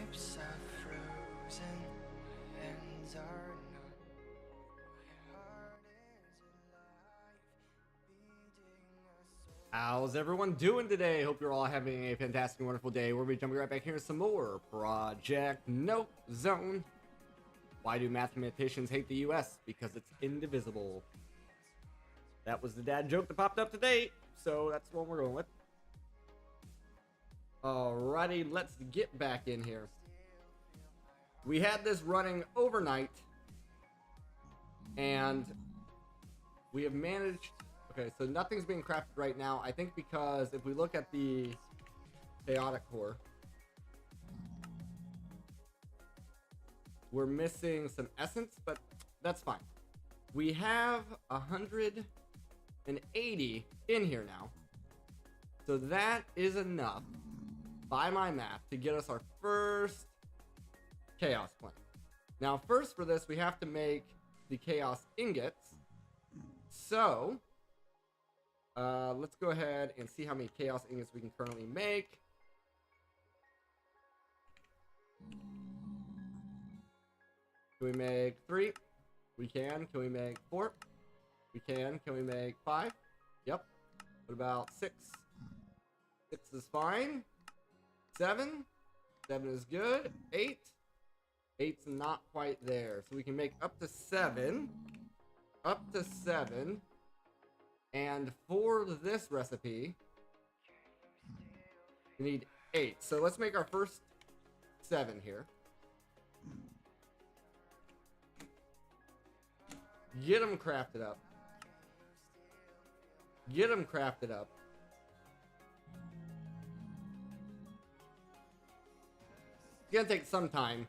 lips are frozen, hands are numb. My heart is alive, beating a soul. How's everyone doing today? Hope you're all having a fantastic and wonderful day. We'll be jumping right back here with some more Project Note Zone. Why do mathematicians hate the US? Because it's indivisible. That was the dad joke that popped up today, so that's what we're going with. Alrighty, let's get back in here. We had this running overnight, and we have managed. Okay, so nothing's being crafted right now. I think because if we look at the chaotic core, we're missing some essence, but that's fine. We have 180 in here now. So that is enough, by my math, to get us our first chaos plant. Now, first for this, we have to make the chaos ingots. So, let's go ahead and see how many chaos ingots we can currently make. Can we make 3? We can. Can we make 4? We can. Can we make 5? Yep. What about 6? 6 is fine. 7? 7 is good. 8? 8's not quite there. So we can make up to 7. Up to 7. And for this recipe, we need 8. So let's make our first 7 here. Get them crafted up. Get them crafted up. It's gonna take some time.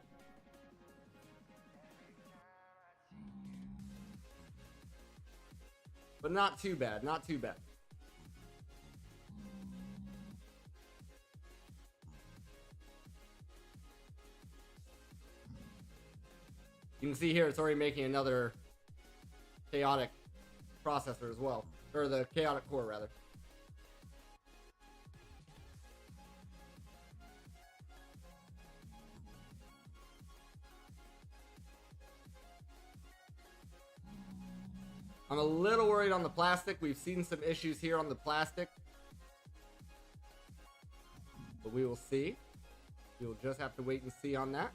But not too bad, not too bad. You can see here it's already making another chaotic processor as well. Or the chaotic core, rather. I'm a little worried on the plastic. We've seen some issues here on the plastic. But we will see. We will just have to wait and see on that.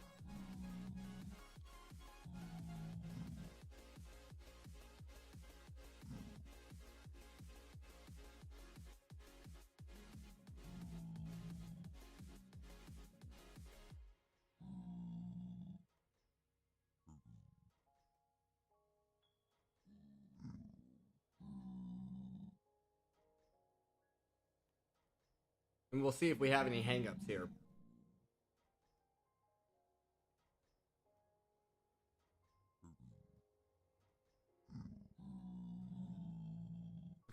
And we'll see if we have any hangups here.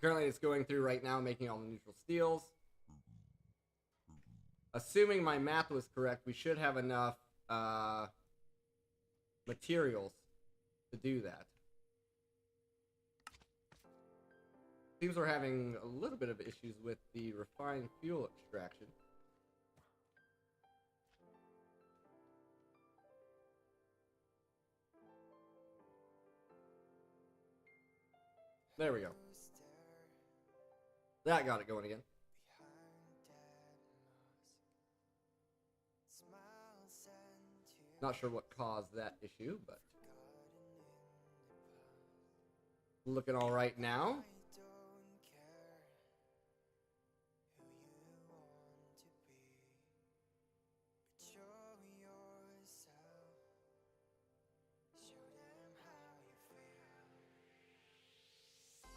Currently it's going through right now, making all the neutral steels. Assuming my math was correct, we should have enough materials to do that. Seems we're having a little bit of issues with the refined fuel extraction. There we go. That got it going again. Not sure what caused that issue, but looking all right now.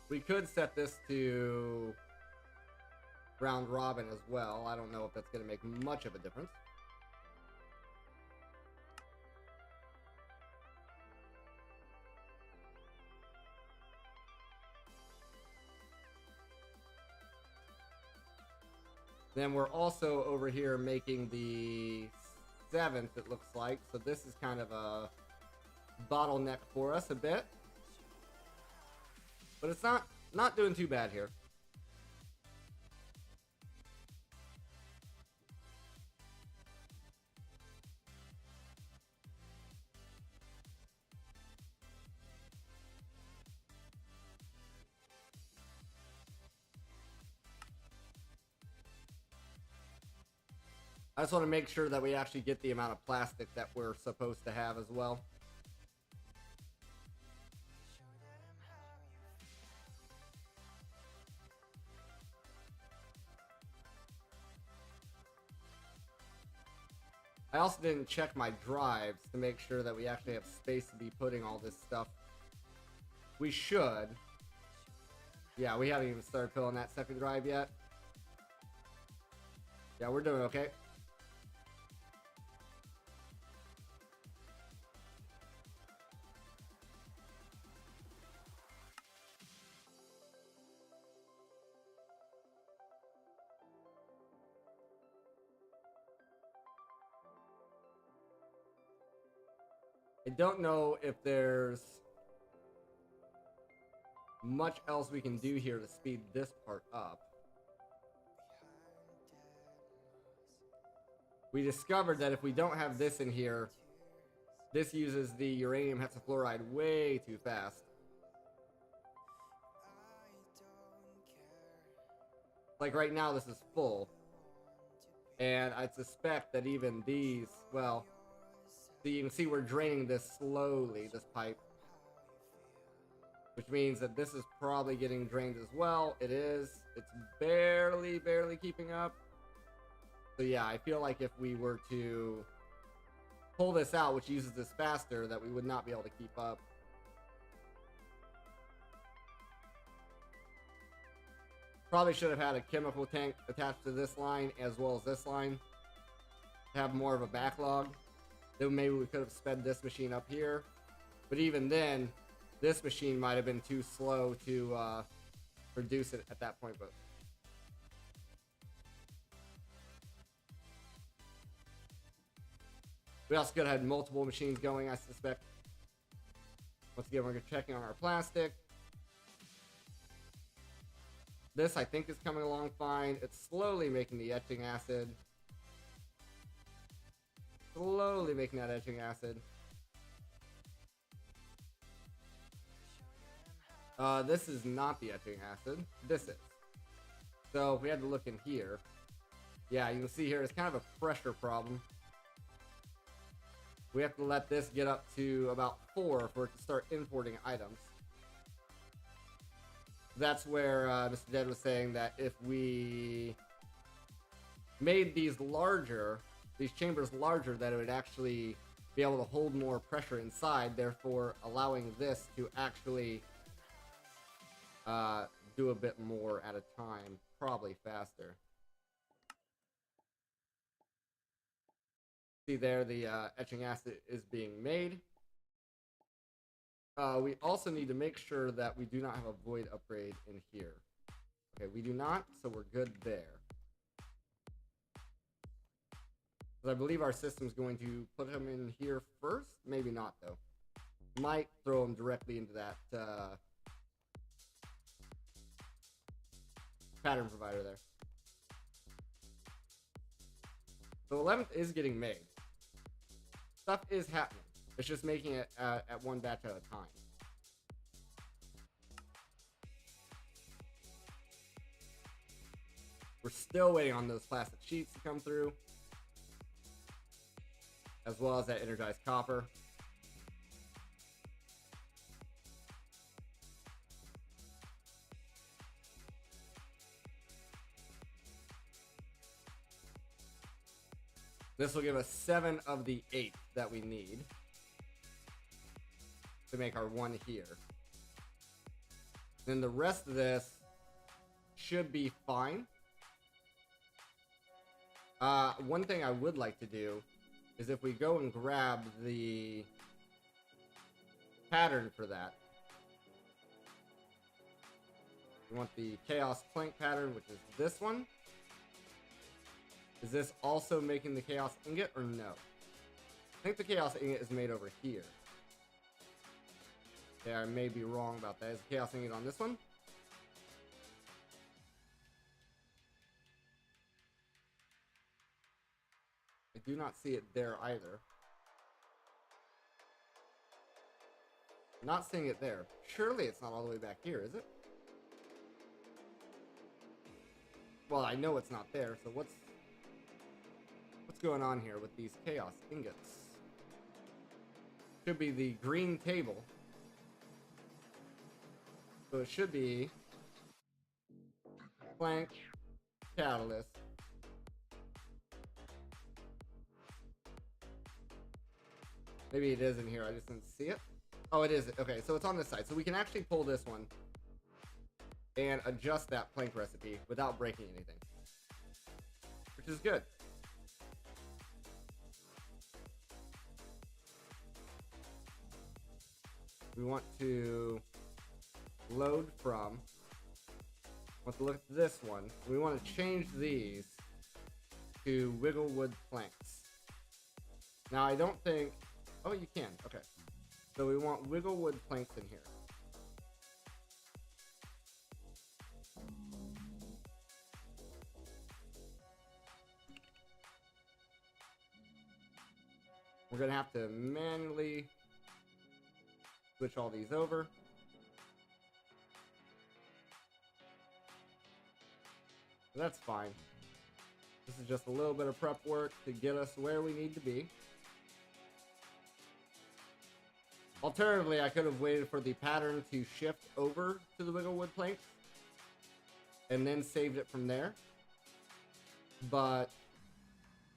We could set this to round robin as well. I don't know if that's going to make much of a difference. Then we're also over here making the 7th, it looks like. So this is kind of a bottleneck for us a bit. But it's not doing too bad here. I just want to make sure that we actually get the amount of plastic that we're supposed to have as well. I also didn't check my drives to make sure that we actually have space to be putting all this stuff. We should. Yeah, we haven't even started filling that second drive yet. Yeah, we're doing okay. I don't know if there's much else we can do here to speed this part up. We discovered that if we don't have this in here, this uses the uranium hexafluoride way too fast. Like right now, this is full. And I suspect that even these, well, so you can see we're draining this slowly, this pipe. Which means that this is probably getting drained as well. It is. It's barely keeping up. So yeah, I feel like if we were to pull this out, which uses this faster, that we would not be able to keep up. Probably should have had a chemical tank attached to this line as well as this line to have more of a backlog. Then maybe we could have sped this machine up here. But even then, this machine might have been too slow to reduce it at that point. But we also could have had multiple machines going, I suspect. Once again, we're checking on our plastic. This, I think, is coming along fine. It's slowly making the etching acid. Slowly making that etching acid. This is not the etching acid. This is. So if we had to look in here, yeah, you can see here it's kind of a pressure problem. We have to let this get up to about 4 for it to start importing items. That's where Mr. Dead was saying that if we made these larger, these chambers larger, that it would actually be able to hold more pressure inside, therefore allowing this to actually do a bit more at a time, probably faster. See there, the etching acid is being made. We also need to make sure that we do not have a void upgrade in here. Okay, we do not, so we're good there. But I believe our system's going to put him in here first. Maybe not, though. Might throw him directly into that pattern provider there. So 11th is getting made. Stuff is happening. It's just making it at one batch at a time. We're still waiting on those plastic sheets to come through, as well as that energized copper. This will give us 7 of the 8 that we need to make our 1 here. Then the rest of this should be fine. One thing I would like to do is if we go and grab the pattern for that. We want the Chaos Plank pattern, which is this one. Is this also making the Chaos Ingot or no? I think the Chaos Ingot is made over here. Yeah, I may be wrong about that. Is the Chaos Ingot on this one? I do not see it there either. Not seeing it there. Surely it's not all the way back here, is it? Well, I know it's not there, so what's going on here with these Chaos Ingots? Should be the green table. So it should be Plank, Catalyst, maybe it is in here, I just didn't see it. Oh, it is. Okay, so it's on this side. So we can actually pull this one. and adjust that plank recipe without breaking anything, which is good. We want to load from, want to look at this one. We want to change these to wiggle wood planks. Now I don't think, oh you can, okay. So we want wiggle wood planks in here. We're gonna have to manually switch all these over. That's fine. This is just a little bit of prep work to get us where we need to be. Alternatively, I could have waited for the pattern to shift over to the wiggle wood planks and then saved it from there. But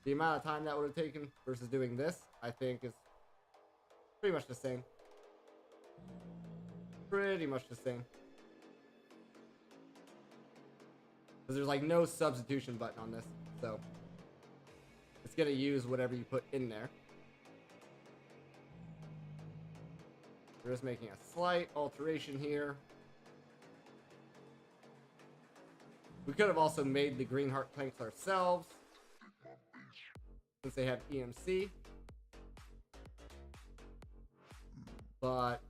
the amount of time that would have taken versus doing this, I think, is pretty much the same. Pretty much the same. Because there's like no substitution button on this, so it's gonna use whatever you put in there. We're just making a slight alteration here. We could have also made the green heart planks ourselves, since they have EMC. But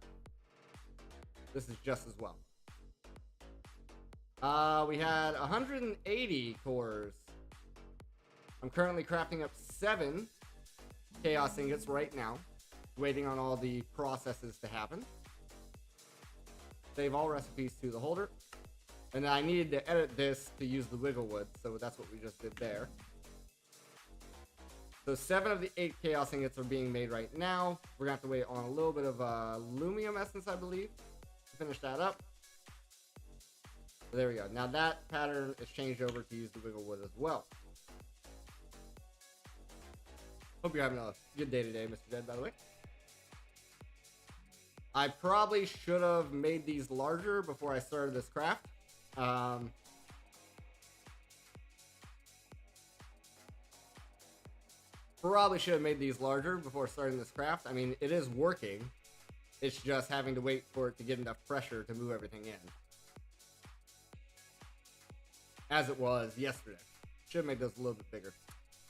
this is just as well. We had 180 cores. I'm currently crafting up 7 chaos ingots right now, waiting on all the processes to happen. Save all recipes to the holder. And then I needed to edit this to use the wiggle wood, so that's what we just did there. So 7 of the 8 chaos ingots are being made right now. We're gonna have to wait on a little bit of lumium essence, I believe, to finish that up. So there we go. Now that pattern is changed over to use the wiggle wood as well. Hope you're having a good day today, Mr. Dead, by the way. I probably should have made these larger before I started this craft. Probably should have made these larger before starting this craft. I mean, it is working. It's just having to wait for it to get enough pressure to move everything in. As it was yesterday. Should have made those a little bit bigger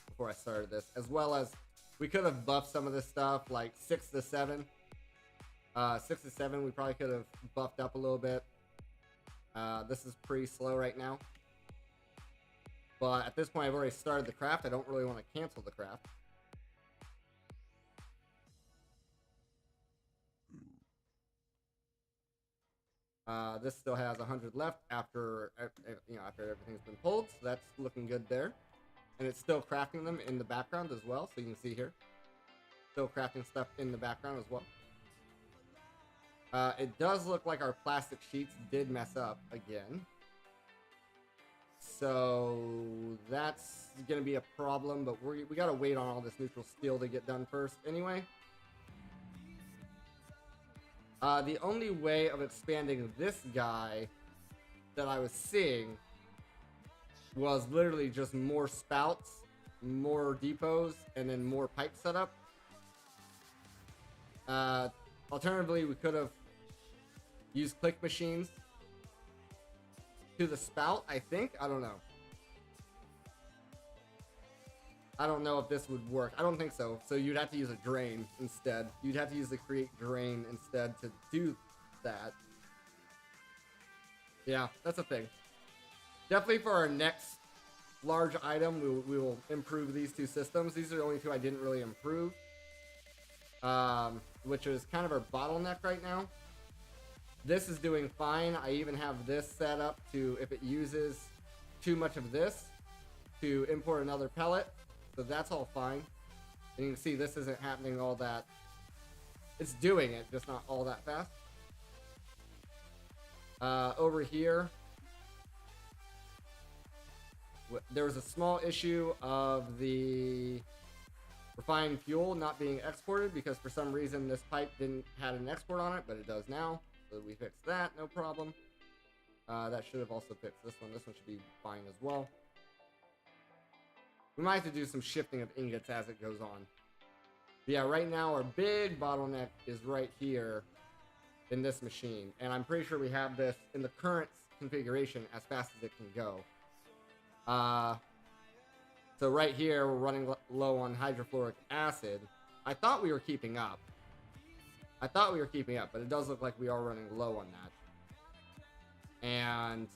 before I started this. As well as, we could have buffed some of this stuff, like 6 to 7. 6 to 7, we probably could have buffed up a little bit. This is pretty slow right now. But at this point, I've already started the craft. I don't really want to cancel the craft. This still has 100 left after everything's been pulled, so that's looking good there. And it's still crafting them in the background as well, so you can see here. Still crafting stuff in the background as well. It does look like our plastic sheets did mess up again. So that's gonna be a problem, but we gotta wait on all this neutral steel to get done first anyway. The only way of expanding this guy that I was seeing was literally just more spouts, more depots, and then more pipe setup. Alternatively, we could have used click machines to the spout, I think. I don't know. I don't know if this would work. I don't think so. So you'd have to use a drain instead. You'd have to use the create drain instead to do that. Yeah, that's a thing. Definitely for our next large item, we will improve these 2 systems. These are the only 2 I didn't really improve. Which is kind of our bottleneck right now. This is doing fine. I even have this set up to, if it uses too much of this, to import another pellet. So that's all fine. And you can see this isn't happening all that. It's doing it, just not all that fast. Over here, there was a small issue of the refined fuel not being exported because for some reason this pipe didn't have an export on it, but it does now. So we fixed that, no problem. That should have also fixed this one. This one should be fine as well. We might have to do some shifting of ingots as it goes on. But yeah, right now our big bottleneck is right here in this machine. And I'm pretty sure we have this in the current configuration as fast as it can go. So right here, we're running low on hydrofluoric acid. I thought we were keeping up. But it does look like we are running low on that. And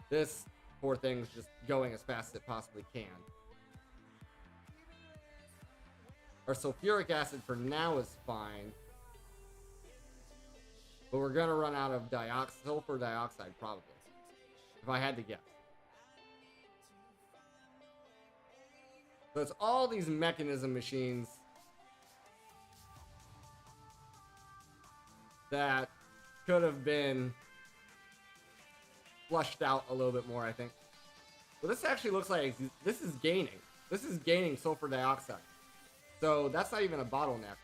this poor thing's just going as fast as it possibly can. Our sulfuric acid for now is fine. But we're gonna run out of sulfur dioxide probably. If I had to guess. So it's all these mechanism machines that could have been flushed out a little bit more, I think. Well, this actually looks like this is gaining. This is gaining sulfur dioxide. So that's not even a bottleneck.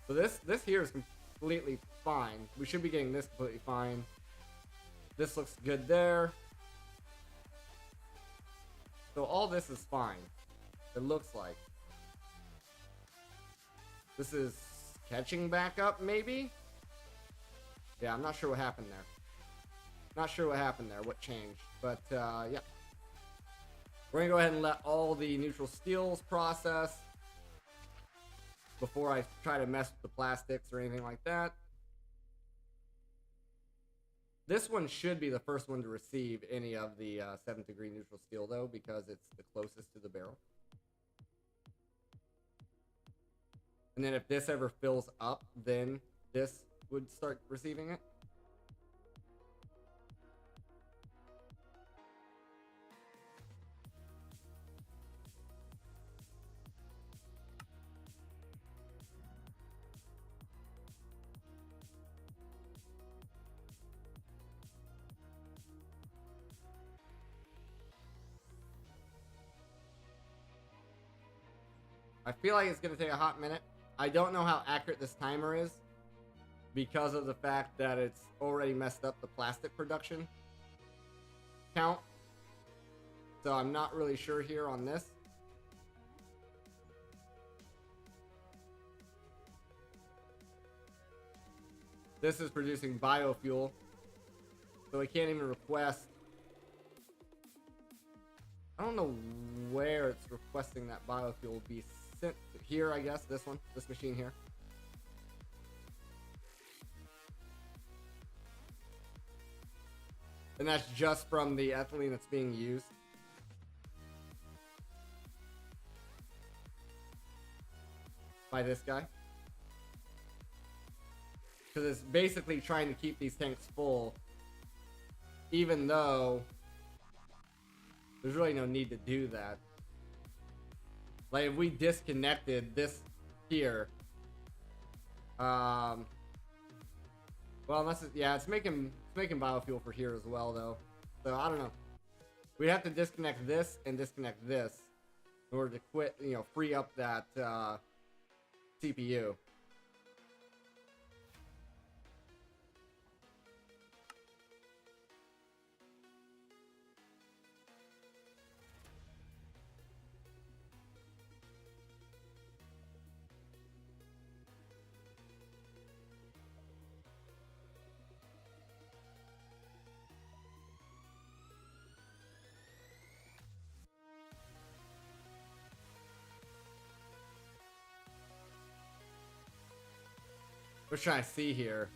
So this here is completely fine. We should be getting this completely fine. This looks good there. So all this is fine. It looks like. This is catching back up, maybe? Yeah, I'm not sure what happened there. What changed. But, yeah. We're gonna go ahead and let all the neutral steels process before I try to mess with the plastics or anything like that. This one should be the first one to receive any of the 7th degree neutral steel, though, because it's the closest to the barrel. And then if this ever fills up, then this would start receiving it. I feel like it's going to take a hot minute. I don't know how accurate this timer is because of the fact that it's already messed up the plastic production count. So I'm not really sure here on this. This is producing biofuel, so I can't even request. I don't know where it's requesting that biofuel be sent to. Here, I guess, this machine here. And that's just from the ethylene that's being used. By this guy. Because it's basically trying to keep these tanks full, even though there's really no need to do that. Like if we disconnected this here, well, unless it's making biofuel for here as well, though. So I don't know. We'd have to disconnect this and disconnect this in order to quit, free up that CPU. We're trying to see here.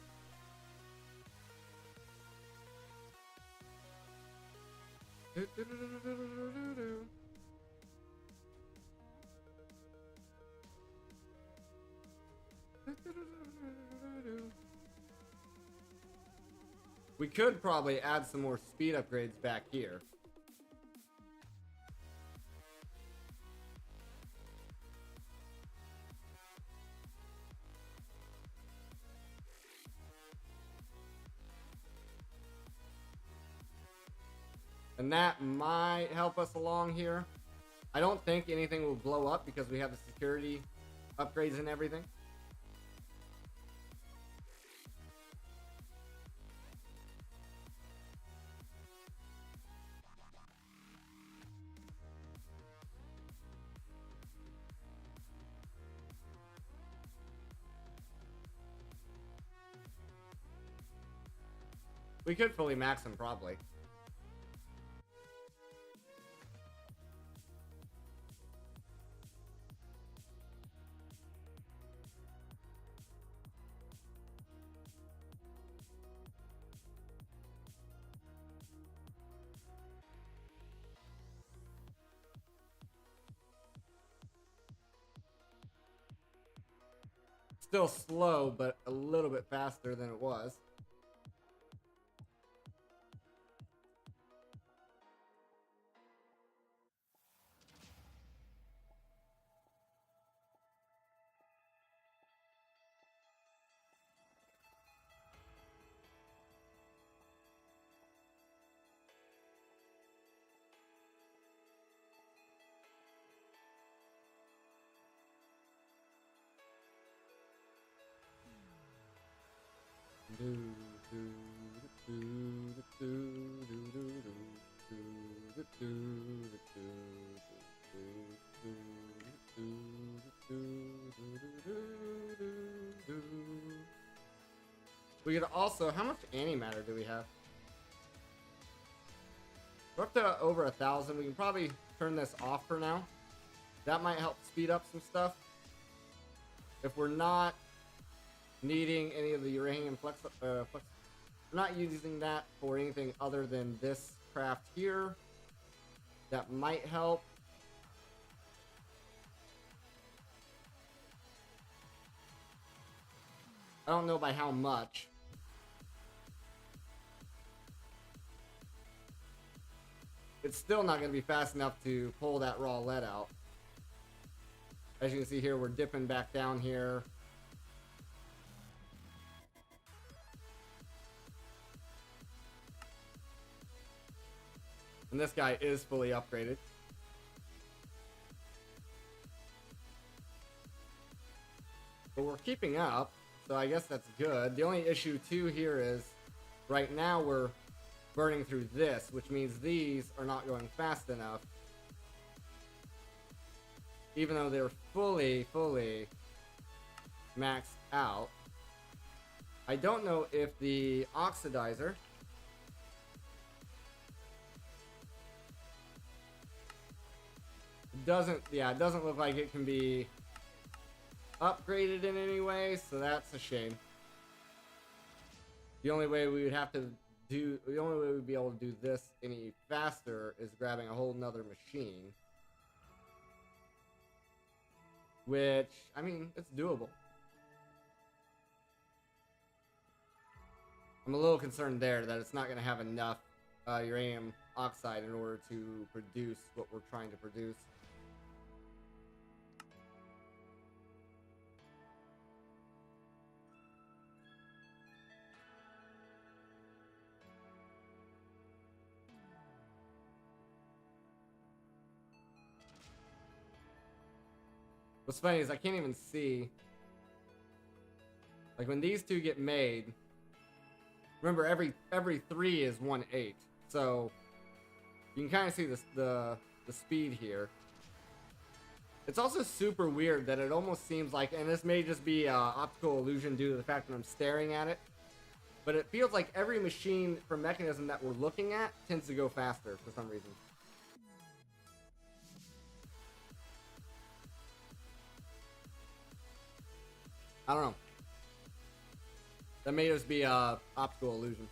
We could probably add some more speed upgrades back here. And that might help us along here. I don't think anything will blow up because we have the security upgrades and everything. We could fully max him, probably. Still slow, but a little bit faster than it was. We could also, how much antimatter do we have? We're up to over 1,000. We can probably turn this off for now. That might help speed up some stuff. If we're not needing any of the uranium we're not using that for anything other than this craft here, that might help. I don't know by how much. It's still not going to be fast enough to pull that raw lead out. As you can see here, we're dipping back down here. And this guy is fully upgraded. But we're keeping up, so I guess that's good. The only issue too here is, right now we're burning through this, which means these are not going fast enough. Even though they're fully maxed out. I don't know if the oxidizer it doesn't look like it can be upgraded in any way, so that's a shame. The only way we'd be able to do this any faster is grabbing a whole nother machine. Which, I mean, it's doable. I'm a little concerned there that it's not going to have enough uranium oxide in order to produce what we're trying to produce. What's funny is I can't even see, like, when these two get made. Remember, every 3 is 1/8, so you can kind of see the speed here. It's also super weird that it almost seems like, and this may just be optical illusion due to the fact that I'm staring at it, but it feels like every machine from Mechanism that we're looking at tends to go faster for some reason. I don't know. That may just be optical illusion.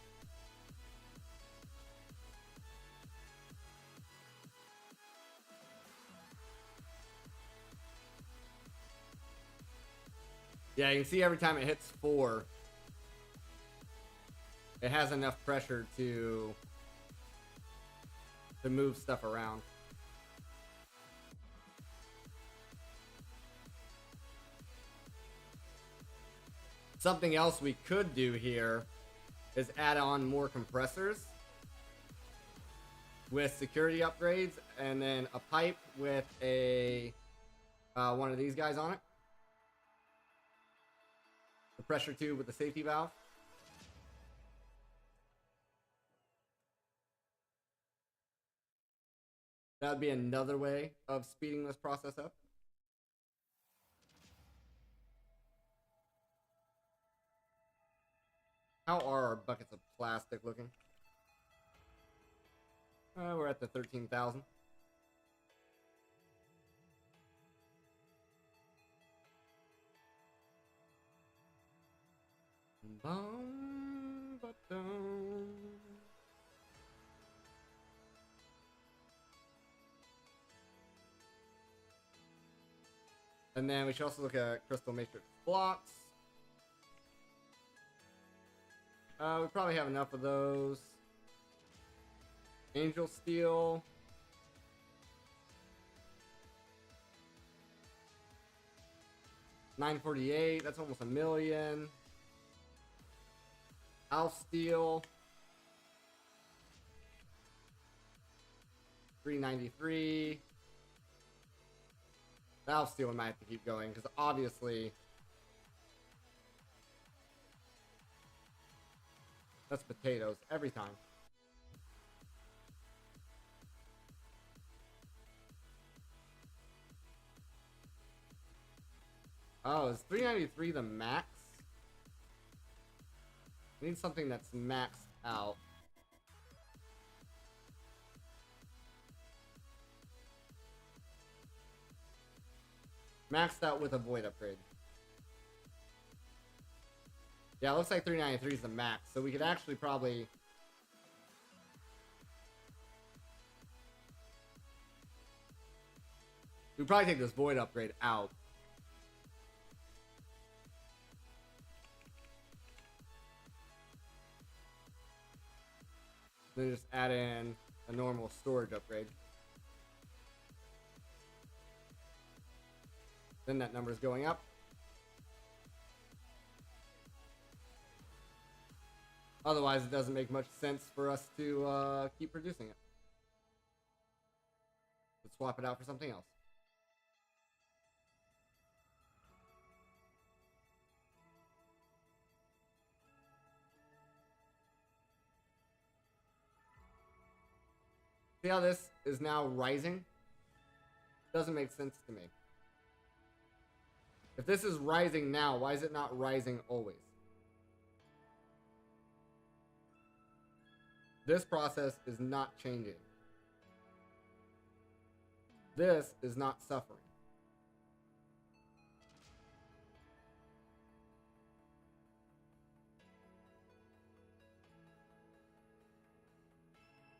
Yeah, you can see every time it hits 4, it has enough pressure to move stuff around. Something else we could do here is add on more compressors with security upgrades, and then a pipe with a one of these guys on it. The pressure tube with the safety valve. That would be another way of speeding this process up. How are our buckets of plastic looking? We're at the 13,000. And then we should also look at crystal matrix blocks. We probably have enough of those. Angel steel. $948. That's almost 1,000,000. House steel. 393. Valve steel we might have to keep going because obviously that's potatoes every time. Oh, is 393 the max? We need something that's maxed out. Maxed out with a void upgrade. Yeah, it looks like 393 is the max, so we could actually probably... We'd probably take this void upgrade out. Then just add in a normal storage upgrade. Then that number is going up. Otherwise, it doesn't make much sense for us to keep producing it. Let's swap it out for something else. See how this is now rising? Doesn't make sense to me. If this is rising now, why is it not rising always? This process is not changing. This is not suffering.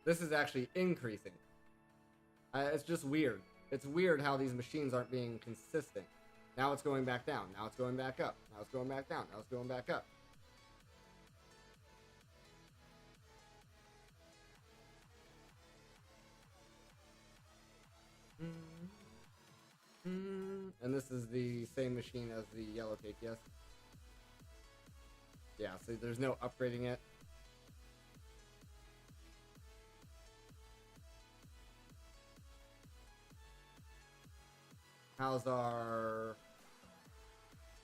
This is actually increasing. It's just weird. It's weird how these machines aren't being consistent. Now it's going back down. Now it's going back up. Now it's going back down. Now it's going back up. And this is the same machine as the yellow cake, yes? Yeah, so there's no upgrading it. How's our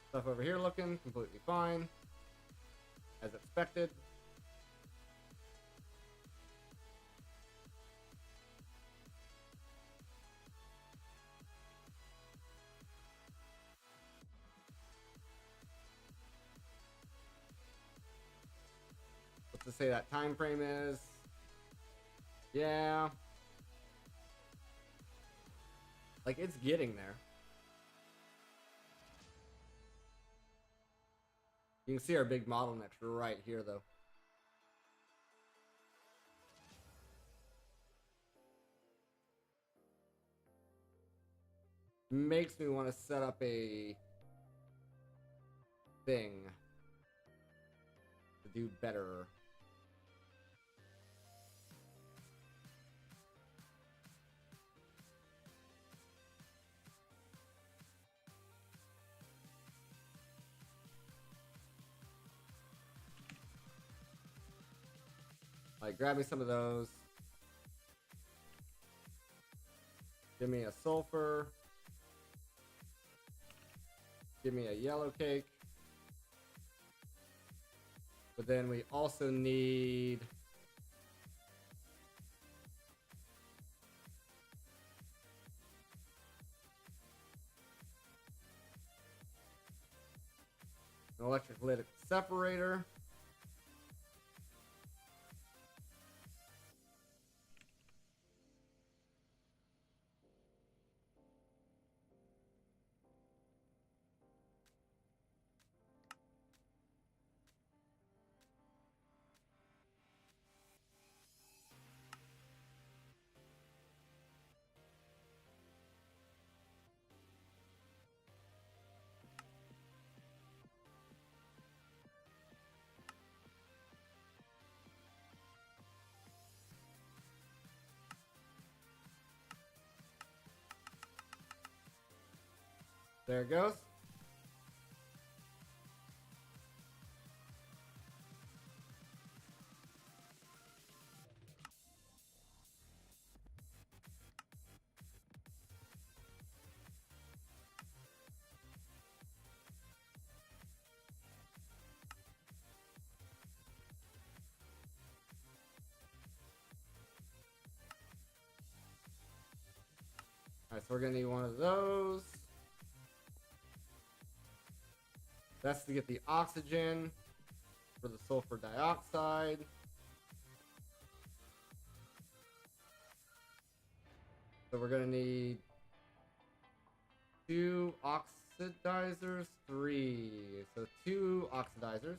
stuff over here looking? Completely fine. As expected. What's to say that time frame is? Yeah. Like, it's getting there. You can see our big model next right here, though. Makes me want to set up a thing to do better. Like, grab me some of those. Give me a sulfur. Give me a yellow cake. But then we also need an electrolytic separator. There it goes. Alright, so we're gonna need one of those. That's to get the oxygen for the sulfur dioxide. So we're gonna need 2 oxidizers, 3. So 2 oxidizers.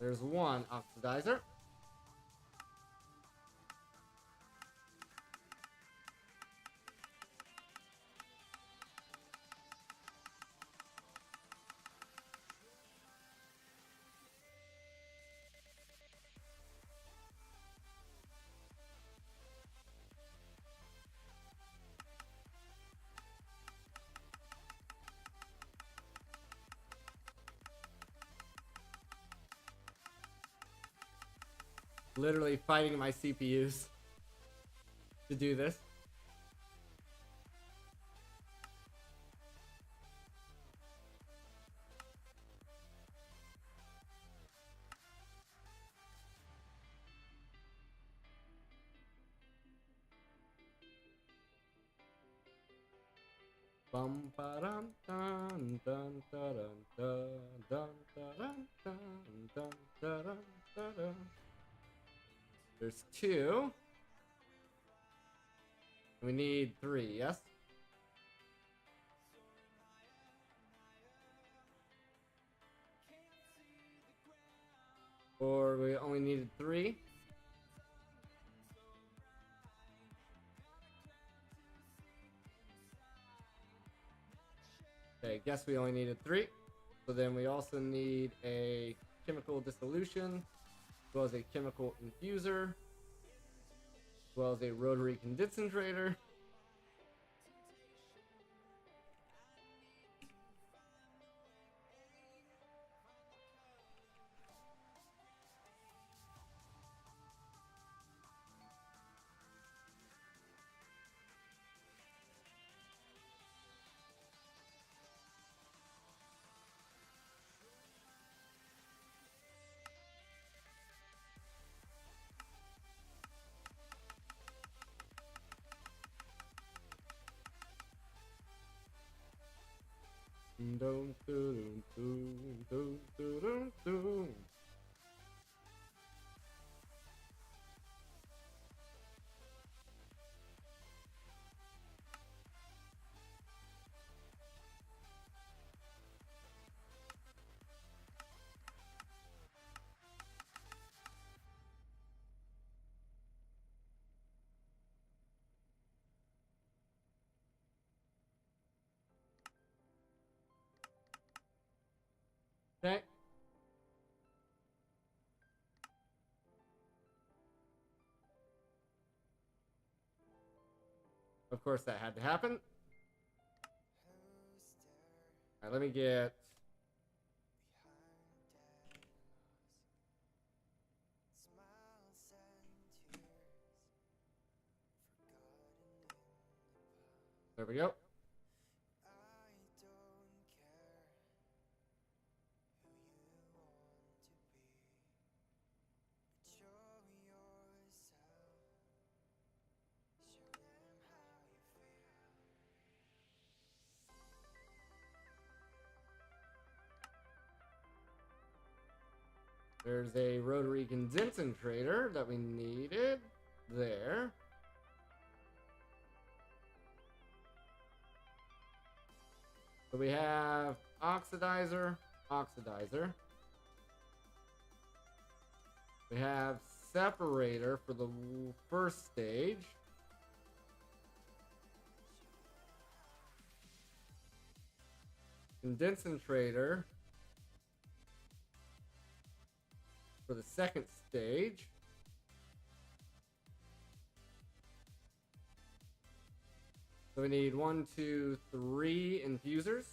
There's 1 oxidizer. Literally fighting my CPUs to do this. Bum ba dum dun dun dun dun dun dun dun dun dun dun dun. There's 2. We need 3, yes? Or we only needed 3. Okay, guess we only needed 3. So then we also need a chemical dissolution, as well as a chemical infuser, as well as a rotary condensator. Dun, dun, dun, dun, dun, dun, dun. Okay. Of course, that had to happen. Alright, let me get... There we go. There's a rotary concentrator that we needed there. So we have oxidizer, oxidizer. We have separator for the first stage. Concentrator for the second stage. So we need 1, 2, 3 infusers.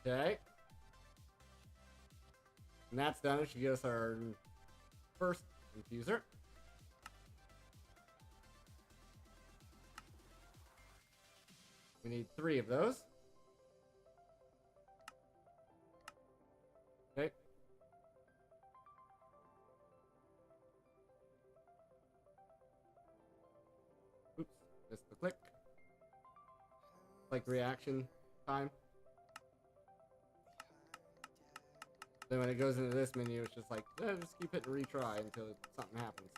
Okay. And that's done. It should get us our first infuser. We need 3 of those. Okay. Oops, missed the click. Like reaction time. Then when it goes into this menu, it's just like, just keep hitting retry until something happens.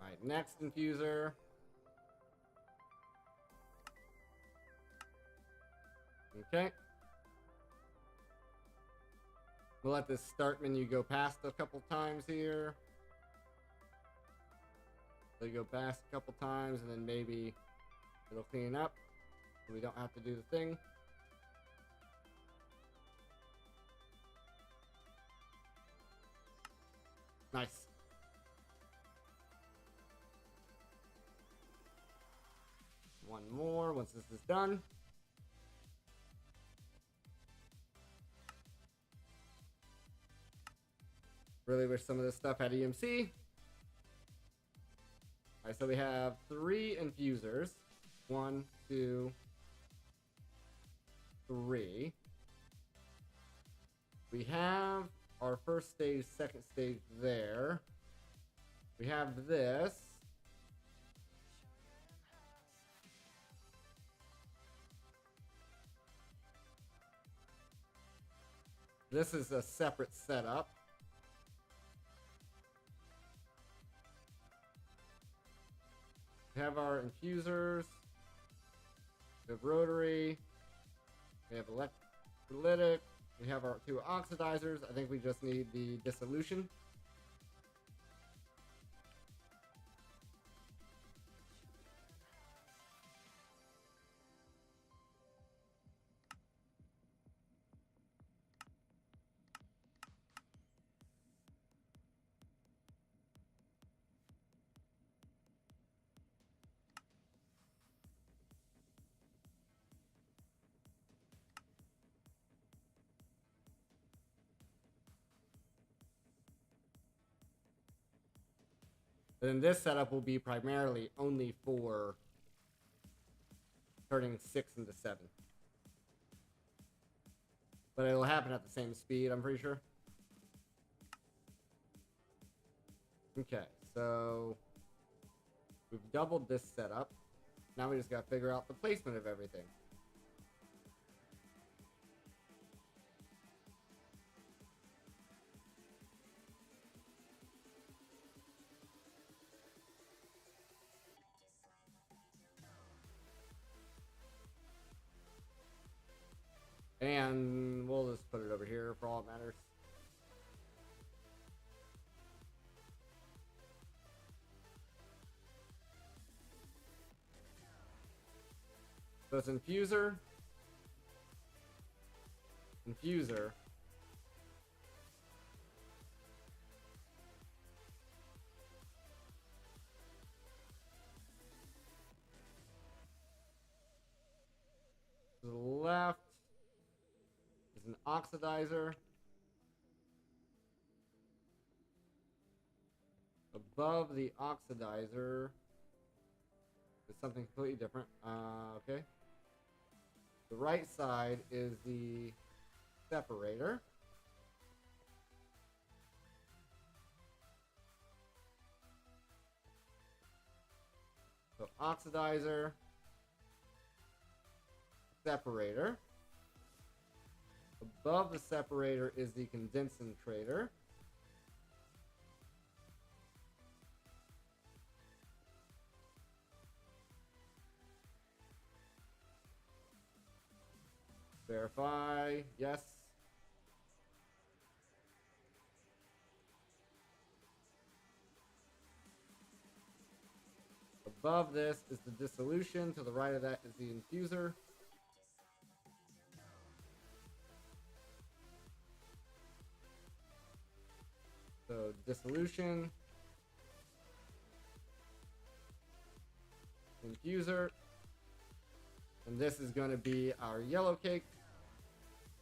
Alright, next infuser. Okay. We'll let this start menu go past a couple times here. So you go past a couple times and then maybe it'll clean up so we don't have to do the thing. Nice. One more once this is done. Really wish some of this stuff had EMC. Alright, so we have 3 infusers. 1, 2, 3. We have our first stage, second stage there. We have this. This is a separate setup. We have our infusers. We have rotary. We have electrolytic. We have our 2 oxidizers. I think we just need the dissolution. Then this setup will be primarily only for turning 6 into 7. But it'll happen at the same speed, I'm pretty sure. Okay, so we've doubled this setup. Now we just gotta figure out the placement of everything. And we'll just put it over here for all that matters. So it's infuser, infuser, oxidizer. Above the oxidizer is something completely different. Okay. The right side is the separator. So oxidizer, separator. Above the separator is the condensator. Verify, yes. Above this is the dissolution. To the right of that is the infuser. So dissolution, infuser, and this is going to be our yellow cake.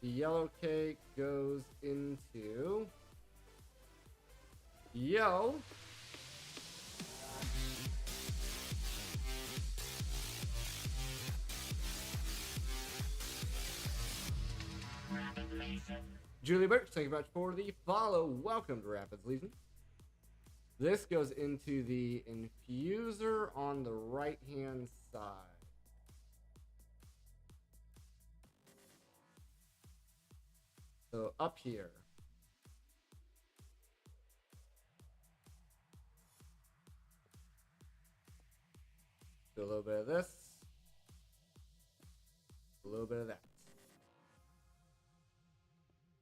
The yellow cake goes into yo. Julie Birch, thank you very much for the follow. Welcome to Rapids Legion. This goes into the infuser on the right hand side. So up here. Do a little bit of this. A little bit of that.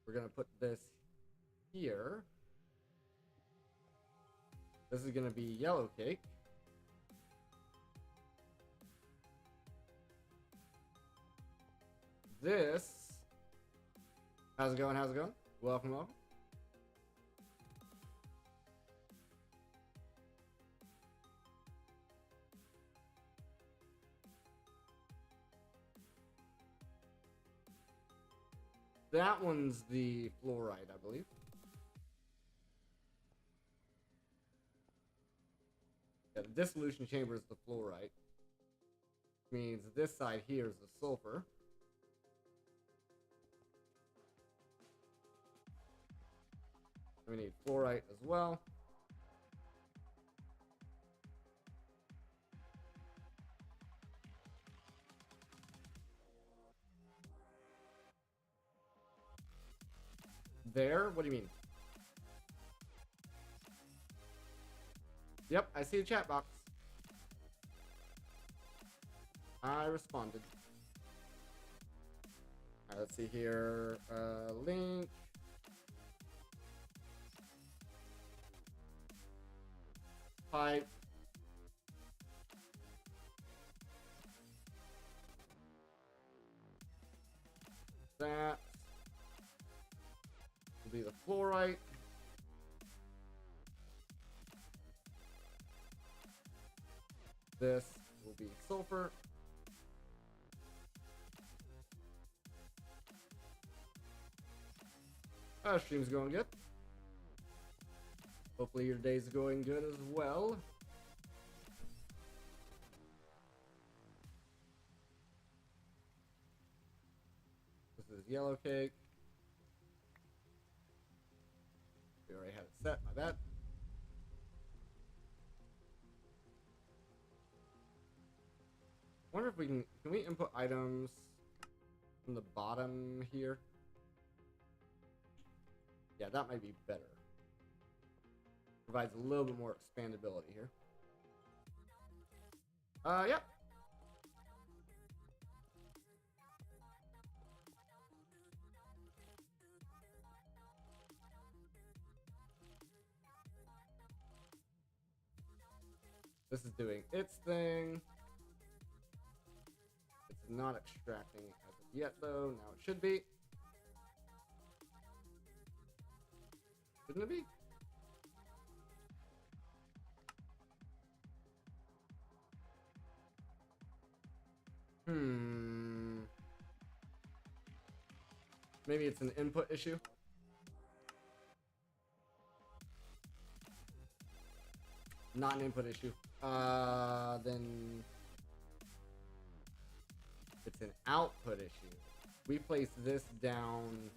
We're going to put this here. This is going to be yellow cake. This. How's it going? How's it going? Welcome, welcome. That one's the fluoride, I believe. Yeah, the dissolution chamber is the fluoride. Which means this side here is the sulfur. We need fluorite as well. There? What do you mean? Yep, I see the chat box. I responded. Alright, let's see here. Link. Pipe. That will be the fluorite. This will be sulfur. Stream's going good. Hopefully your day's going good as well. This is yellow cake. We already had it set, my bad. Wonder if we can we input items from the bottom here? Yeah, that might be better. Provides a little bit more expandability here. Yep. This is doing its thing. It's not extracting as of yet, though. Now it should be. Shouldn't it be? Maybe it's an input issue. Not an input issue. Then it's an output issue. We place this down.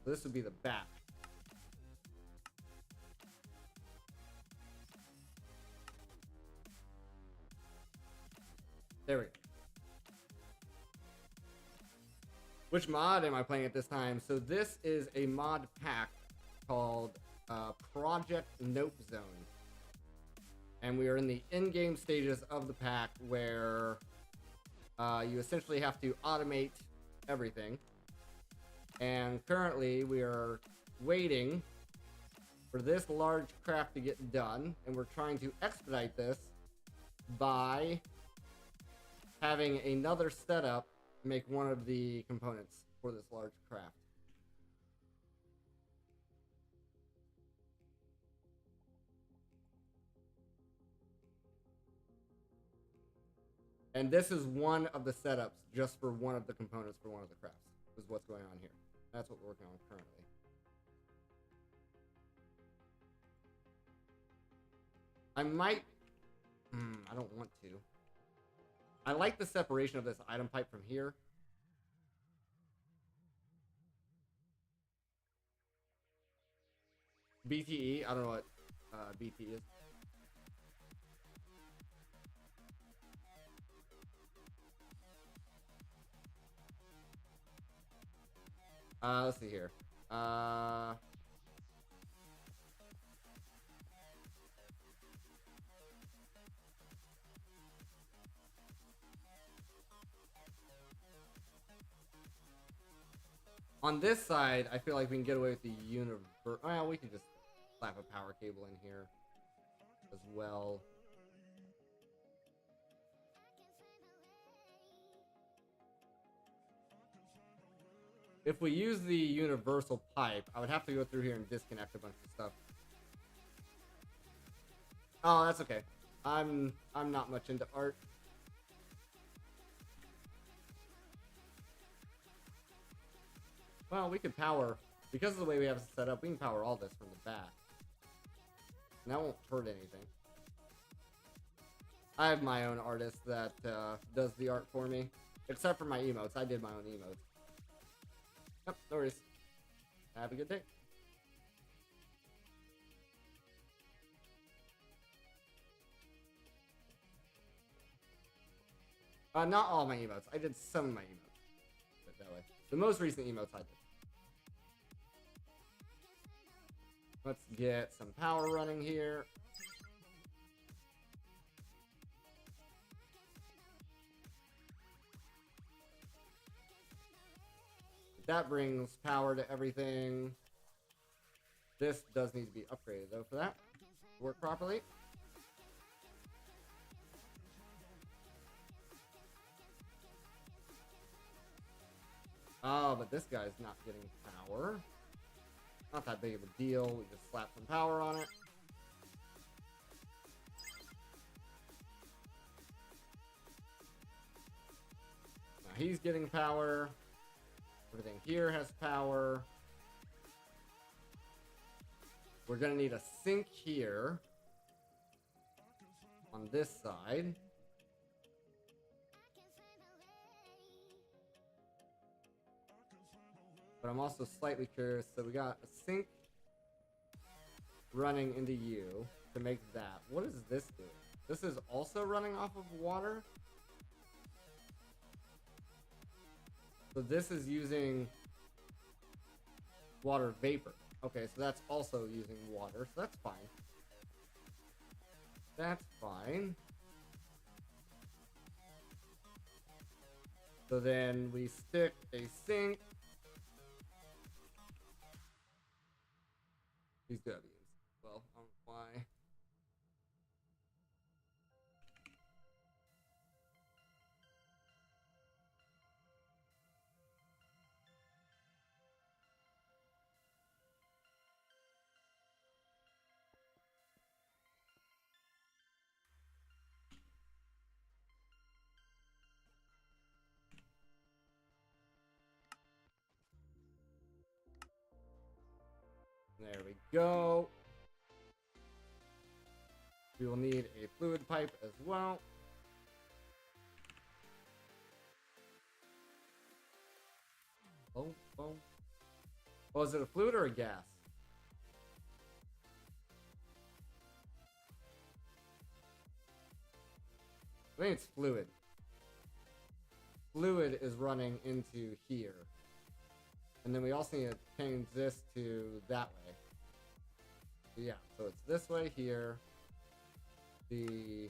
This would be the back. There we go. Which mod am I playing at this time? So this is a mod pack called Project Nope Zone. And we are in the in-game stages of the pack where you essentially have to automate everything. And currently we are waiting for this large craft to get done. And we're trying to expedite this by having another setup make one of the components for this large craft. And this is one of the setups just for one of the components for one of the crafts, is what's going on here. That's what we're working on currently. I might... I don't want to. I like the separation of this item pipe from here. BTE, I don't know what BTE is. Let's see here. On this side, I feel like we can get away with the universe. Well, we can just slap a power cable in here as well. If we use the universal pipe, I would have to go through here and disconnect a bunch of stuff. Oh, that's okay. I'm not much into art. Well, we could power, because of the way we have it set up, we can power all this from the back. And that won't hurt anything. I have my own artist that does the art for me. Except for my emotes. I did my own emotes. Yep, no worries. Have a good day. Not all my emotes. I did some of my emotes. Put it that way. The most recent emotes I did. Let's get some power running here. That brings power to everything. This does need to be upgraded though for that to work properly. Oh, but this guy's not getting power. Not that big of a deal. We just slap some power on it. Now he's getting power. Everything here has power. We're gonna need a sink here on this side. But I'm also slightly curious. So we got a sink running into you to make that. What is this doing? This is also running off of water. So this is using water vapor. Okay, so that's also using water, so that's fine. That's fine. So then we stick a sink. These W's. Well, I don't know why. There we go. We will need a fluid pipe as well. Boom, boom. Oh, is it a fluid or a gas? I think it's fluid. Fluid is running into here. And then we also need to change this to that way. So yeah, so it's this way here. The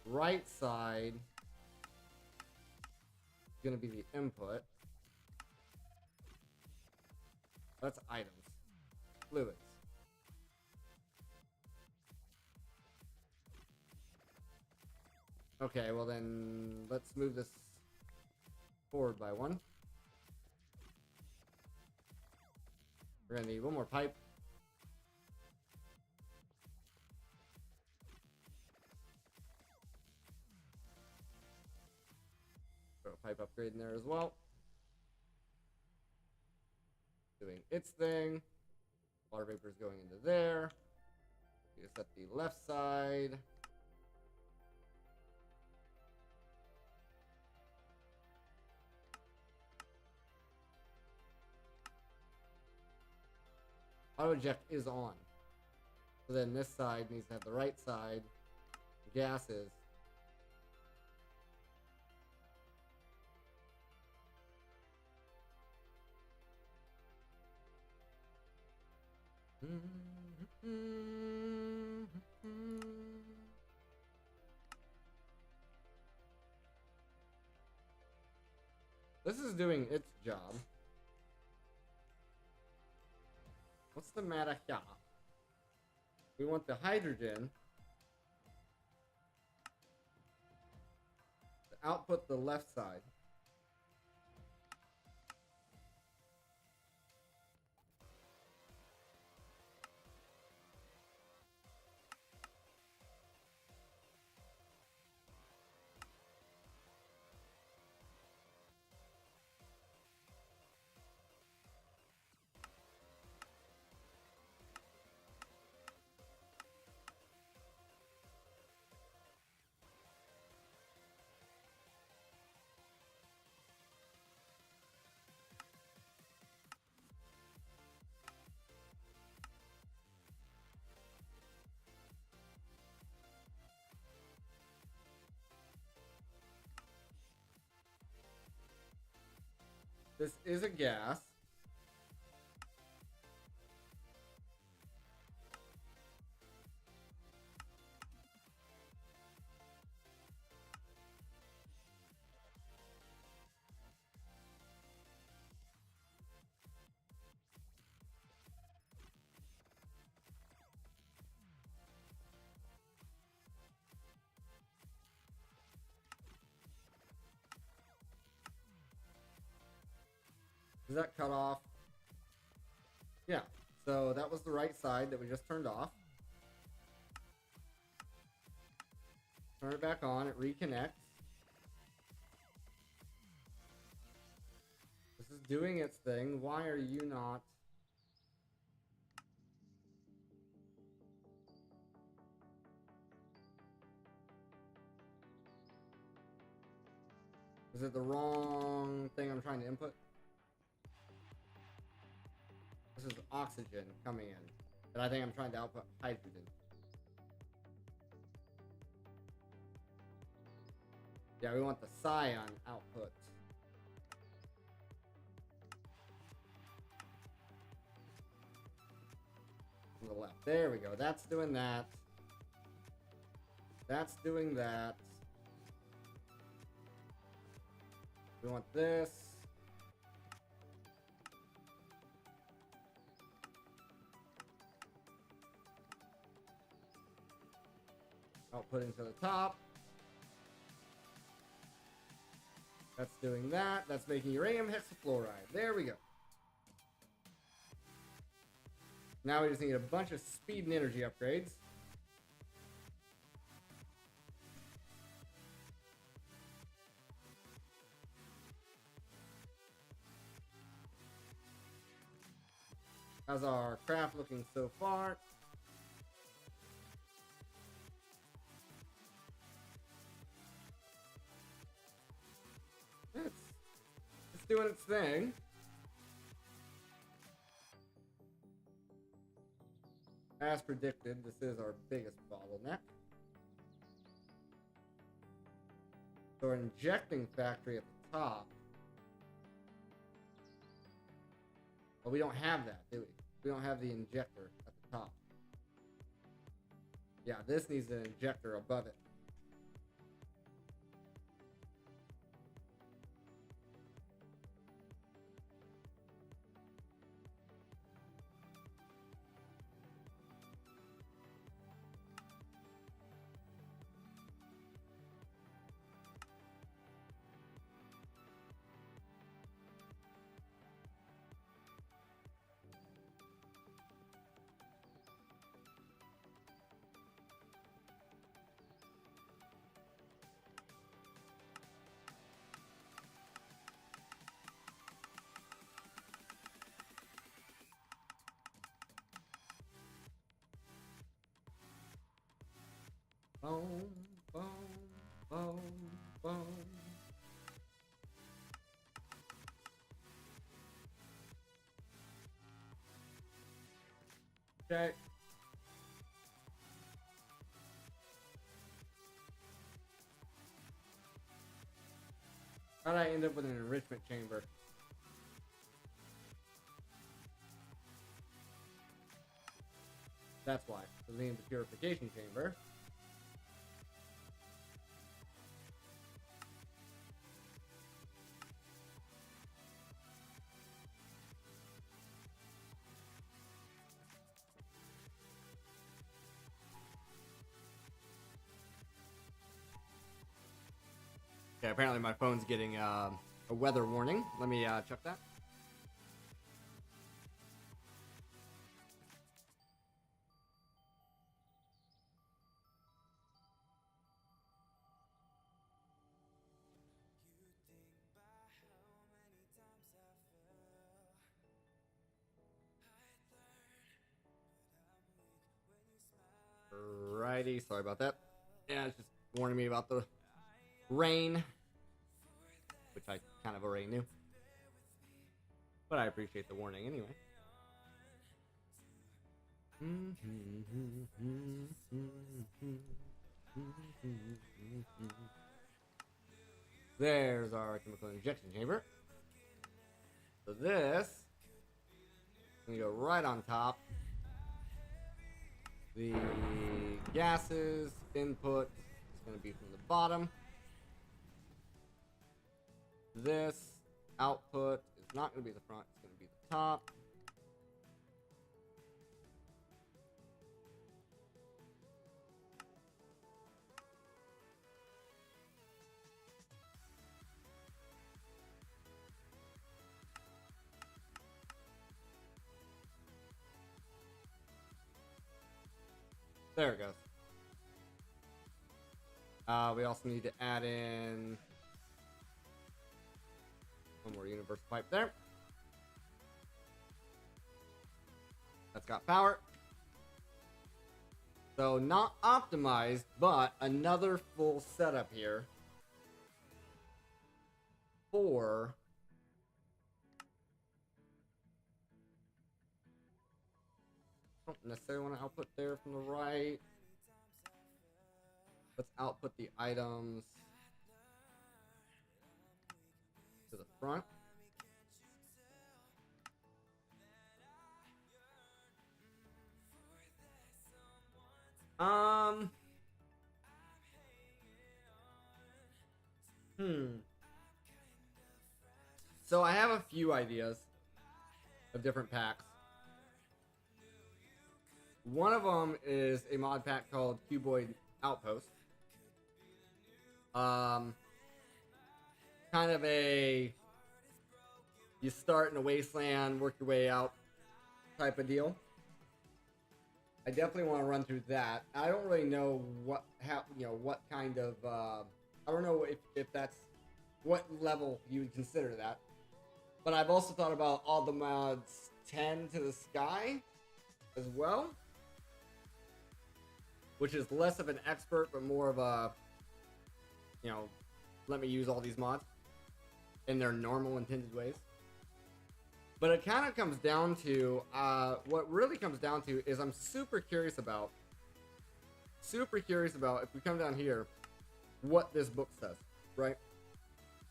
right side is going to be the input. That's items. Fluids. Okay, well then let's move this forward by one. We're gonna need one more pipe. Throw a pipe upgrade in there as well. Doing its thing. Water vapor is going into there. We just set the left side. Auto eject is on. So then this side needs to have the right side. Gases. This is doing its job. What's the matter here? We want the hydrogen to output the left side. This is a gas. Is that cut off? Yeah. So that was the right side that we just turned off. Turn it back on. It reconnects. This is doing its thing. Why are you not? Is it the wrong thing I'm trying to input? This is oxygen coming in. And I think I'm trying to output hydrogen. Yeah, we want the cyan output. On the left. There we go. That's doing that. That's doing that. We want this. Outputting to the top. That's doing that. That's making uranium hexafluoride. There we go. Now we just need a bunch of speed and energy upgrades. How's our craft looking so far? It's doing its thing. As predicted, this is our biggest bottleneck. So our injecting factory at the top. But we don't have that, do we? We don't have the injector at the top. Yeah, this needs an injector above it. Boom, boom, boom, boom. Okay. How'd I end up with an enrichment chamber? That's why. It was named the purification chamber. Okay, apparently my phone's getting a weather warning. Let me check that. Alrighty, sorry about that. Yeah, it's just warning me about the rain, which I kind of already knew. But I appreciate the warning anyway. There's our chemical injection chamber. So this is going to go right on top. The gases input is going to be from the bottom. This output is not going to be the front, it's going to be the top. There it goes. We also need to add in one more universal pipe there. That's got power. So not optimized, but another full setup here for I don't necessarily want to output there from the right. Let's output the items to the front. So I have a few ideas of different packs. One of them is a mod pack called Cuboid Outpost. Kind of a you start in a wasteland, work your way out type of deal. I definitely want to run through that. I don't really know what kind of I don't know if that's what level you would consider that. But I've also thought about all the mods 10 to the sky as well, which is less of an expert, but more of a, you know, let me use all these mods in their normal intended ways. But it kind of comes down to, what really comes down to is I'm super curious about if we come down here, what this book says, right?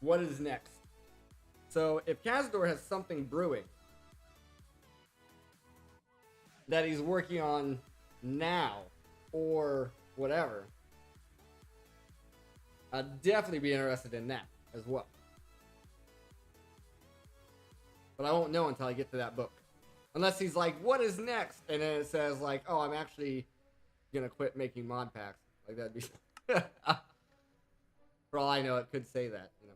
What is next? So if Cazador has something brewing that he's working on now or whatever, I'd definitely be interested in that as well. But I won't know until I get to that book. Unless he's like, what is next? And then it says like, oh, I'm actually gonna quit making mod packs. Like that'd be for all I know, it could say that, you know.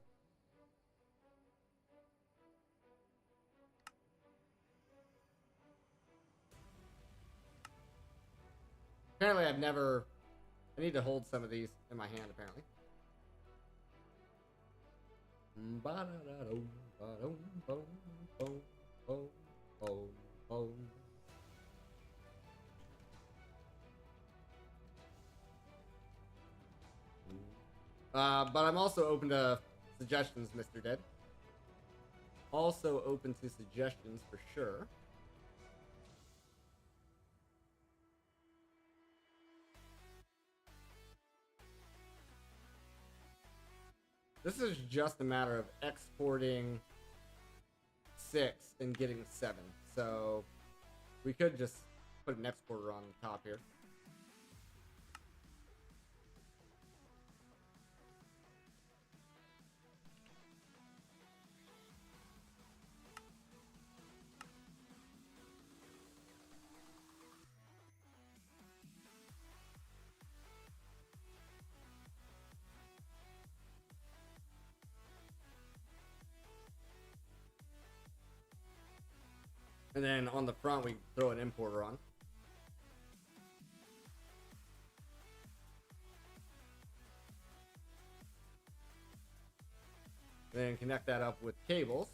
Apparently I've never, I need to hold some of these in my hand apparently. But I'm also open to suggestions, Mr. Dead. Also open to suggestions for sure. This is just a matter of exporting 6 and getting 7. So we could just put an exporter on the top here. And then on the front, we throw an importer on. And then connect that up with cables.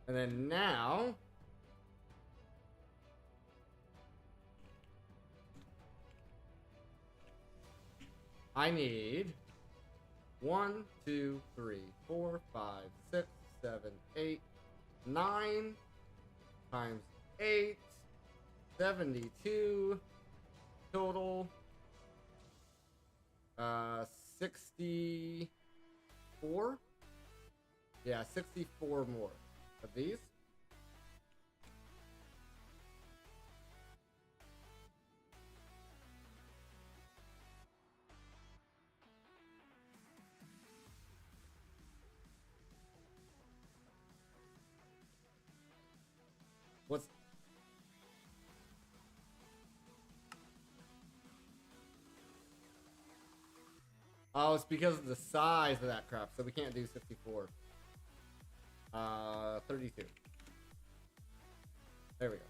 And then now, I need 1, 2, 3, 4, 5, 6, 7, 8, 9 times 8, 72 total, 64. Yeah, 64 more of these. What's... Oh, it's because of the size of that crap, so we can't do 64. 32. There we go.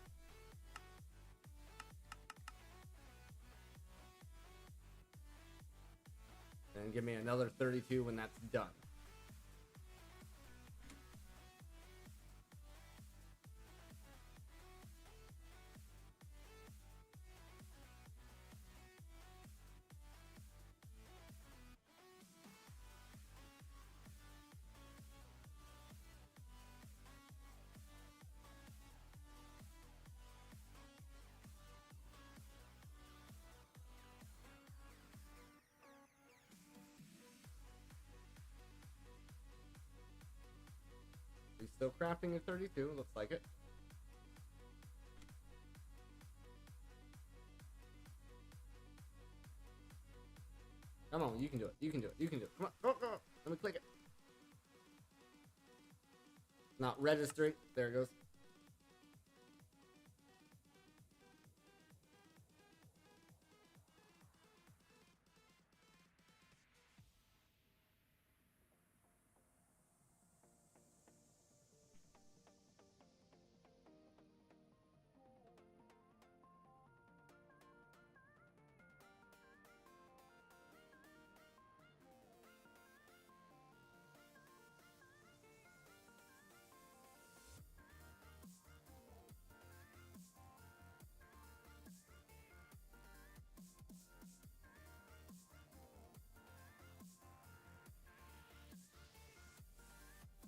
And give me another 32 when that's done. Still crafting at 32, looks like it. Come on, you can do it. You can do it. You can do it. Come on. Go, go. Let me click it. Not registering. There it goes.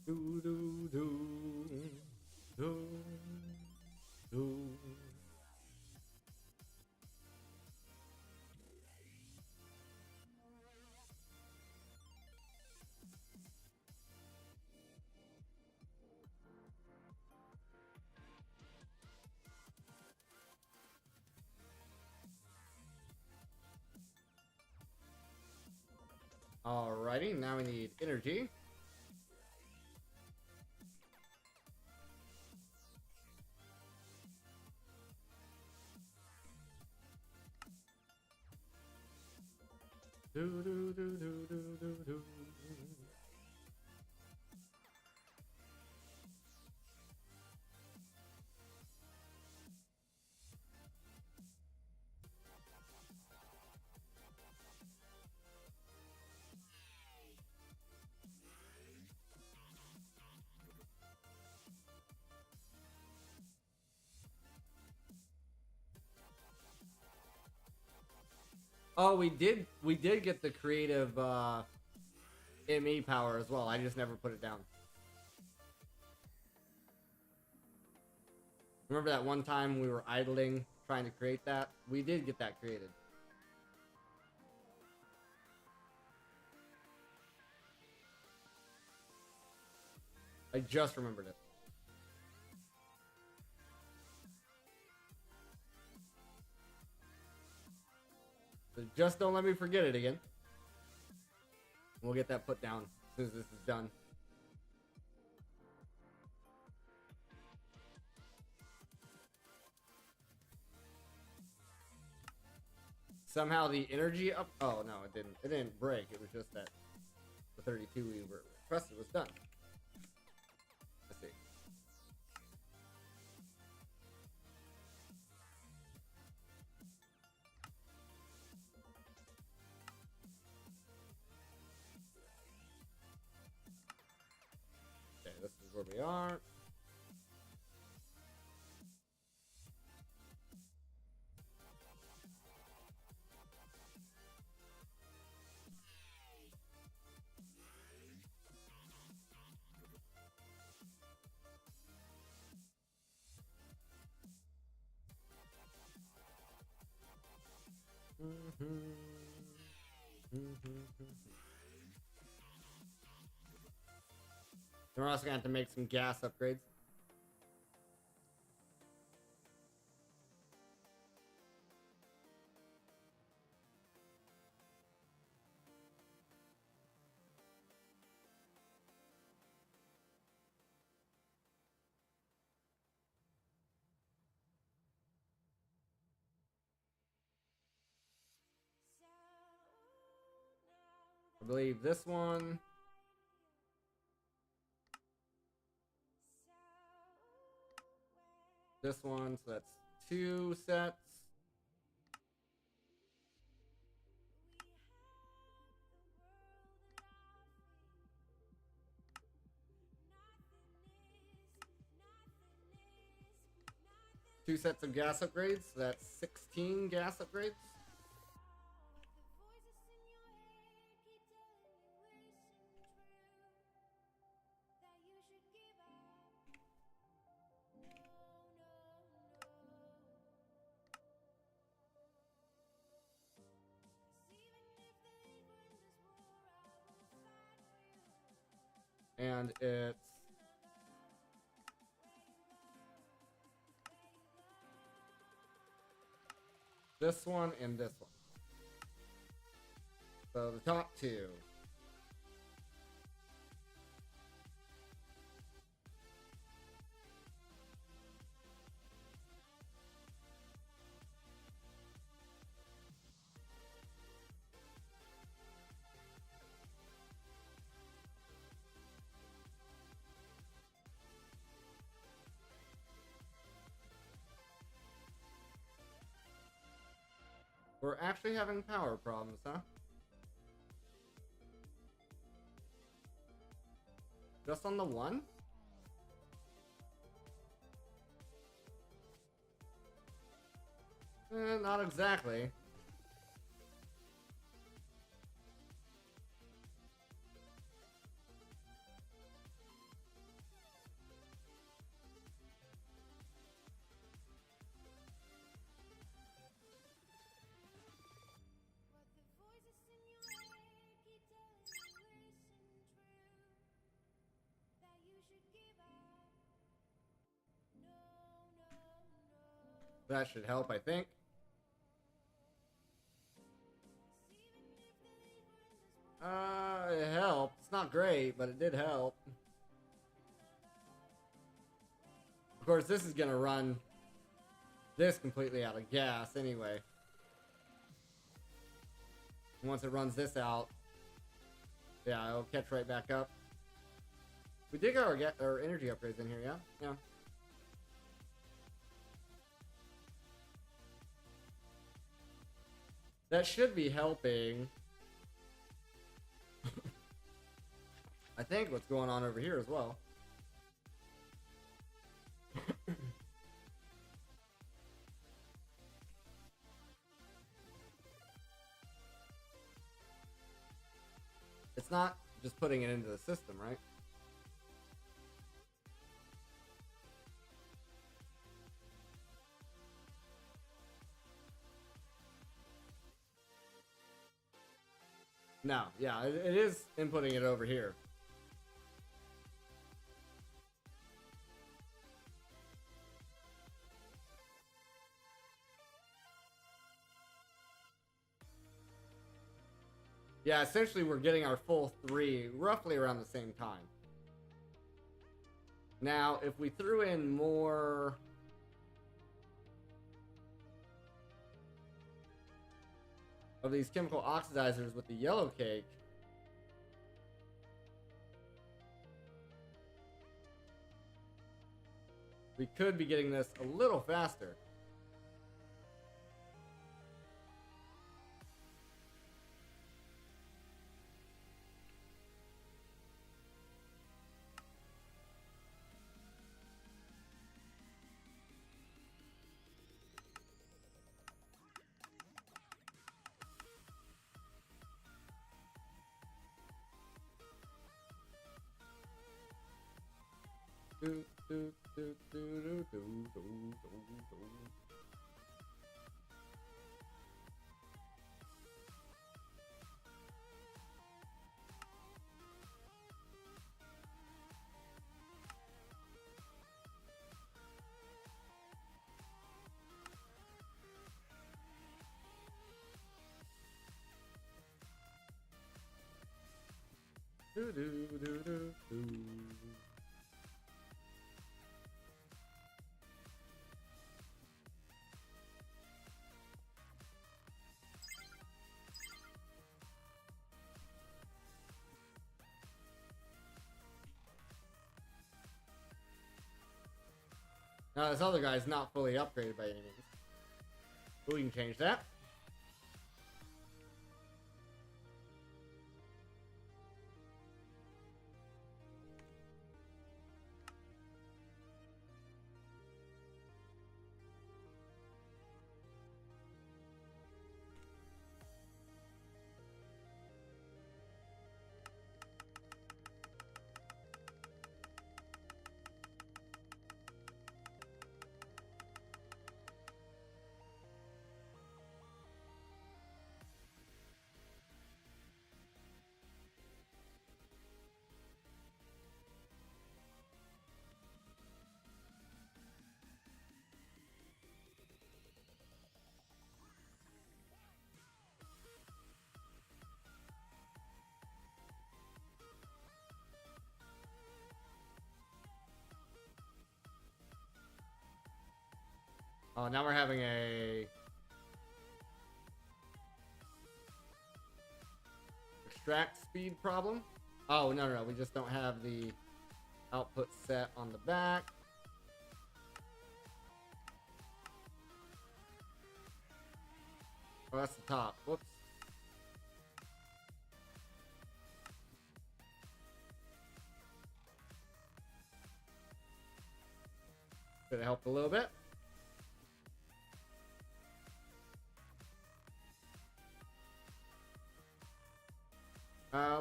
Do do do do do. Alrighty, now we need energy. Do do do do do do do. Oh, we did get the creative ME power as well. I just never put it down. Remember that one time we were idling trying to create that? We did get that created. I just remembered it. So just don't let me forget it again. We'll get that put down as soon as this is done. Somehow the energy up. Oh no, it didn't. It didn't break. It was just that the 32 we were requested was done. Let's see. Okay, this is where we are. We're also gonna have to make some gas upgrades. I believe this one. This one, so that's 2 sets. Two sets of gas upgrades, so that's 16 gas upgrades. And it's This one and this one. So the top two. We're actually having power problems, huh? Just on the one? Not exactly. That should help, I think. It helped. It's not great, but it did help. Of course, this is gonna run this completely out of gas anyway. Once it runs this out, yeah, it'll catch right back up. We did get our energy upgrades in here, yeah? Yeah. That should be helping. I think what's going on over here as well. It's not just putting it into the system, right? No, yeah, it is inputting it over here. Yeah, essentially we're getting our full 3 roughly around the same time. Now, if we threw in more... of these chemical oxidizers with the yellow cake, we could be getting this a little faster. Do, do, do, do, do, do, do, do. Do, do, do, do, do. Now this other guy's not fully upgraded by any means. But we can change that. Oh, now we're having a extract speed problem. Oh, no. We just don't have the output set on the back. Oh, that's the top. Whoops. Could have helped a little bit.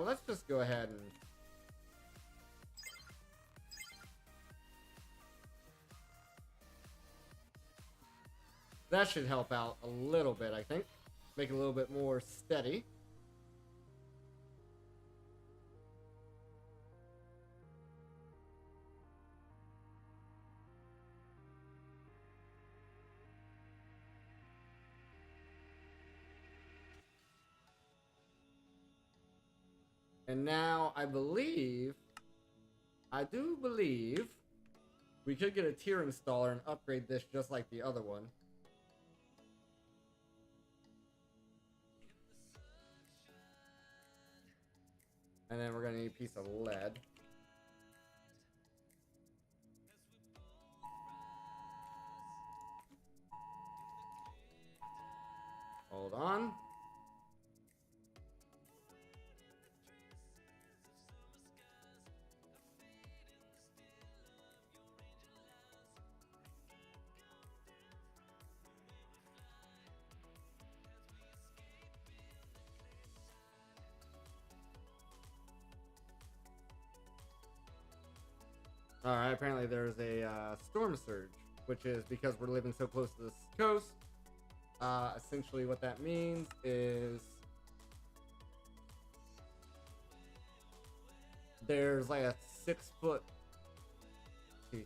Let's just go ahead and... That should help out a little bit, I think. Make it a little bit more steady. And now I do believe we could get a tier installer and upgrade this just like the other one. And then we're gonna need a piece of lead. Hold on. Alright, apparently there's a storm surge, which is because we're living so close to this coast. Essentially what that means is there's like a 6 foot, 2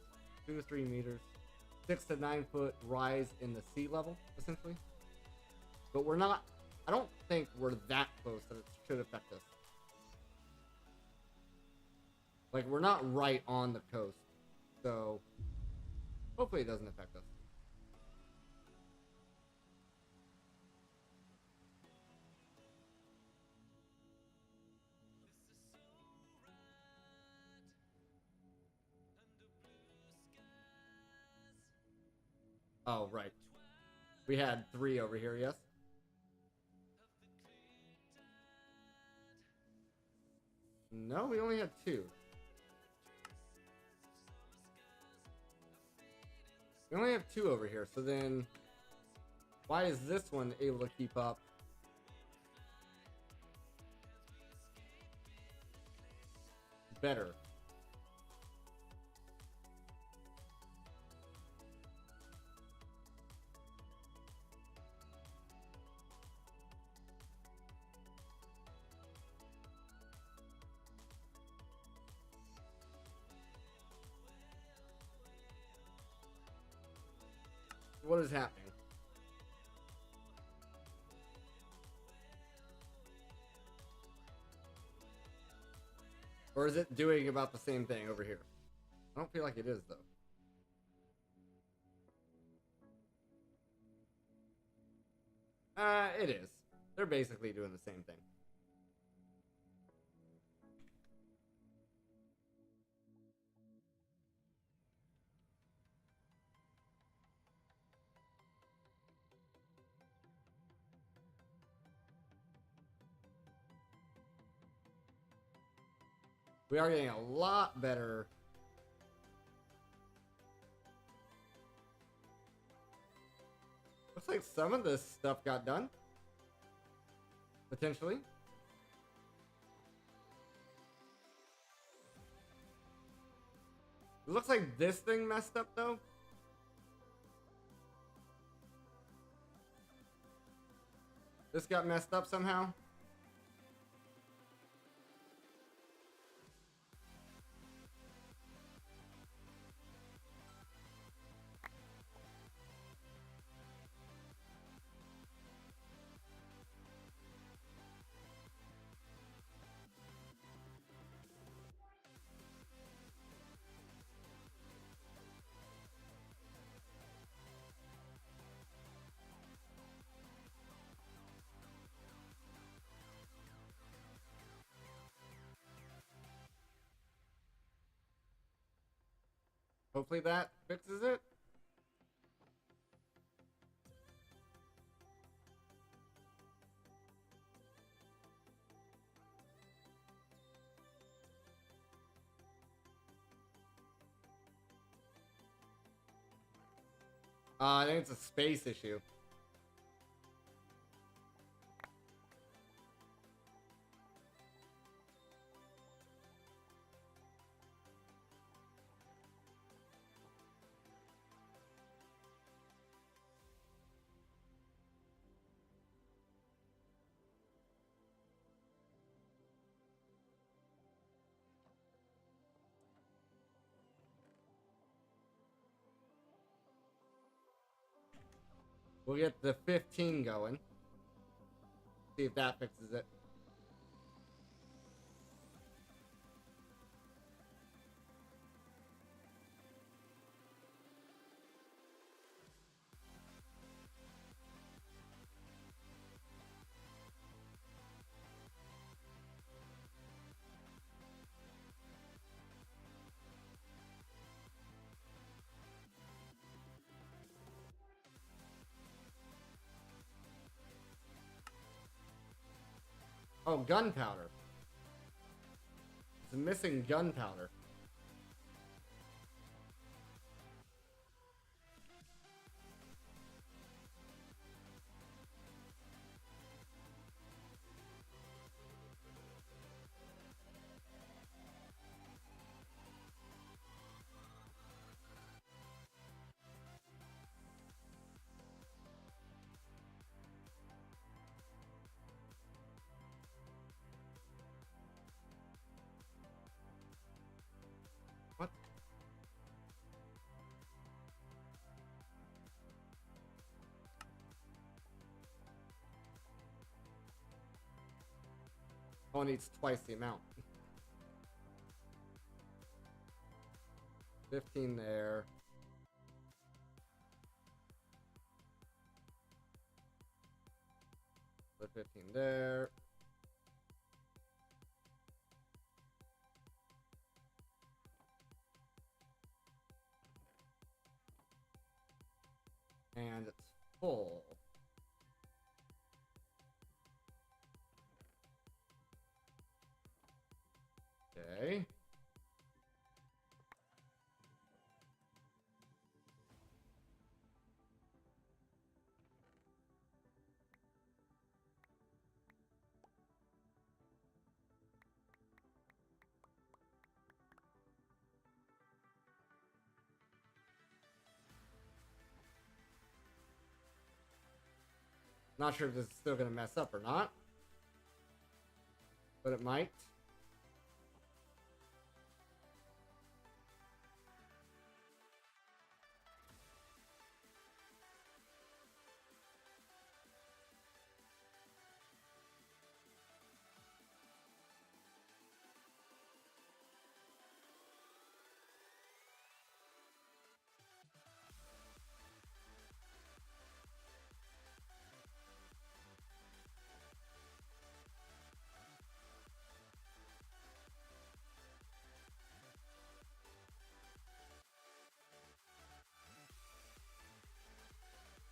to 3 meters, 6 to 9 foot rise in the sea level, essentially. But we're not, I don't think we're that close that it should affect us. Like, we're not right on the coast, so hopefully it doesn't affect us. Oh, right. We had 3 over here, yes? No, we only had 2. We only have 2 over here, so then why is this one able to keep up? Better. What is happening? Or is it doing about the same thing over here? I don't feel like it is, though. It is. They're basically doing the same thing. We are getting a lot better. Looks like some of this stuff got done. Potentially. It looks like this thing messed up, though. This got messed up somehow. Hopefully that fixes it. I think it's a space issue. We'll get the 15 going. See if that fixes it. Oh, gunpowder. It's missing gunpowder. What? Oh, it needs twice the amount. 15 there. Put 15 there. And it's full. Okay. Not sure if this is still going to mess up or not, but it might.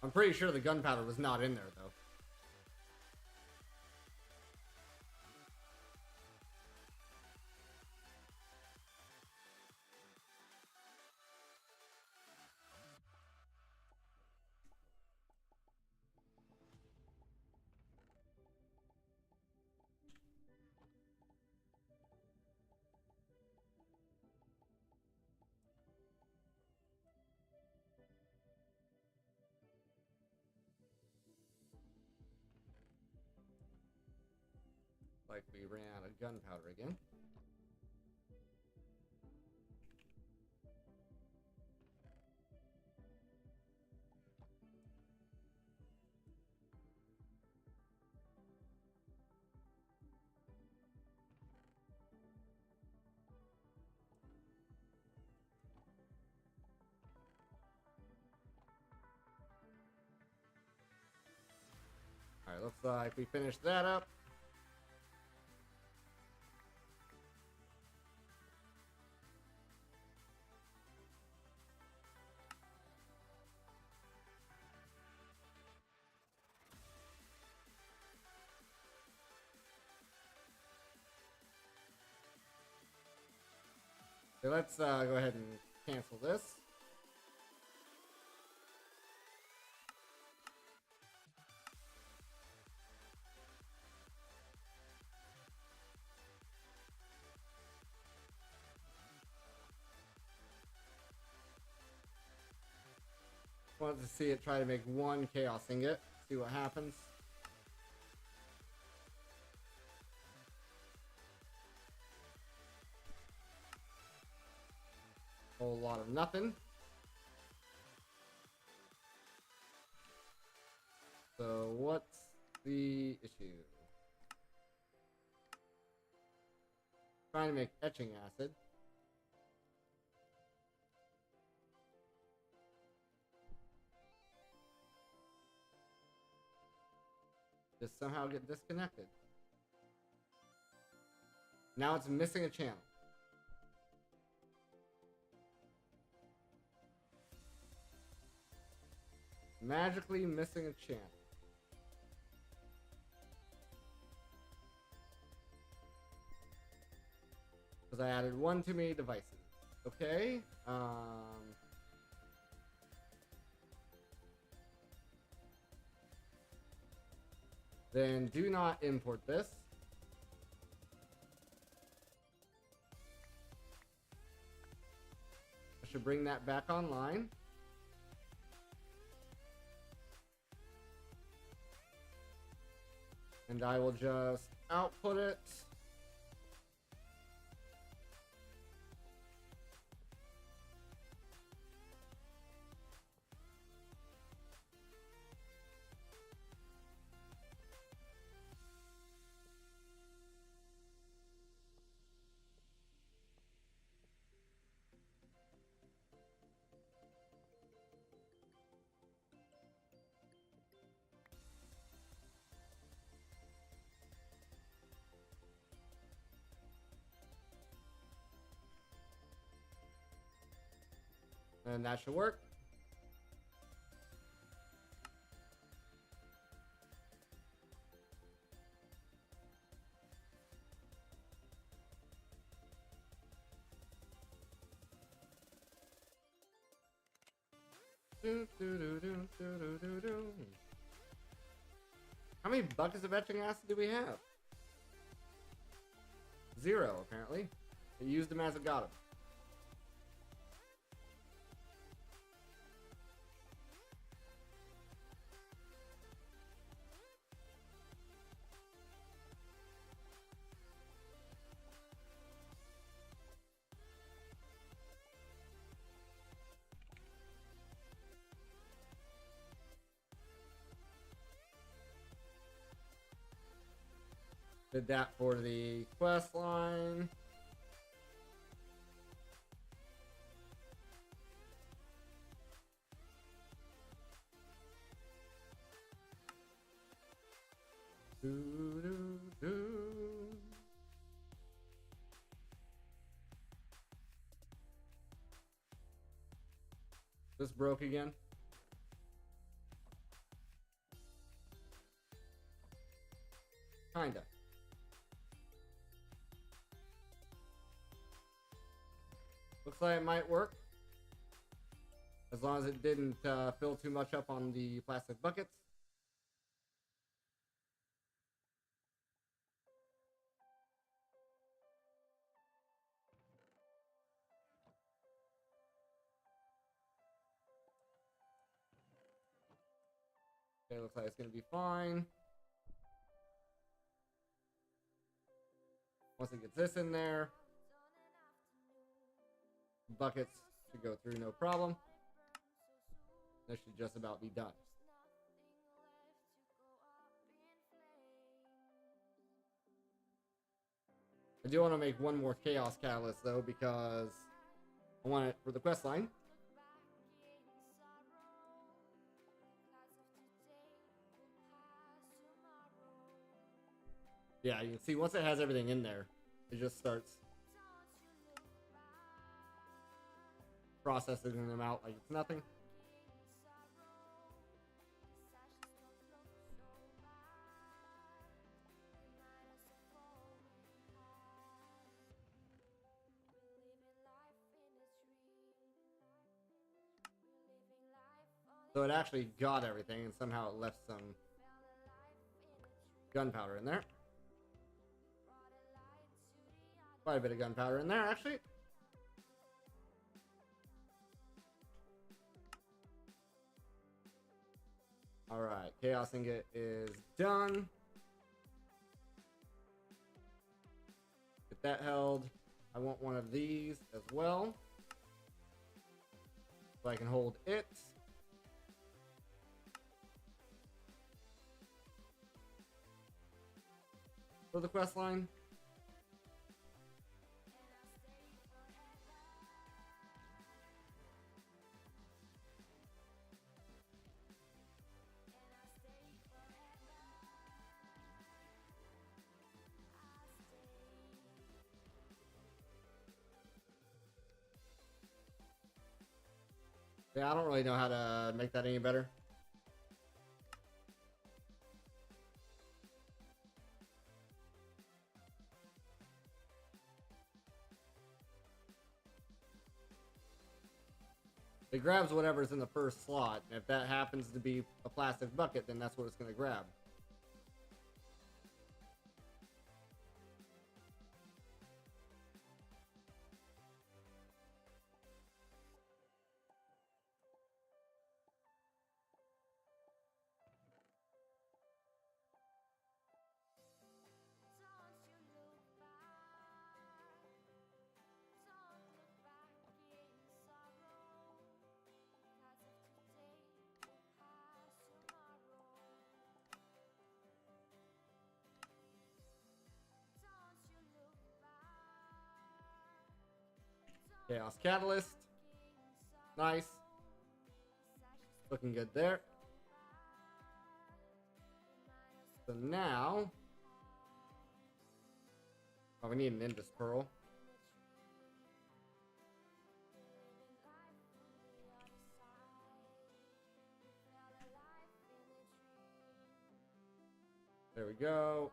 I'm pretty sure the gunpowder was not in there, though. Like we ran out of gunpowder again. Alright, looks like we finished that up. Okay, let's go ahead and cancel this. Wanted to see it try to make one chaos ingot. See what happens. Whole lot of nothing. So what's the issue? Trying to make etching acid. Just somehow get disconnected. Now it's missing a channel. Magically missing a channel. Because I added one too many devices. Okay. Then do not import this. I should bring that back online. And I will just output it. And that should work. How many buckets of etching acid do we have? 0, apparently. I used them as I got them. Did that for the quest line. This broke again. Kinda. Looks like it might work. As long as it didn't fill too much up on the plastic buckets. Okay, looks like it's gonna be fine. Once it gets this in there, buckets should go through no problem. This should just about be done. I do want to make one more Chaos Catalyst though, because I want it for the quest line. Yeah, you can see once it has everything in there, it just starts processing them out like it's nothing. So it actually got everything, and somehow it left some gunpowder in there. Quite a bit of gunpowder in there, actually. Alright, Chaos Ingot is done. Get that held. I want one of these as well, so I can hold it. For the quest line. Yeah, I don't really know how to make that any better. It grabs whatever's in the first slot, and if that happens to be a plastic bucket, then that's what it's going to grab. Chaos Catalyst. Nice. Looking good there. So now... oh, we need an Indus Pearl. There we go.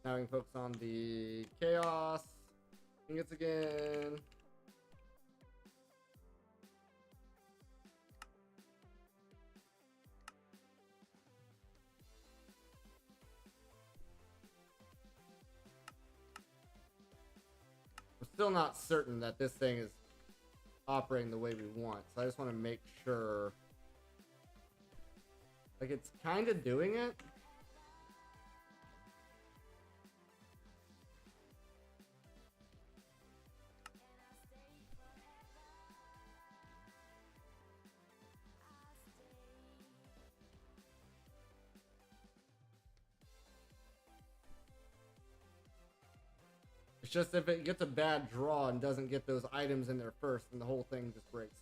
Now we can focus on the Chaos Ingots again. We're still not certain that this thing is operating the way we want, so I just want to make sure. Like, it's kind of doing it. It's just if it gets a bad draw and doesn't get those items in there first, then the whole thing just breaks.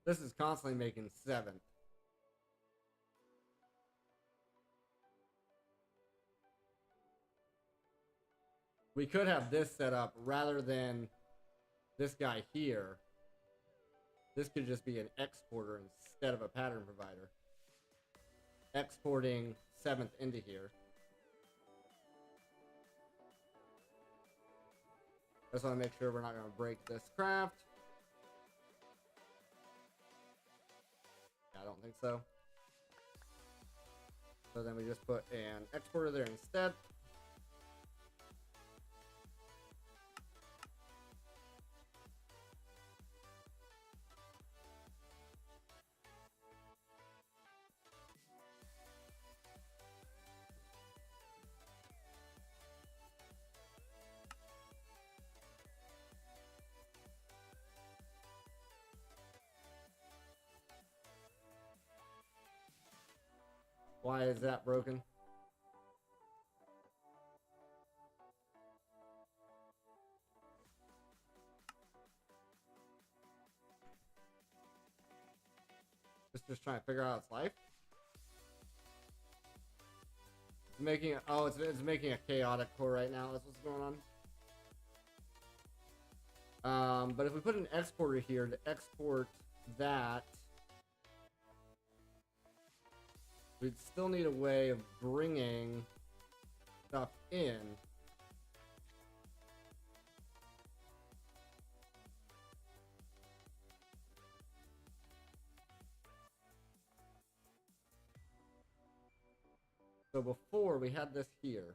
This is constantly making 7. We could have this set up rather than this guy here. This could just be an exporter instead of a pattern provider. Exporting 7th into here. I just want to make sure we're not going to break this craft. I don't think so. So then we just put an exporter there instead. Why is that broken? It's just trying to figure out its life. It's making it, oh, it's making a chaotic core right now. That's what's going on. But if we put an exporter here to export that, we'd still need a way of bringing stuff in. So before we had this here.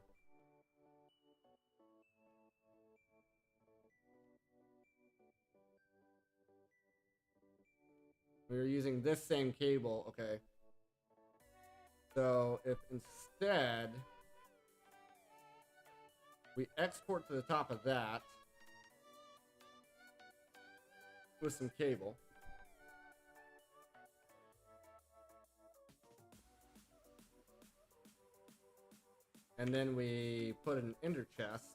We were using this same cable, okay. So if instead we export to the top of that with some cable. And then we put an ender chest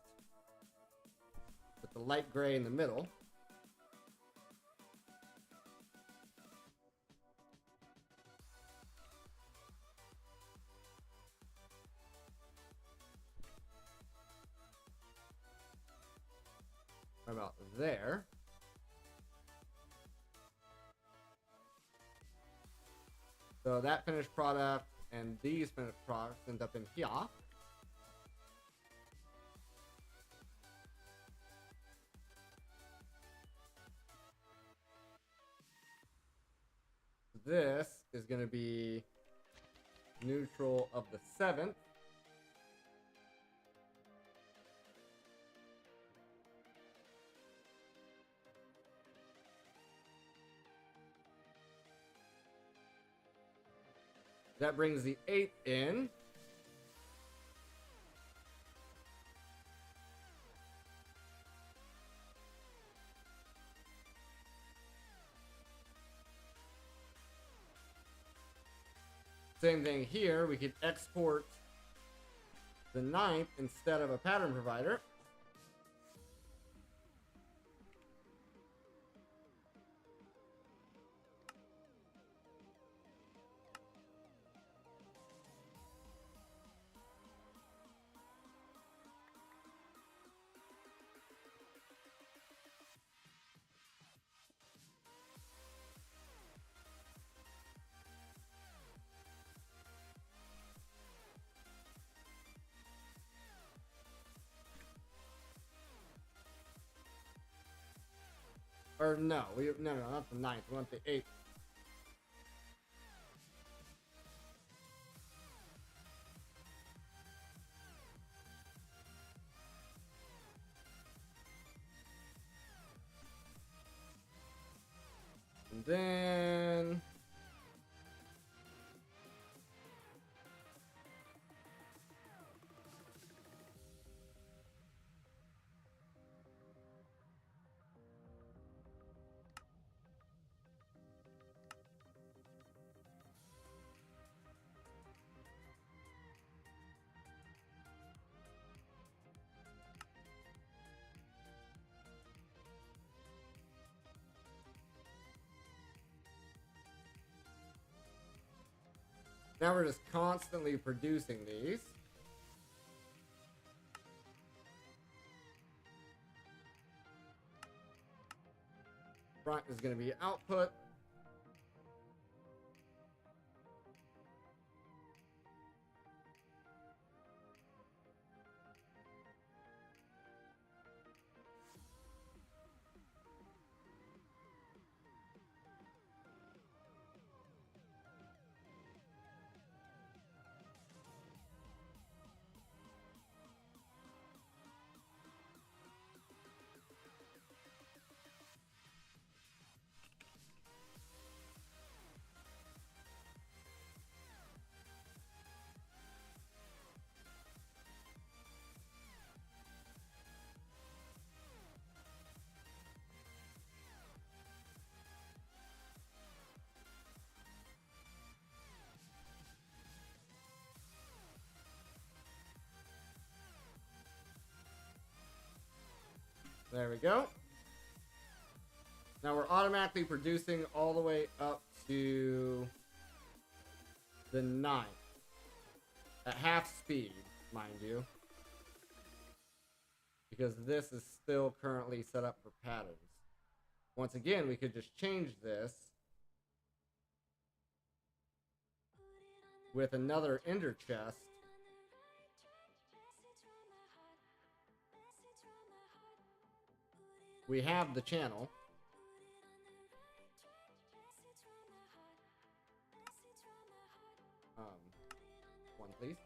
with the light gray in the middle. About there. So that finished product and these finished products end up in here. This is going to be neutral of the 7th. That brings the 8th in. Same thing here. We could export the 9th instead of a pattern provider. Or no, no, not the 9th. We want the 8th. And then now we're just constantly producing these. Front is going to be output. There we go. Now we're automatically producing all the way up to the 9th. At half speed, mind you. Because this is still currently set up for patterns. Once again, we could just change this with another ender chest. We have the channel. One, please.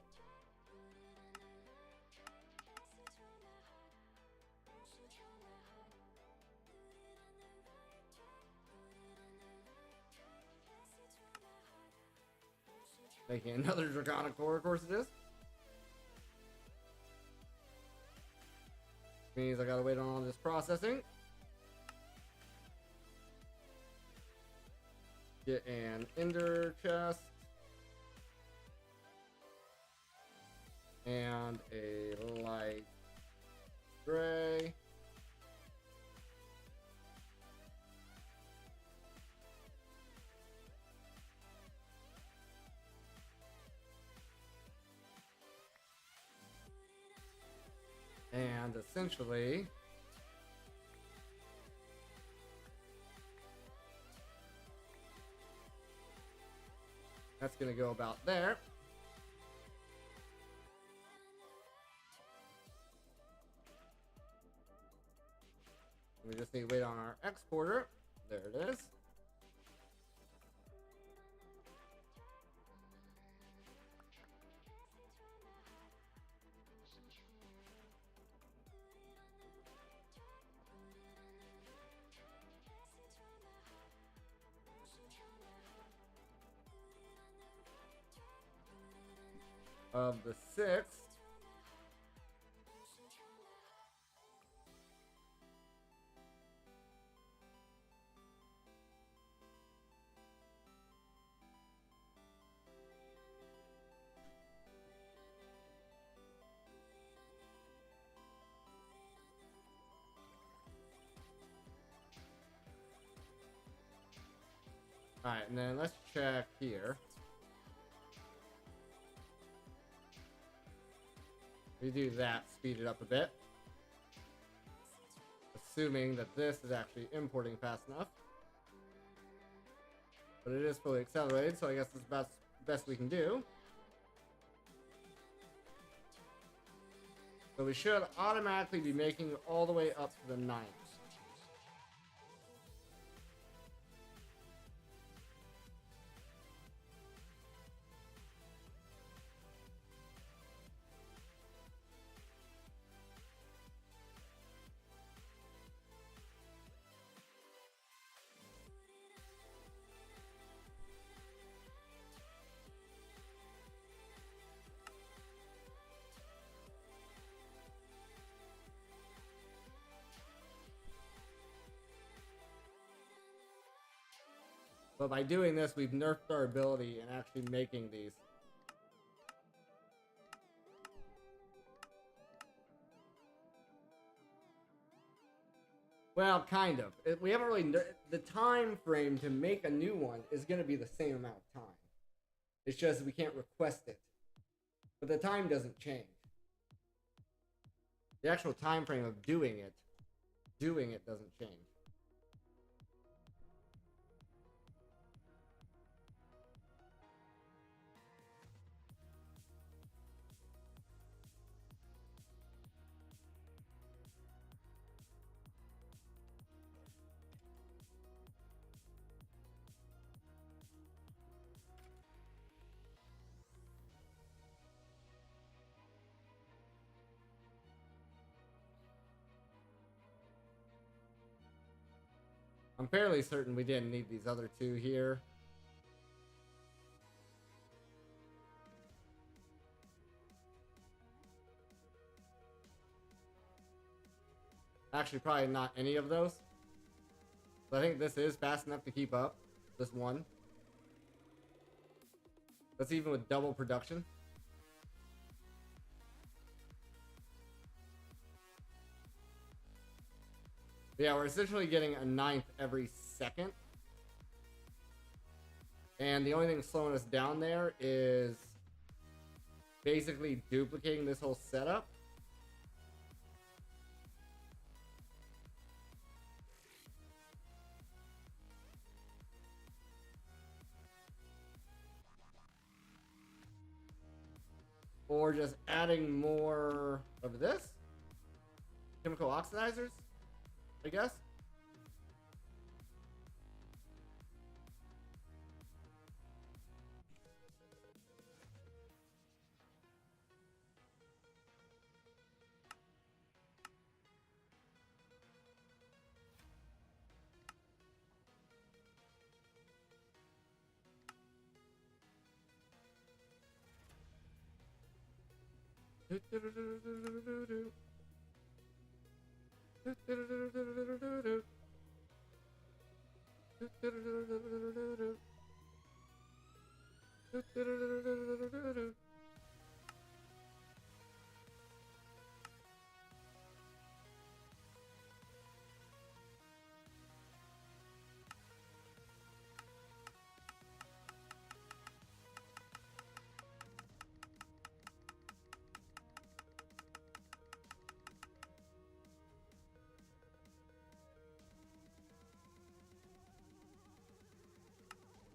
Making another Draconic core, of course it is. Means I gotta wait on all this processing. Get an ender chest. And a light gray. And essentially, that's going to go about there. We just need to wait on our exporter. There it is. Of the 6th. Alright, and then let's check here. We do that, speed it up a bit. Assuming that this is actually importing fast enough. But it is fully accelerated, so I guess this is about the best we can do. So we should automatically be making it all the way up to the 9th. But by doing this, we've nerfed our ability in actually making these. Well, kind of. We haven't really... The time frame to make a new one is going to be the same amount of time. It's just we can't request it. But the time doesn't change. The actual time frame of doing it doesn't change. I'm fairly certain we didn't need these other two here. Actually, probably not any of those. But I think this is fast enough to keep up. This one. That's even with double production. Yeah, we're essentially getting a ninth every second. And the only thing slowing us down there is basically duplicating this whole setup. Or just adding more of this. Chemical oxidizers, I guess.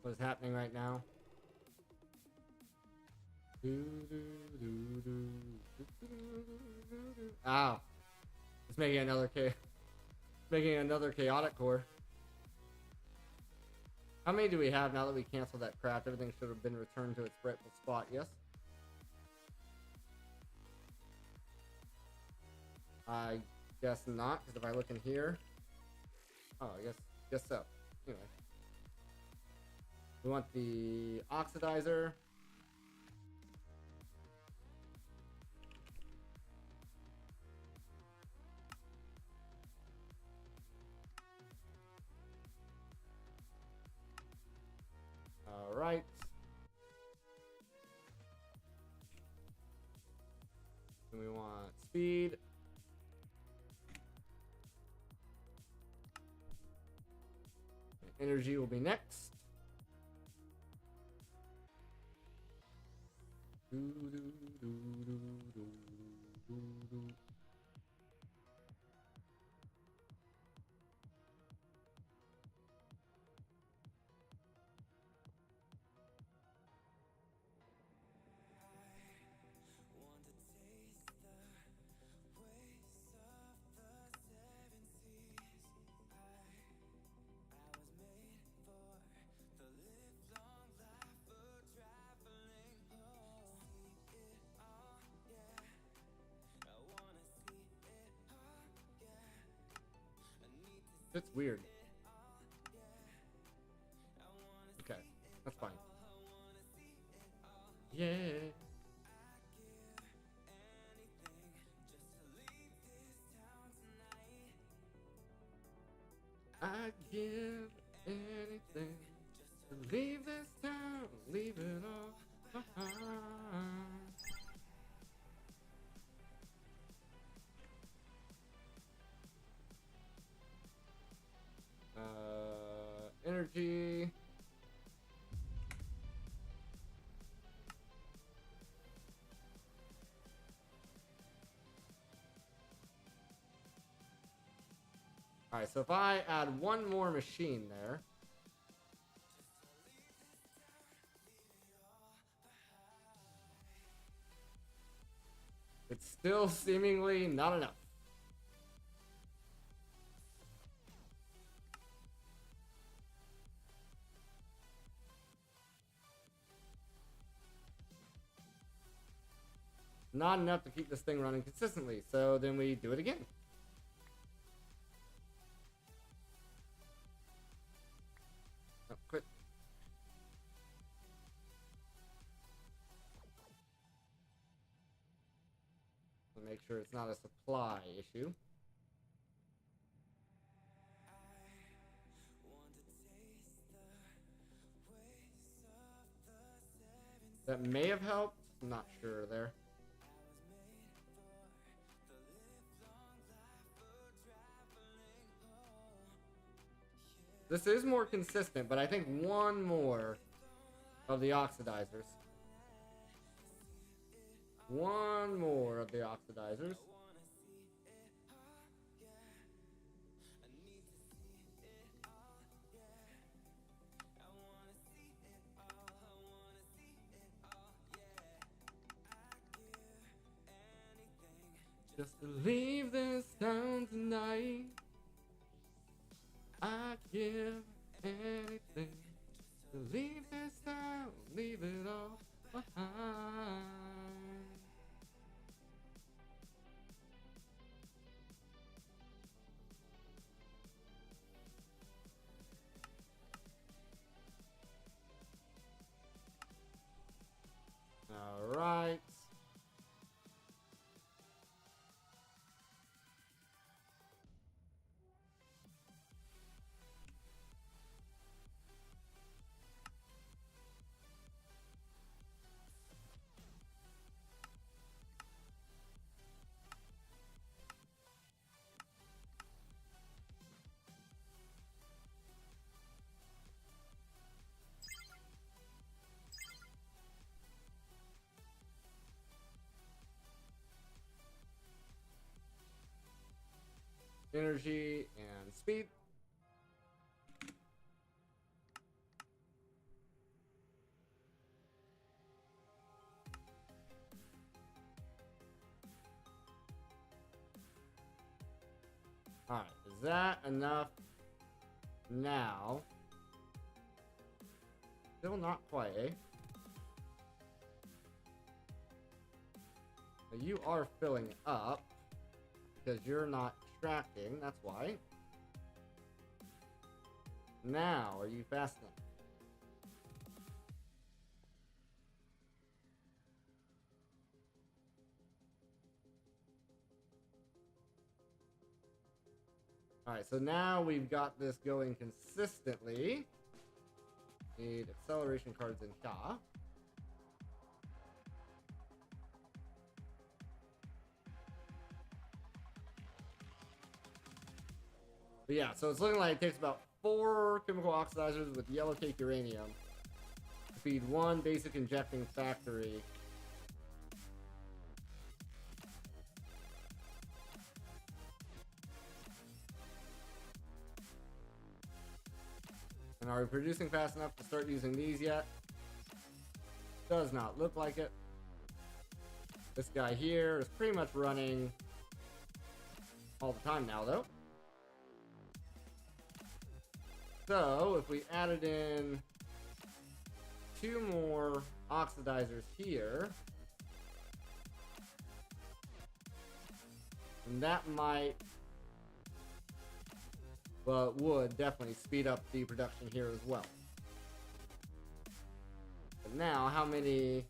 What is happening right now? Ow. It's making another chaotic core. How many do we have now that we canceled that craft? Everything should have been returned to its rightful spot, yes? I guess not, because if I look in here... Oh, I guess so. Anyway. We want the oxidizer. All right. And we want speed. And energy will be next. It's weird. Okay, that's fine. Yeah. I'd give anything to leave this town, leave it all behind. Energy. Alright, so if I add one more machine there. It's still seemingly not enough. Not enough to keep this thing running consistently, so then we do it again. Oh, quit. So make sure it's not a supply issue. That may have helped. I'm not sure there. This is more consistent, but I think one more of the oxidizers. One more of the oxidizers. Just to leave this town tonight, I'd give anything to leave this town, leave it all behind. All right. Energy and speed. Alright, is that enough now? Still not quite, eh? But you are filling up because you're not extracting, that's why. Now, are you fast enough? Alright, so now we've got this going consistently. Need acceleration cards in Sha. But yeah, so it's looking like it takes about 4 chemical oxidizers with yellow cake uranium to feed 1 basic injecting factory. And are we producing fast enough to start using these yet? Does not look like it. This guy here is pretty much running all the time now, though. So, if we added in 2 more oxidizers here, and that might, well, it would definitely speed up the production here as well. But now, how many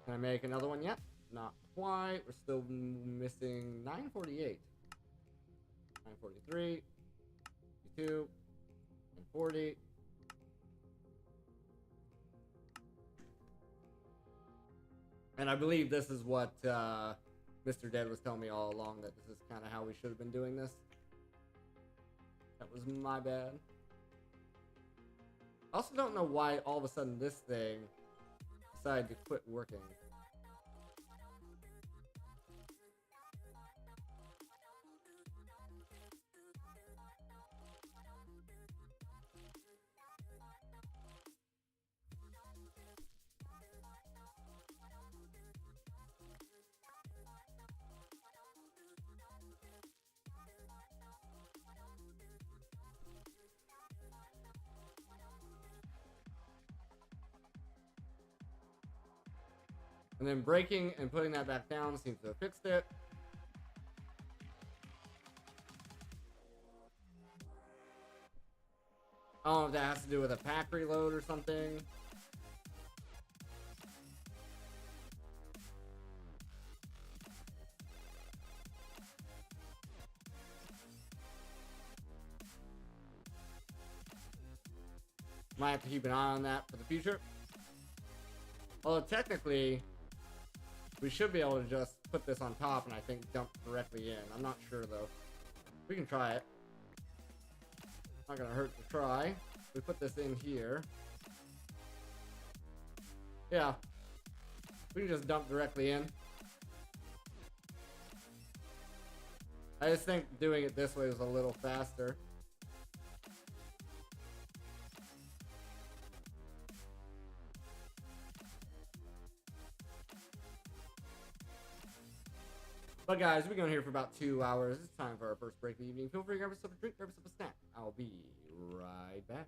can I make another one yet? Not quite. We're still missing 948. 943, 52, and 40. And I believe this is what Mr. Dead was telling me all along, that this is kind of how we should have been doing this. That was my bad. I also don't know why all of a sudden this thing decided to quit working. And then breaking and putting that back down seems to have fixed it. I don't know if that has to do with a pack reload or something. Might have to keep an eye on that for the future. Although technically, we should be able to just put this on top and I think dump directly in. I'm not sure though. We can try it. Not gonna hurt to try. We put this in here. Yeah. We can just dump directly in. I just think doing it this way is a little faster. But guys, we've been going here for about 2 hours. It's time for our first break of the evening. Feel free to grab yourself a drink, grab yourself a snack. I'll be right back.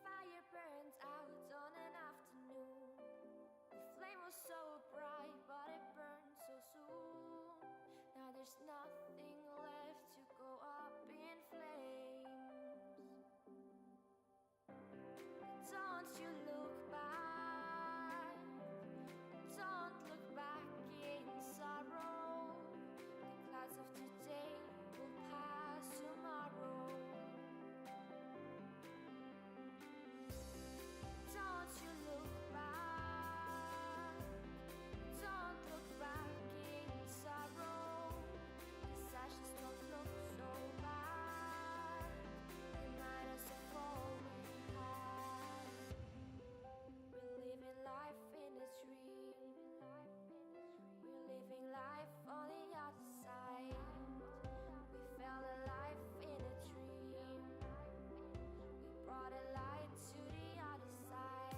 Fire burned out on an afternoon. The flame was so bright, but it burned so soon. Now there's nothing left to go up in flames. Don't you look back, don't look back in sorrow. The clouds of today will pass tomorrow. Don't you look back, don't look back in sorrow. These ashes don't look so bad, remind us of all we had. We're living life in a dream, we're living life on the other side. We felt alive in a dream, we brought a light to the other side.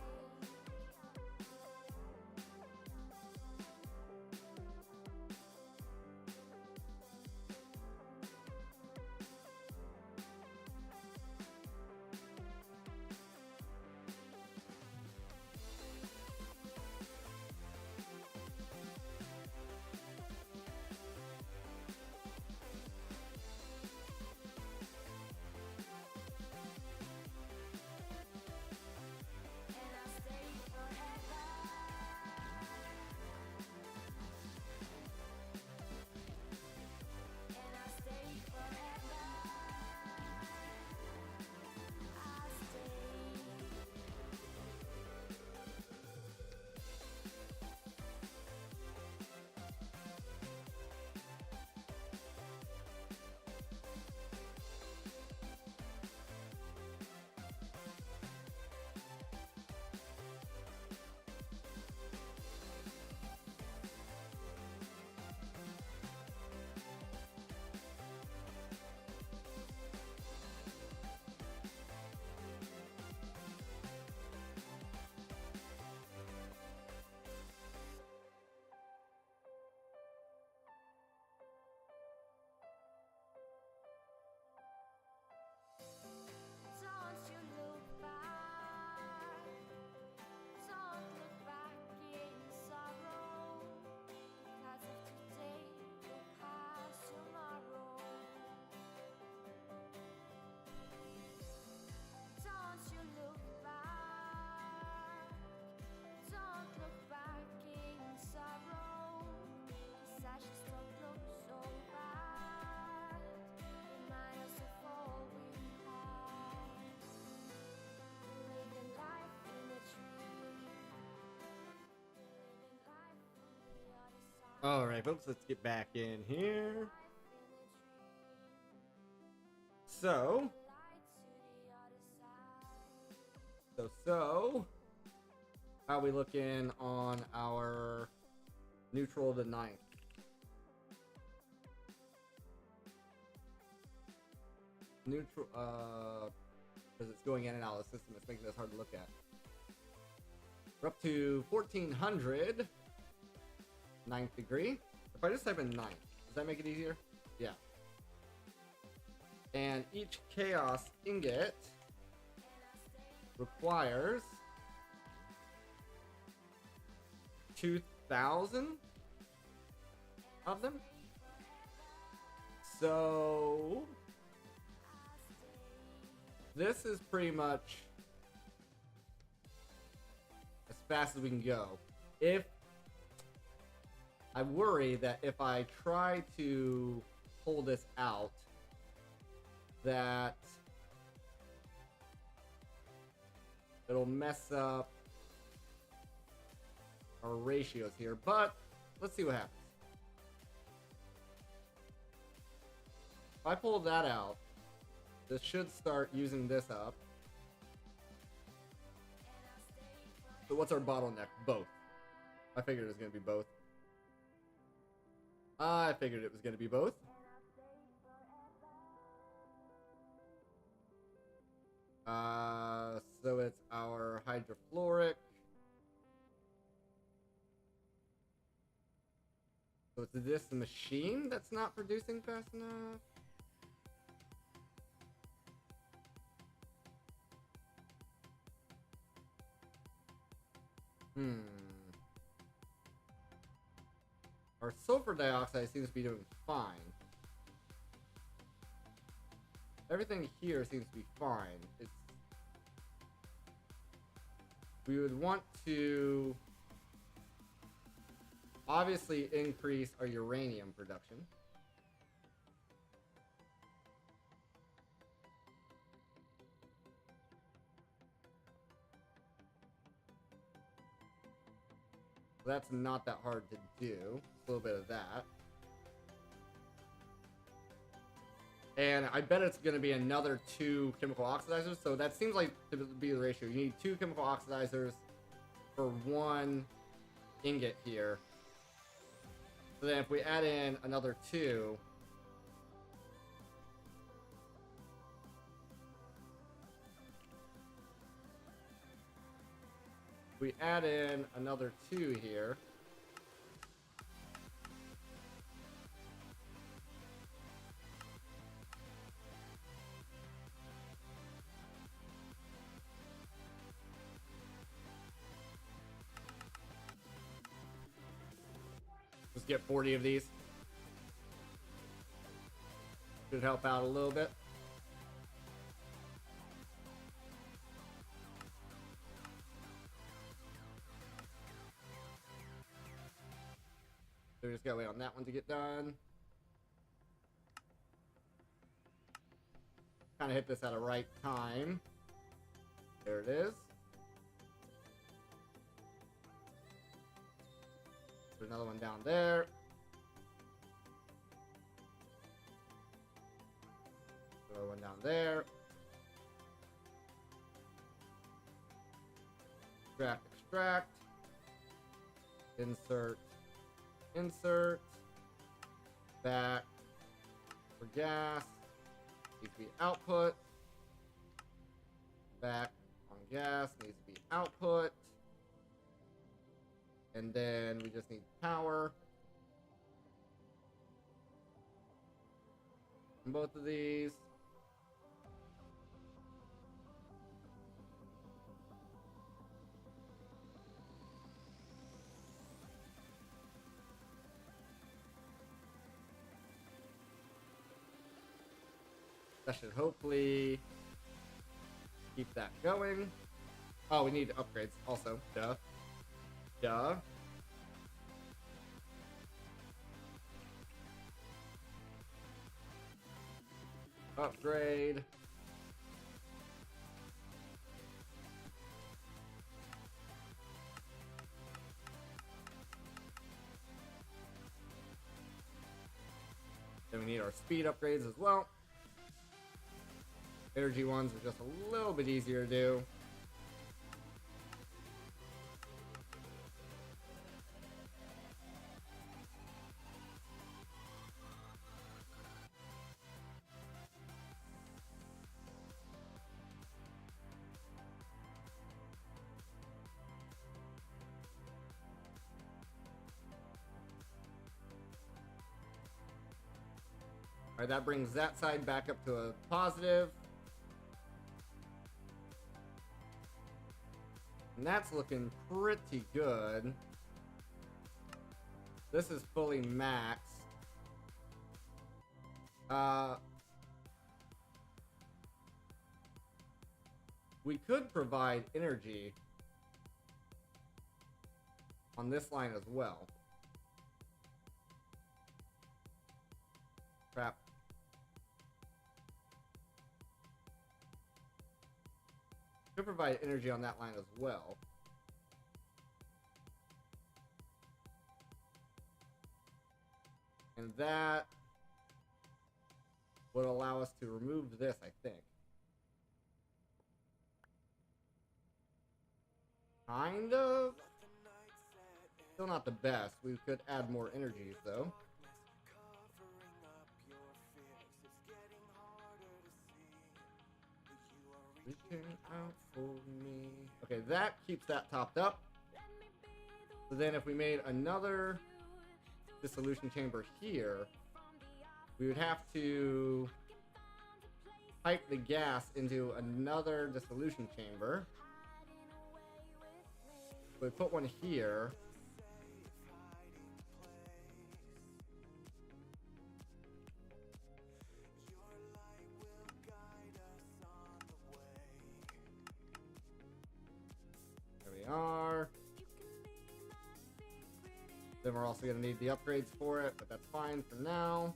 And I'll stay forever. And I'll stay forever. I'll stay. Don't you look back, don't look back in sorrow. The clouds of today will pass tomorrow. Don't you look back, don't look back in sorrow. These ashes don't look so bad, remind us of all we had. We're living life in a dream, we're living life on the other side. Alright, folks, let's get back in here. Life in a dream, So, light to the other side. so, how we looking on our neutral to 9th? Neutral, because it's going in and out of the system, it's making this hard to look at. We're up to 1400, 9th degree. If I just type in 9th, does that make it easier? Yeah. And each chaos ingot requires 2,000 of them. So this is pretty much as fast as we can go. If I worry that if I try to pull this out, that it'll mess up our ratios here, but let's see what happens. If I pull that out, this should start using this up. So what's our bottleneck? Both. I figured it was going to be both. I figured it was going to be both. So it's our hydrofluoric. So it's this machine that's not producing fast enough. Our sulfur dioxide seems to be doing fine. Everything here seems to be fine. We would want to obviously increase our uranium production. That's not that hard to do. A little bit of that. And I bet it's going to be another 2 chemical oxidizers. So that seems like to be the ratio. You need 2 chemical oxidizers for 1 ingot here. So then if we add in another 2, we add in another 2 here. Just get 40 of these. Should help out a little bit. So we just gotta wait on that one to get done. Kind of hit this at a right time. There it is. There's another one down there. Another one down there. Extract, extract. Insert, insert. Back for gas. Needs to be output. Back on gas needs to be output. And then we just need power. On both of these. That should hopefully keep that going. Oh, we need upgrades also. Duh. Duh. Upgrade. Then we need our speed upgrades as well. Energy ones are just a little bit easier to do. Alright, that brings that side back up to a positive. And that's looking pretty good. This is fully maxed. We could provide energy on this line as well. Crap. Could provide energy on that line as well. And that would allow us to remove this, I think. Kind of. Still not the best. We could add more energies, though. Reaching out for me. Okay, that keeps that topped up. So then if we made another dissolution chamber here, we would have to pipe the gas into another dissolution chamber. We put one here. There we are. Then we're also going to need the upgrades for it, but that's fine for now.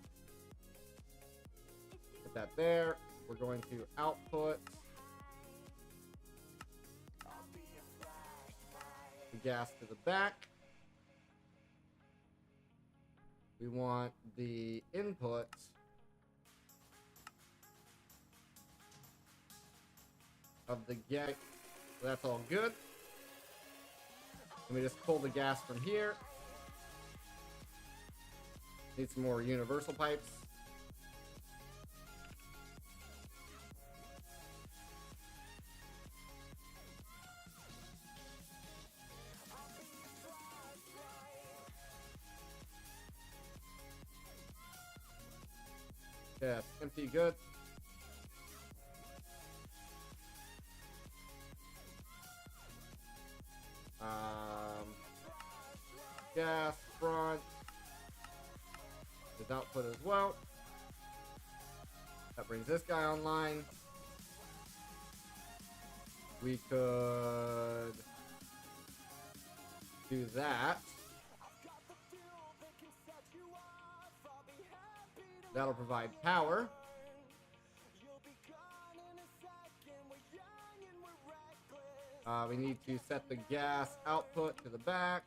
Put that there. We're going to output the gas to the back. We want the input of the gas. So that's all good. Let me just pull the gas from here. Need some more universal pipes. Yes, empty, good. Gas, front. His output as well. That brings this guy online. We could do that. That'll provide power. We need to set the gas output to the back.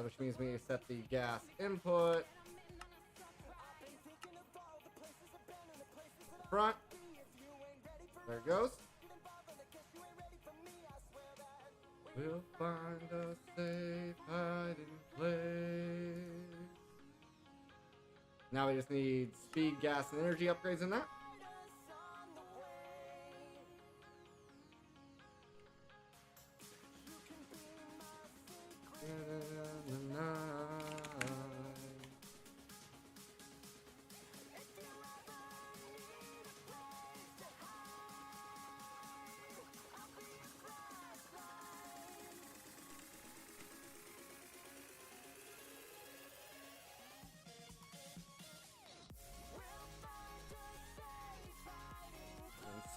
Which means we need to set the gas input. Front. There it goes. We'll find a safe hiding place. Now we just need speed, gas, and energy upgrades in that.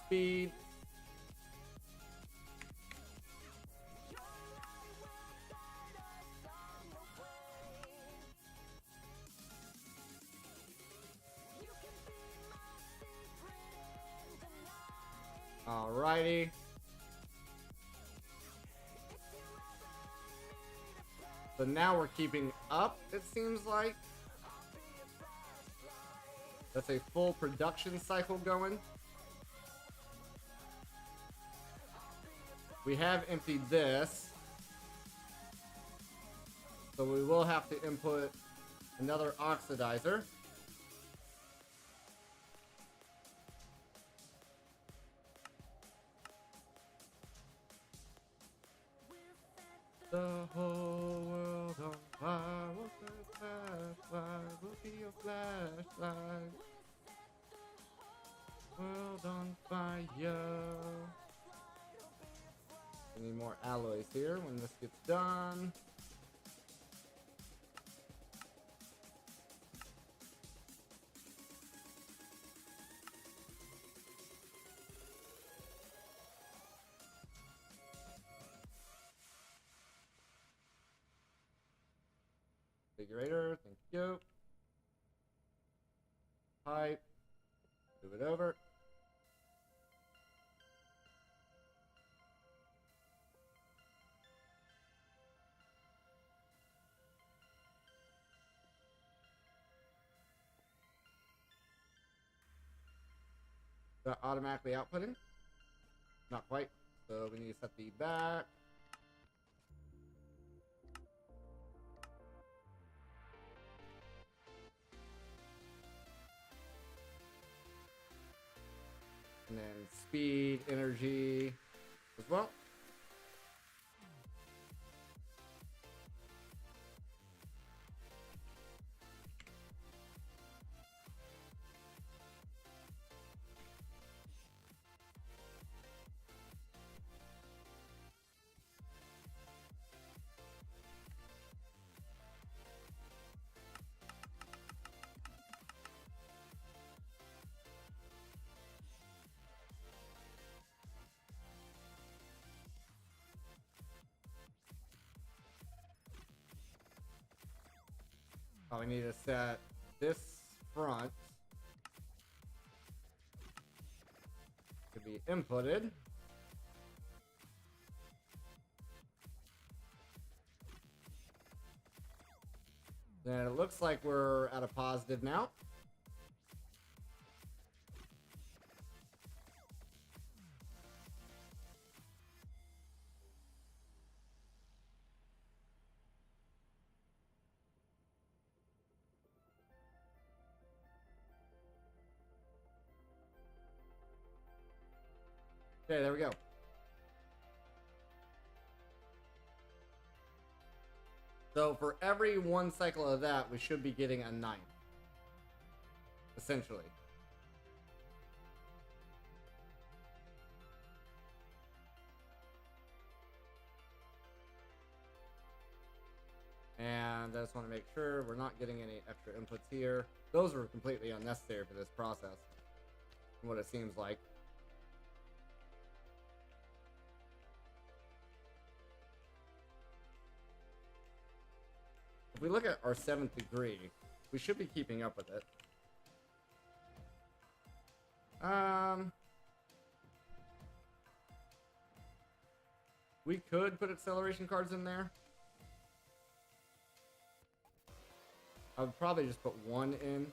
Speed. Alrighty. So now we're keeping up, it seems like. That's a full production cycle going. We have emptied this. So we will have to input another oxidizer. The whole world on fire. here when this gets done. Configurator, thank you. Pipe, move it over. Is that automatically outputting? Not quite. So we need to set the back. And then speed, energy as well. Oh, we need to set this front to be inputted. Then it looks like we're at a positive now. Okay, there we go. So for every one cycle of that, we should be getting a 9. Essentially. And I just want to make sure we're not getting any extra inputs here. Those are completely unnecessary for this process, from what it seems like. If we look at our 7th degree, we should be keeping up with it. We could put acceleration cards in there. I would probably just put 1 in.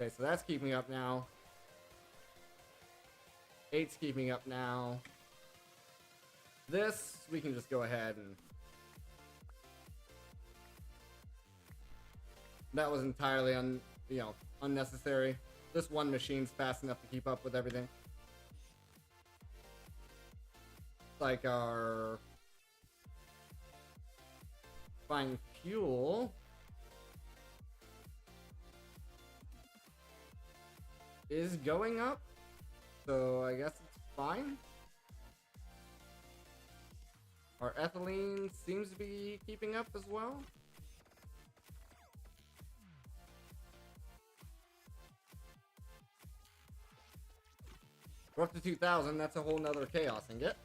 Okay, so that's keeping up now. 8's keeping up now. This, we can just go ahead and... That was entirely unnecessary. This one machine's fast enough to keep up with everything. Like our... Buying fuel... is going up, so I guess it's fine. Our ethylene seems to be keeping up as well. We're up to 2,000, that's a whole nother chaos ingot.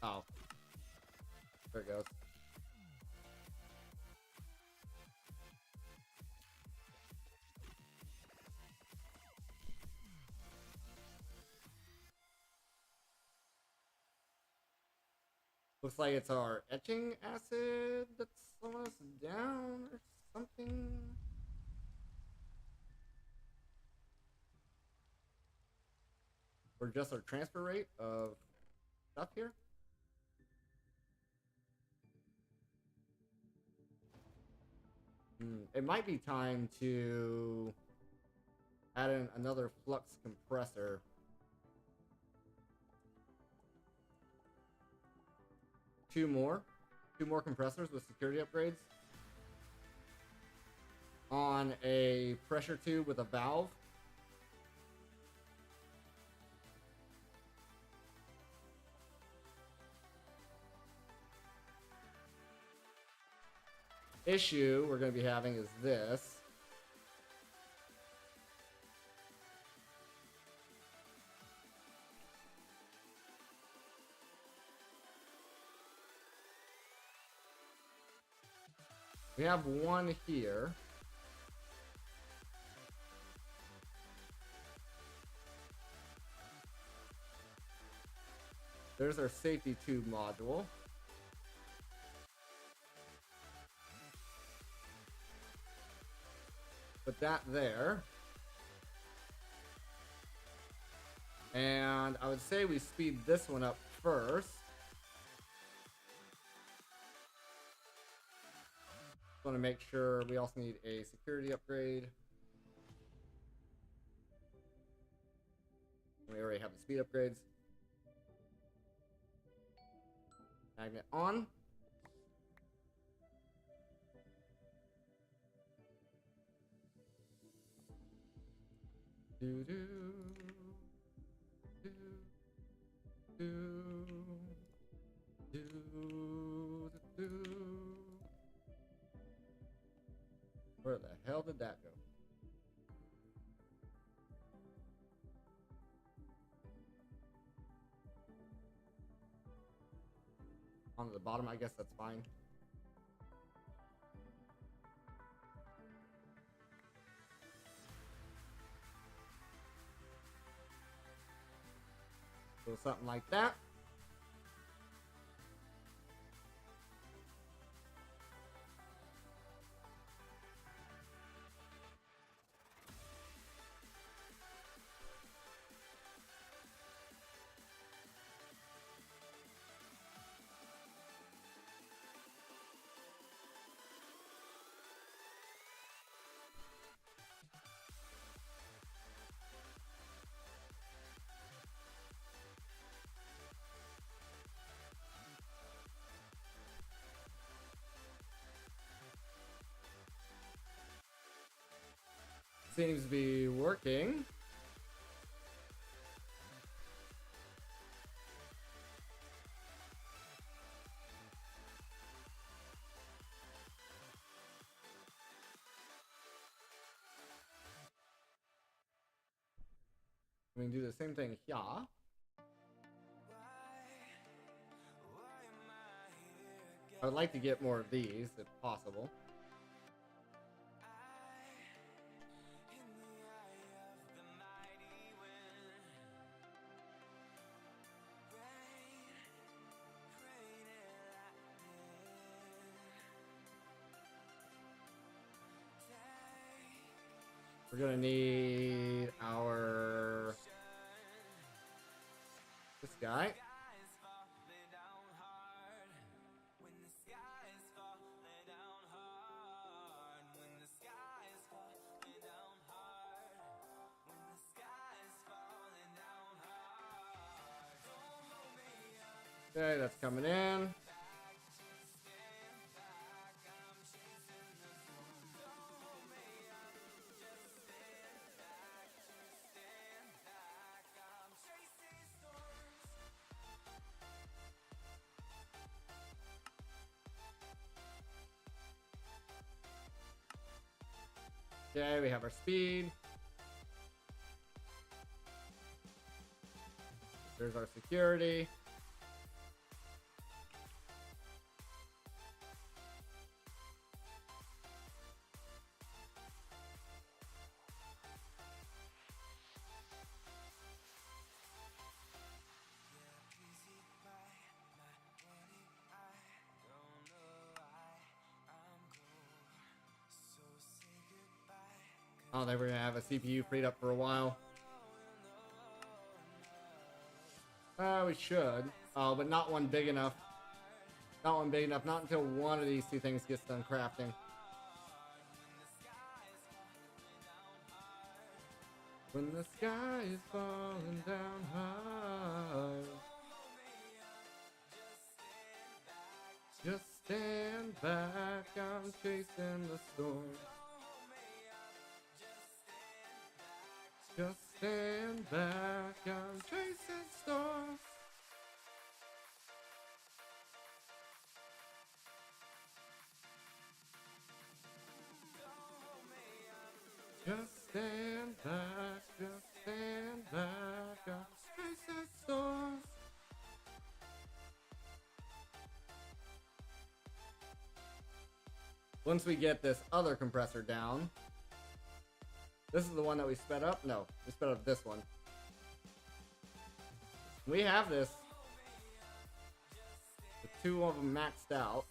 Oh. There it goes. Looks like it's our etching acid that's slowing us down or something. Or just our transfer rate of stuff here. It might be time to add in another flux compressor. Two more compressors with security upgrades on a pressure tube with a valve. Issue we're going to be having is this. We have one here. There's our safety tube module. Put that there. And I would say we speed this one up first. Want to make sure we also need a security upgrade. We already have the speed upgrades. Magnet on. Do do do do do do. Where the hell did that go? On the bottom, I guess that's fine. So something like that. Seems to be working. We can do the same thing here. I would like to get more of these if possible. We're gonna need our this guy. Okay, that's coming in. Okay, we have our speed. There's our security. I don't think we're gonna have a CPU freed up for a while. We should. Oh, but not one big enough. Not one big enough. Not until one of these two things gets done crafting. When the sky is falling down hard, just stand back, I'm chasing the storm. Just stand back, I'm chasing storms. Just stand back, I'm chasing storms. Once we get this other compressor down, this is the one that we sped up? No, we sped up this one. We have this. The two of them maxed out.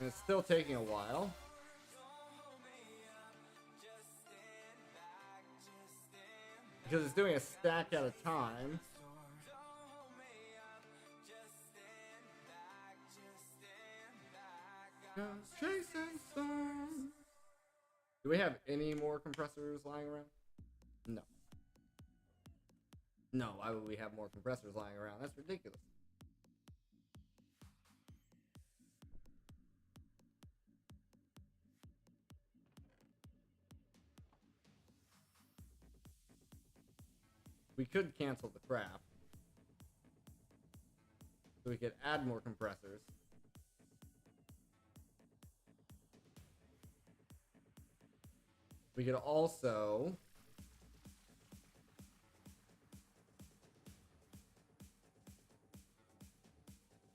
And it's still taking a while. Because it's doing a stack at a time. Chasing storm. Do we have any more compressors lying around? No. No, why would we have more compressors lying around? That's ridiculous. We could cancel the craft. So we could add more compressors. We could also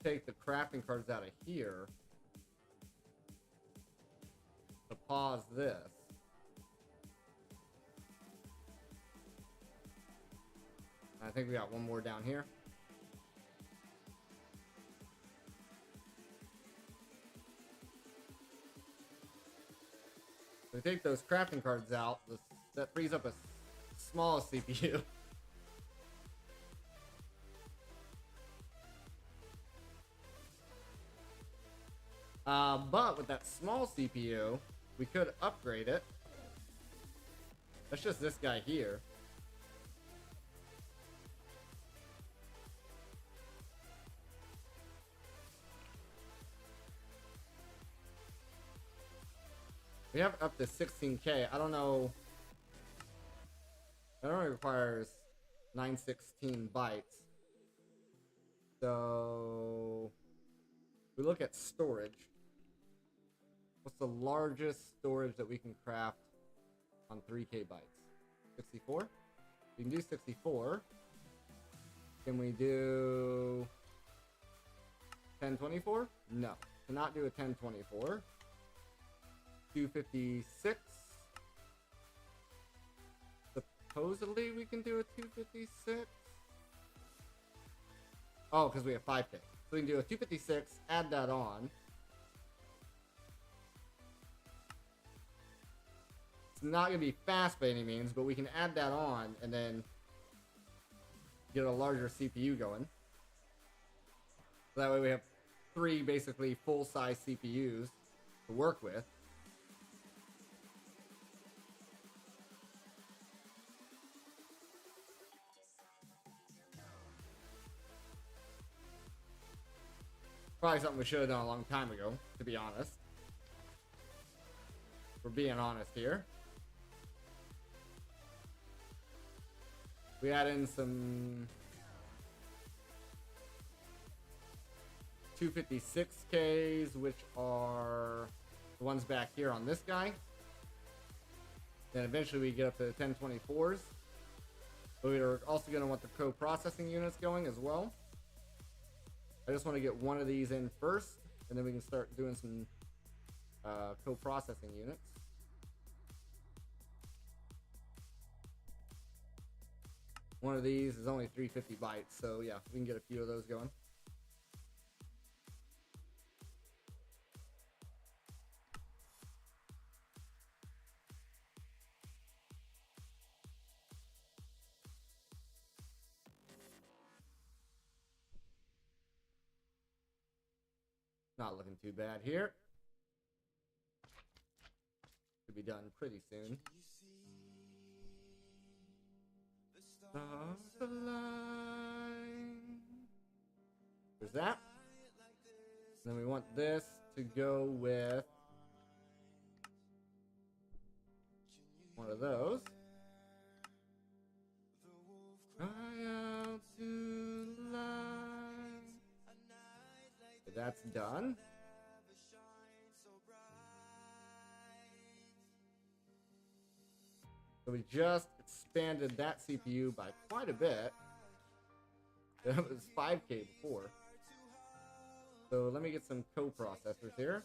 take the crafting cards out of here to pause this. I think we got one more down here. We take those crafting cards out. That frees up a small CPU. But with that small CPU, we could upgrade it. That's just this guy here. We have up to 16K. I don't know. That only requires 916 bytes. So we look at storage. What's the largest storage that we can craft on 3K bytes? 64? We can do 64. Can we do 1024? No. Cannot do a 1024. 256. Supposedly we can do a 256. Oh, because we have 5K. So we can do a 256, add that on. It's not going to be fast by any means, but we can add that on and then get a larger CPU going. So that way we have 3 basically full-size CPUs to work with. Probably something we should have done a long time ago, to be honest. We're being honest here. We add in some 256Ks, which are the ones back here on this guy. Then eventually we get up to the 1024s. But we're also going to want the co-processing units going as well. I just want to get one of these in first, and then we can start doing some co-processing units. One of these is only 350 bytes, so yeah, we can get a few of those going. Not looking too bad here. Should be done pretty soon. Stars align. There's that. Then we want this to go with one of those. Cry out to the light. Okay, that's done. So we just expanded that CPU by quite a bit. It was 5K before. So let me get some co-processors here.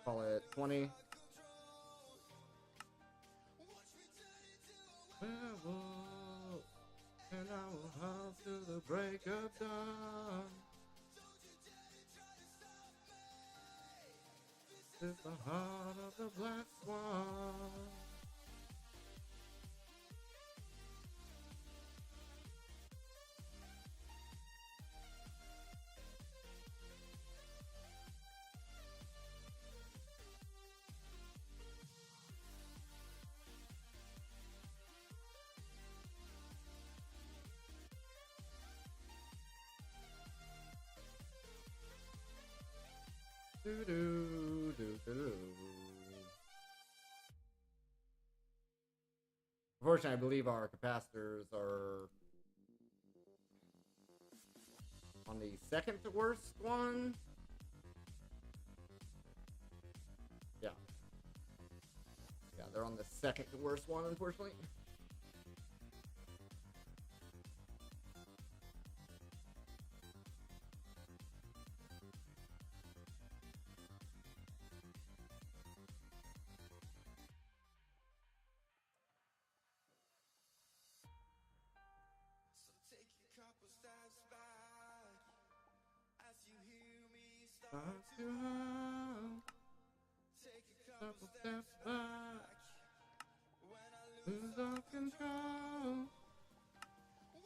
Call it 20. Werewolf, and I will hunt till the break of dawn. This is the heart of the black swan. Do do do do. Unfortunately, I believe our capacitors are on the second to worst one. Yeah. Yeah, they're on the second to worst one, unfortunately. Start to hum. Take a couple steps back. Lose all control.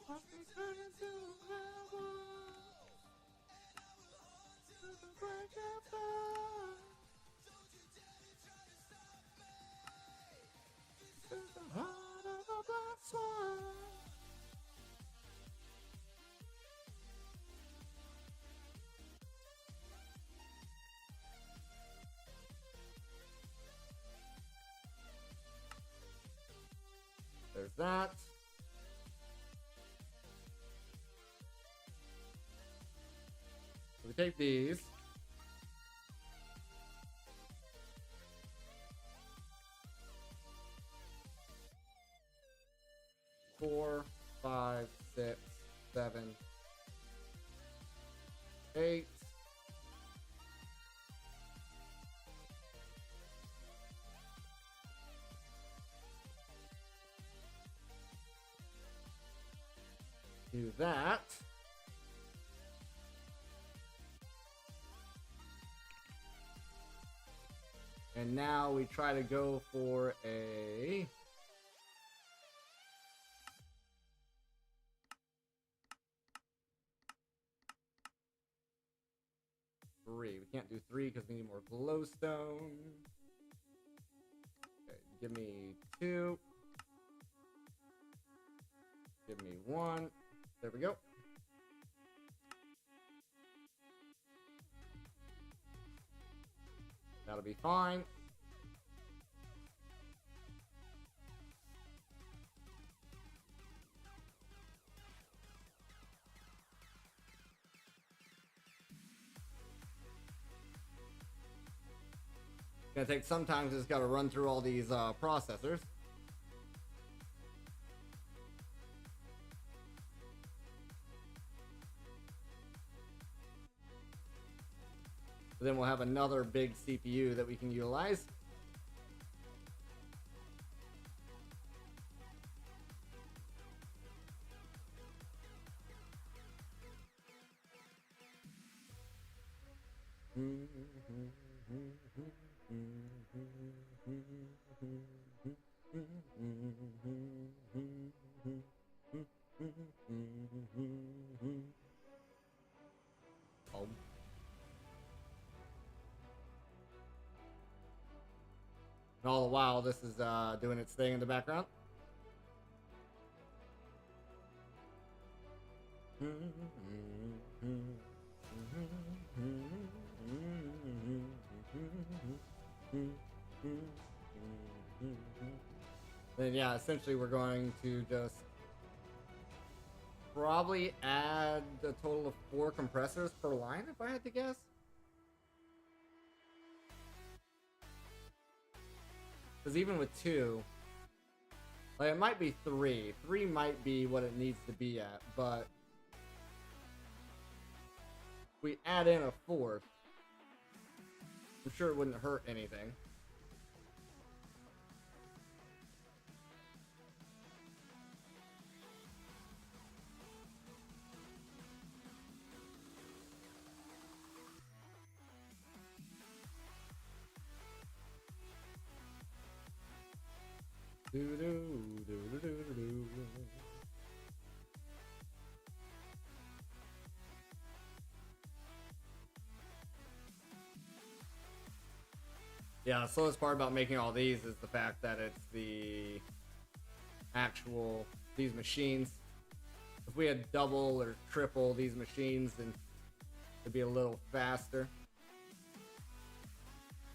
Watch me turn into a werewolf. To the break of dawn. This is the heart of a black swan. There's that. So we take these. Four, 5, 6, 7, 8. Do that. And now we try to go for a three. We can't do 3 because we need more glowstone. Okay, give me 2. Give me 1. There we go. That'll be fine. Gonna take some time because it's got to run through all these processors. Then we'll have another big CPU that we can utilize. And all the while, this is doing its thing in the background. Then yeah, essentially we're going to just probably add a total of 4 compressors per line, if I had to guess. Because even with 2, like, it might be 3. 3 might be what it needs to be at, but if we add in a 4th, I'm sure it wouldn't hurt anything. Yeah, the slowest part about making all these is the fact that it's the actual, these machines. If we had double or triple these machines, then it'd be a little faster.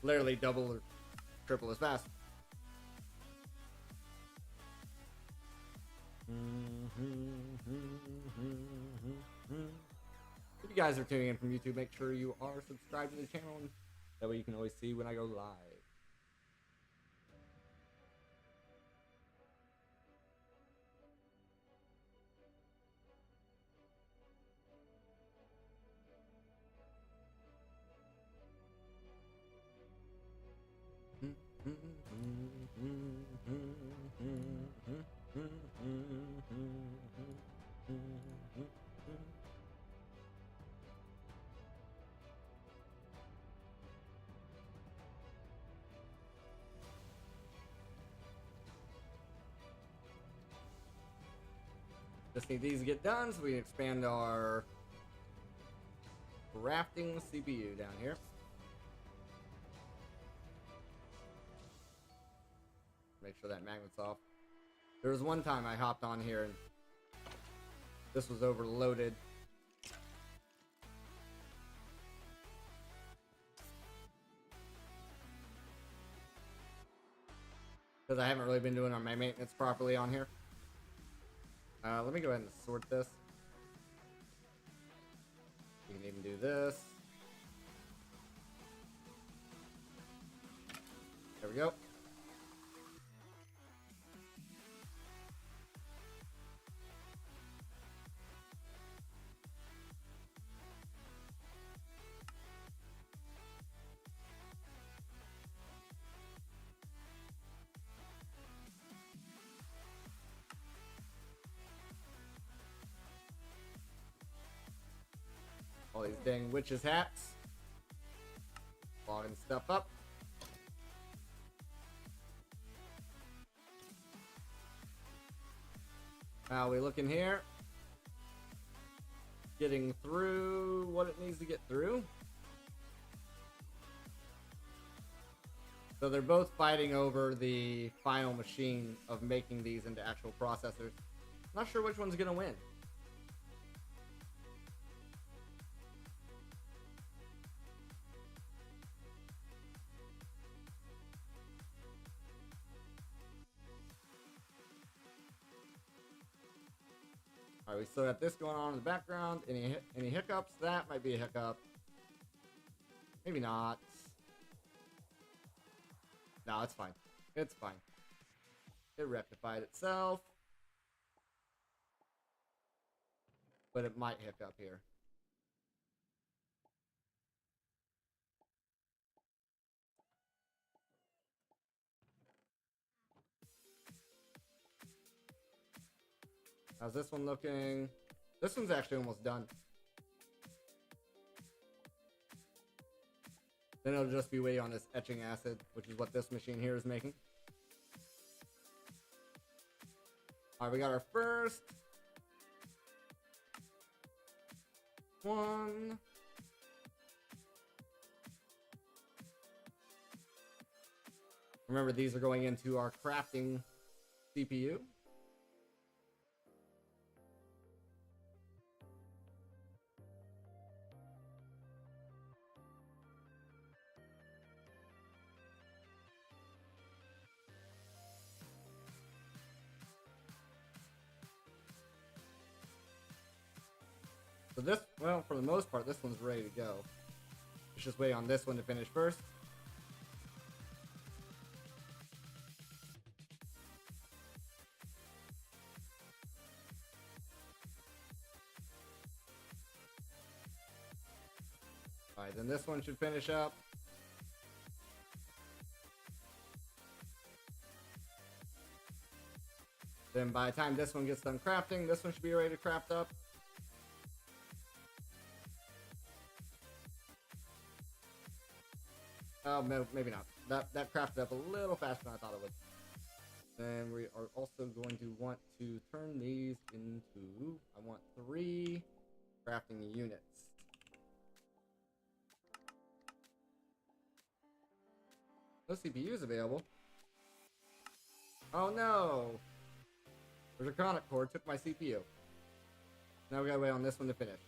Literally double or triple as fast. If you guys are tuning in from YouTube, make sure you are subscribed to the channel, and that way you can always see when I go live. Just need these to get done so we can expand our crafting CPU down here. Make sure that magnet's off. There was one time I hopped on here and this was overloaded. Because I haven't really been doing my maintenance properly on here. Let me go ahead and sort this. We can even do this. There we go. All these dang witches' hats. Logging stuff up. How we looking here? Getting through what it needs to get through. So they're both fighting over the final machine of making these into actual processors. Not sure which one's gonna win. Alright, we still got this going on in the background. Any hiccups? That might be a hiccup. Maybe not. No, it's fine. It's fine. It rectified itself. But it might hiccup here. How's this one looking? This one's actually almost done. Then it'll just be waiting on this etching acid, which is what this machine here is making. Alright, we got our first one. Remember, these are going into our crafting CPU. So this, well, for the most part, this one's ready to go. Let's just wait on this one to finish first. Alright, then this one should finish up. Then by the time this one gets done crafting, this one should be ready to craft up. Oh, no, maybe not. That crafted up a little faster than I thought it would. Then we are also going to want to turn these into... I want 3 crafting units. No CPUs available. Oh no! The Draconic core took my CPU. Now we gotta wait on this one to finish.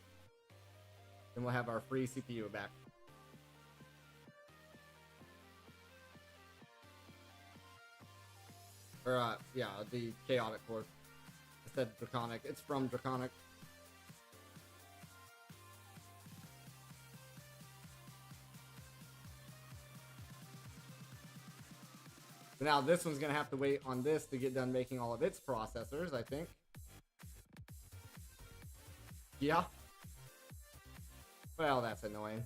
Then we'll have our free CPU back. Or, yeah, the Chaotic core. I said Draconic. It's from Draconic. So now this one's gonna have to wait on this to get done making all of its processors, I think. Yeah. Well, that's annoying.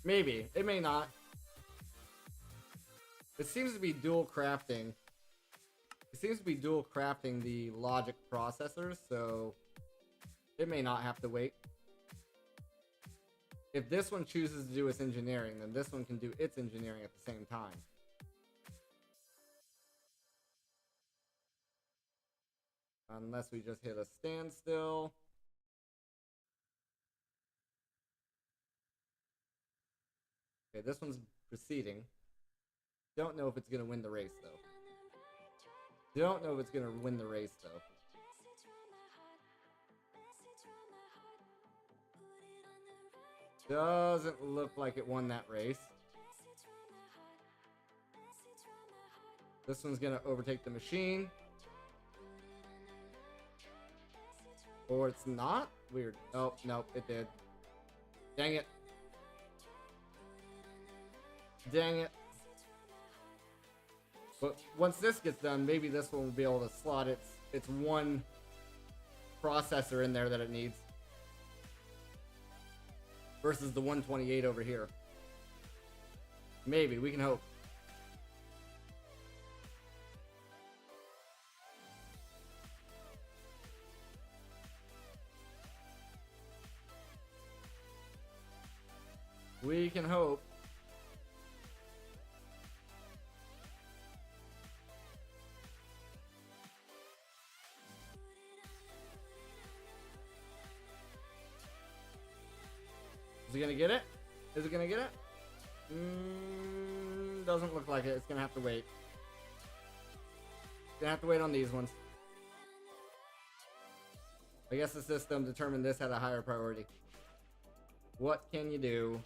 Maybe. It may not. It seems to be dual crafting. It seems to be dual crafting the logic processors, so it may not have to wait. If this one chooses to do its engineering, then this one can do its engineering at the same time. Unless we just hit a standstill. Okay, this one's proceeding. Don't know if it's gonna win the race though. Don't know if it's gonna win the race though. Doesn't look like it won that race. This one's gonna overtake the machine. Or it's not? Weird. Oh, nope, it did. Dang it. Dang it. But once this gets done, maybe this one will be able to slot its one processor in there that it needs. Versus the 128 over here. Maybe, we can hope. We can hope. Is it gonna get it? Is it gonna get it? Doesn't look like it. It's gonna have to wait. Gonna have to wait on these ones. I guess the system determined this had a higher priority. What can you do?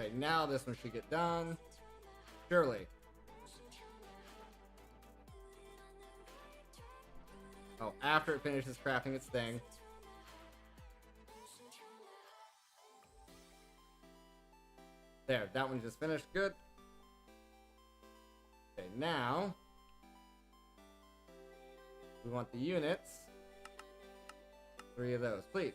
Okay, now this one should get done. Surely. Oh, after it finishes crafting its thing. There, that one just finished. Good. Okay, now we want the units. 3 of those, please.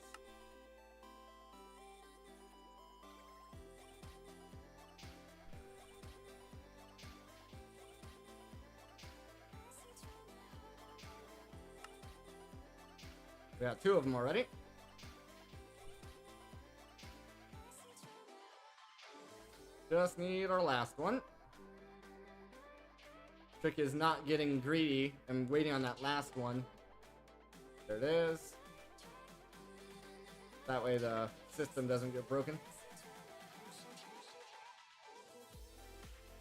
We got 2 of them already. Just need our last one. Trick is not getting greedy and waiting on that last one. There it is. That way the system doesn't get broken.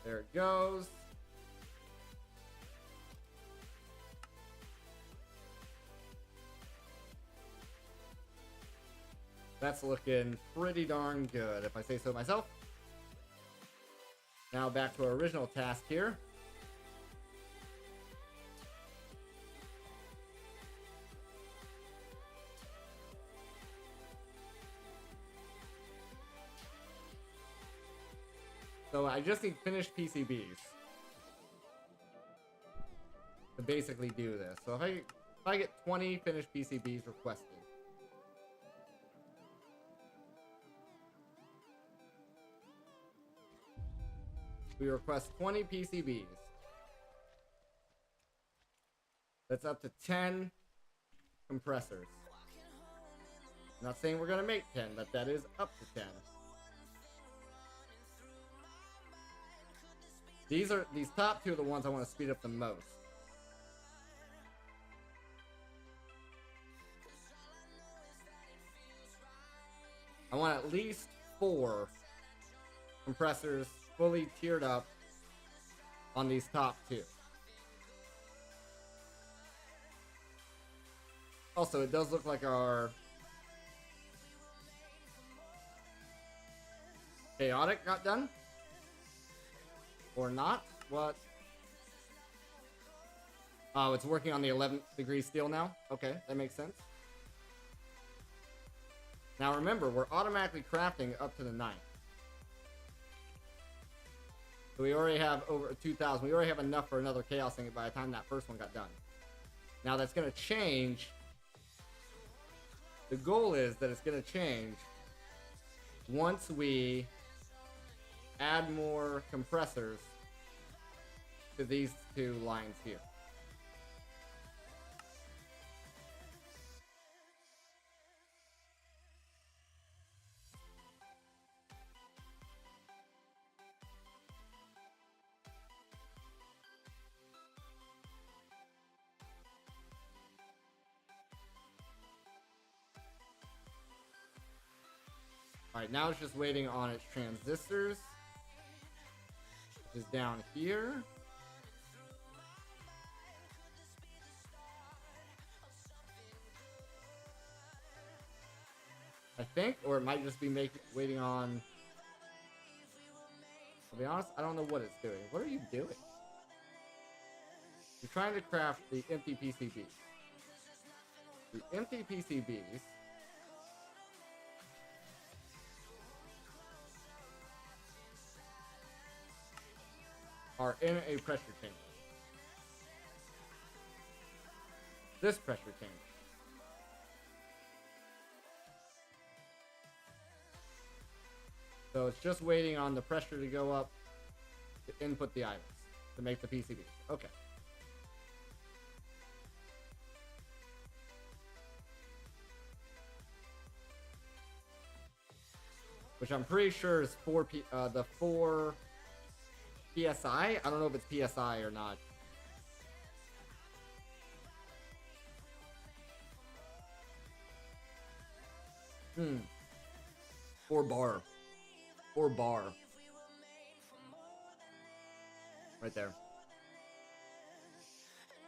There it goes. That's looking pretty darn good, if I say so myself. Now back to our original task here. So I just need finished PCBs to basically do this. So if I get 20 finished PCBs requested, we request 20 PCBs. That's up to 10 compressors. I'm not saying we're gonna make 10, but that is up to 10. These top 2 are the ones I want to speed up the most. I want at least 4 compressors fully tiered up on these top 2. Also, it does look like our chaotic got done. Or not? What? Oh, it's working on the 11th degree steel now? Okay, that makes sense. Now remember, we're automatically crafting up to the 9th. So we already have over 2,000. We already have enough for another chaos thing by the time that first one got done. Now that's going to change. The goal is that it's going to change once we add more compressors to these 2 lines here. Alright, now it's just waiting on its transistors, which is down here. I think, or it might just be waiting on... I'll be honest, I don't know what it's doing. What are you doing? You're trying to craft the empty PCBs. The empty PCBs are in a pressure chamber. This pressure chamber. So it's just waiting on the pressure to go up to input the items to make the PCBs. Okay. Which I'm pretty sure is the 4 PSI. I don't know if it's PSI or not. Hmm. 4 bar. 4 bar. Right there.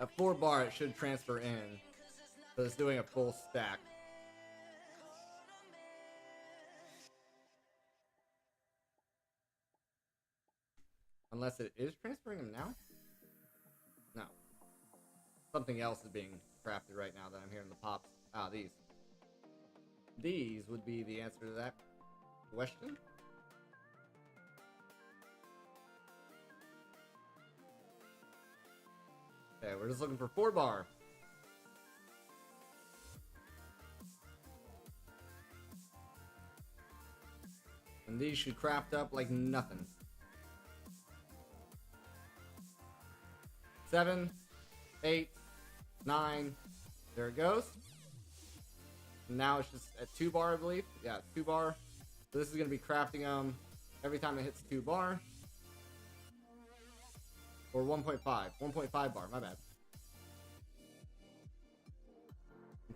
At 4 bar, it should transfer in. So it's doing a full stack. Unless it is transferring them now? No. Something else is being crafted right now that I'm hearing the pops. Ah, these. These would be the answer to that question. Okay, we're just looking for 4 bar. And these should craft up like nothing. 7, 8, 9. There it goes. Now it's just at 2 bar, I believe. Yeah, 2 bar. So this is going to be crafting them every time it hits 2 bar. Or 1.5. 1.5 bar, my bad.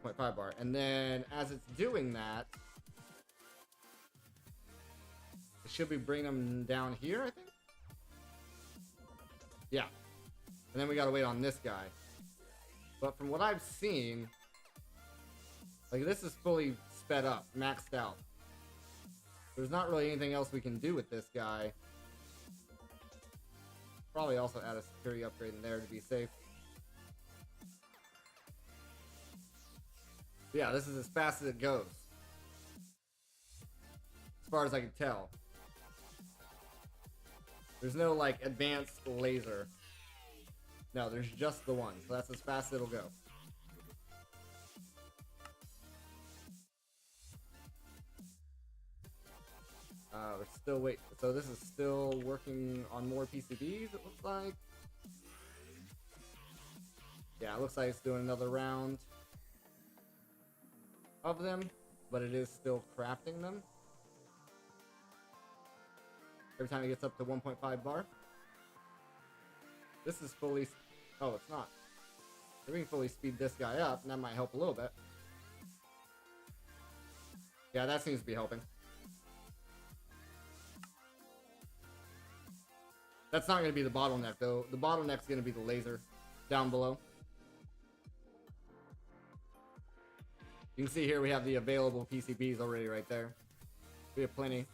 1.5 bar. And then as it's doing that, it should be bringing them down here, I think. Yeah. And then we gotta wait on this guy. But from what I've seen, like, this is fully sped up, maxed out. There's not really anything else we can do with this guy. Probably also add a security upgrade in there to be safe. But yeah, this is as fast as it goes. As far as I can tell. There's no, like, advanced laser. No, there's just the one. So that's as fast as it'll go. We're still waiting. So this is still working on more PCBs, it looks like. Yeah, it looks like it's doing another round of them, but it is still crafting them. Every time it gets up to 1.5 bar. This is fully... Oh, it's not. If we can fully speed this guy up, and that might help a little bit. Yeah, that seems to be helping. That's not going to be the bottleneck, though. The bottleneck's going to be the laser down below. You can see here we have the available PCBs already right there. We have plenty.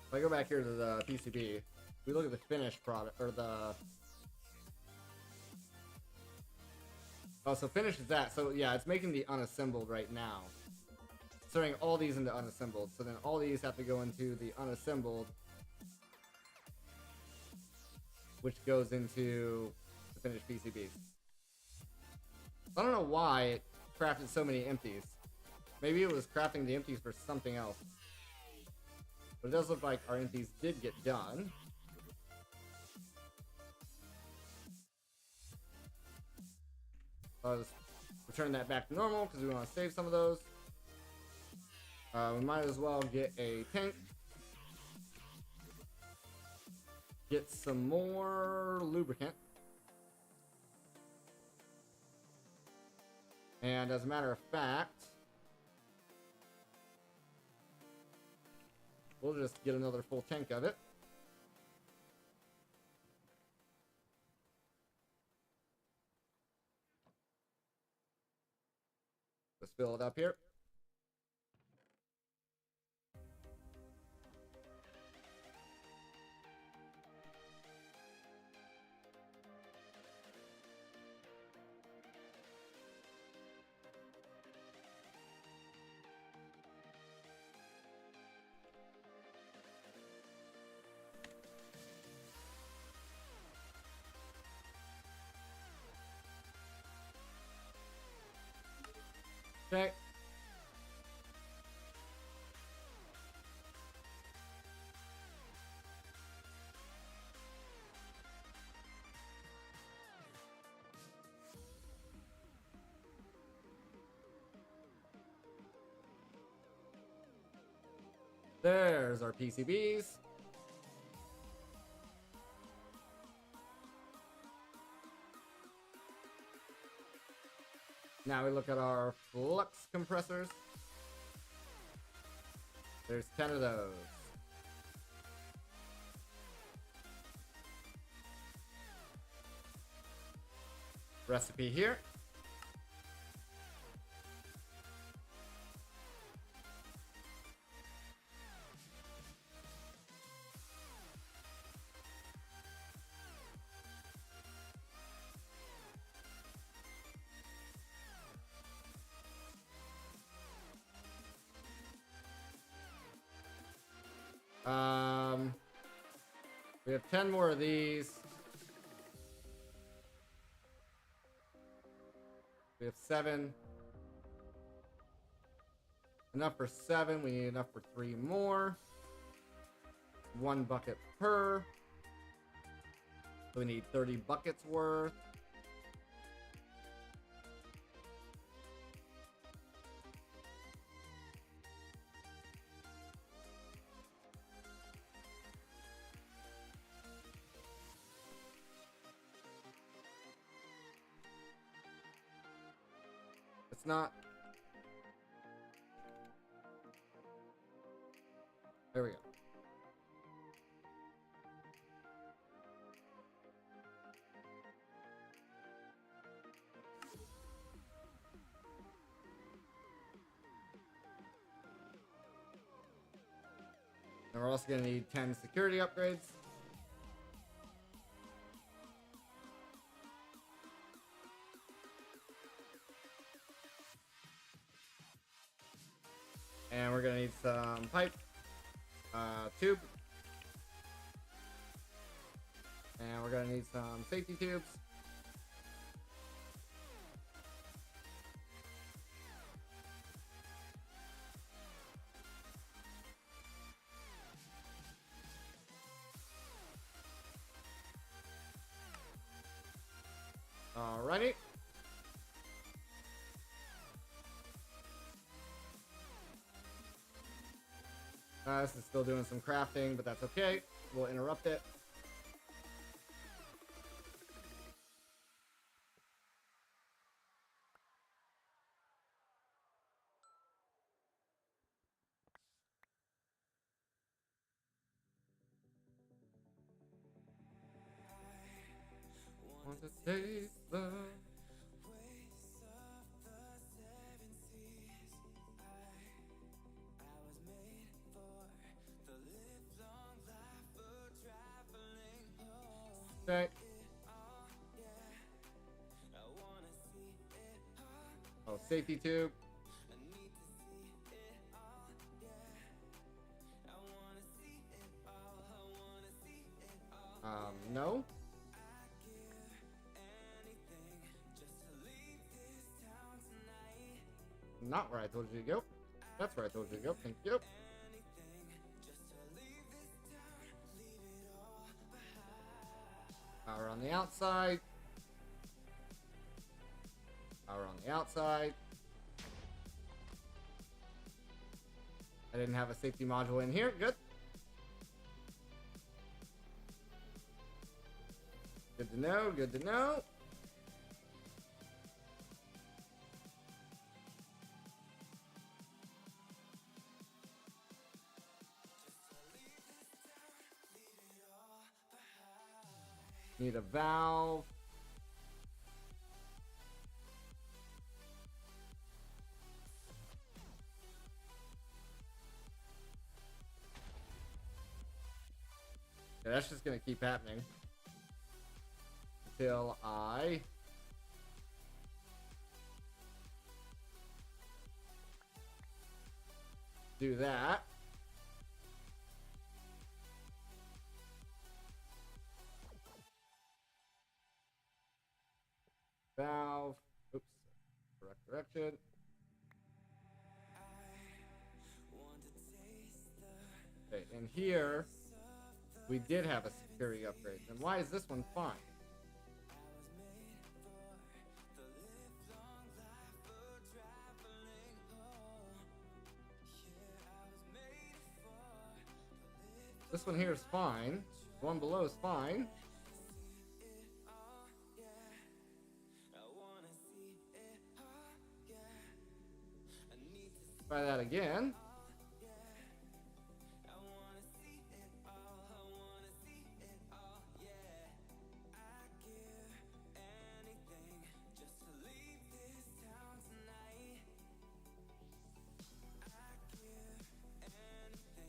If I go back here to the PCB, we look at the finished product, or the... Oh, so finished is that. So yeah, it's making the unassembled right now. It's turning all these into unassembled. So then all these have to go into the unassembled, which goes into the finished PCBs. I don't know why it crafted so many empties. Maybe it was crafting the empties for something else. But it does look like our empties did get done. I'll just return that back to normal because we want to save some of those. We might as well get a tank. Get some more lubricant. And as a matter of fact, we'll just get another full tank of it. Let's fill it up here. Okay. There's our PCBs. Now we look at our flux compressors. There's 10 of those. Recipe here. We have 10 more of these. We have 7. Enough for 7. We need enough for 3 more. 1 bucket per. So we need 30 buckets worth. It's not. There we go. And we're also going to need 10 security upgrades. And we're going to need some pipe, tube. And we're going to need some safety tubes. Alrighty. This is still doing some crafting, but that's okay. We'll interrupt it. Want to taste the okay. Oh, safety tube. No. Not where I told you to go. That's where I told you to go. Thank you. Power on the outside. Power on the outside. I didn't have a safety module in here. Good. Good to know. Good to know. Need a valve. Yeah, that's just gonna keep happening until I do that. Valve. Oops. Correct direction. Okay, and here we did have a security upgrade. Then why is this one fine? This one here is fine. The one below is fine. Try that again.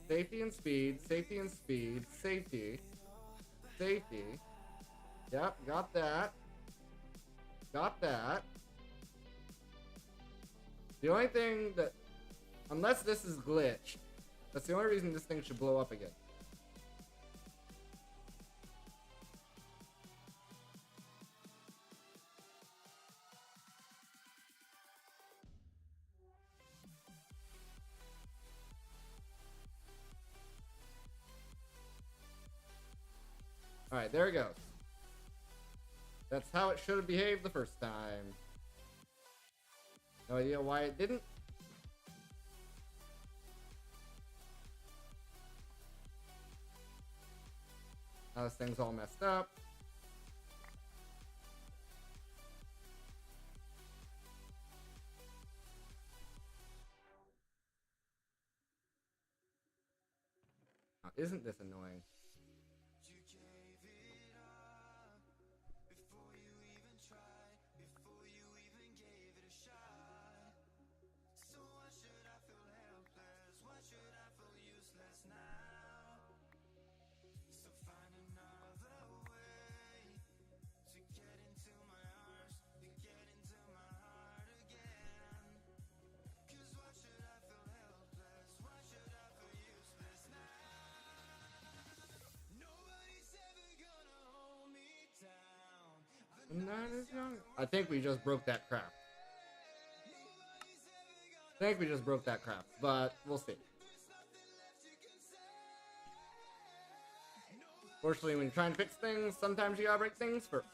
Safety and speed, safety and speed, safety, safety. Yep, got that. Got that. The only thing that, unless this is glitched, that's the only reason this thing should blow up again. Alright, there it goes. That's how it should have behaved the first time. No idea why it didn't. Now this thing's all messed up. Now, isn't this annoying? You gave it up before you even tried, before you even gave it a shot. So why should I feel helpless? Why should I feel useless now? So find another way to get into my arms, to get into my heart again. 'Cause why should I feel helpless? Why should I feel useless now? Nobody's ever gonna hold me down. The night is young. I think we just broke that crap. I think we just broke that crap, but we'll see. Fortunately, when you're trying to fix things, sometimes you gotta break things first.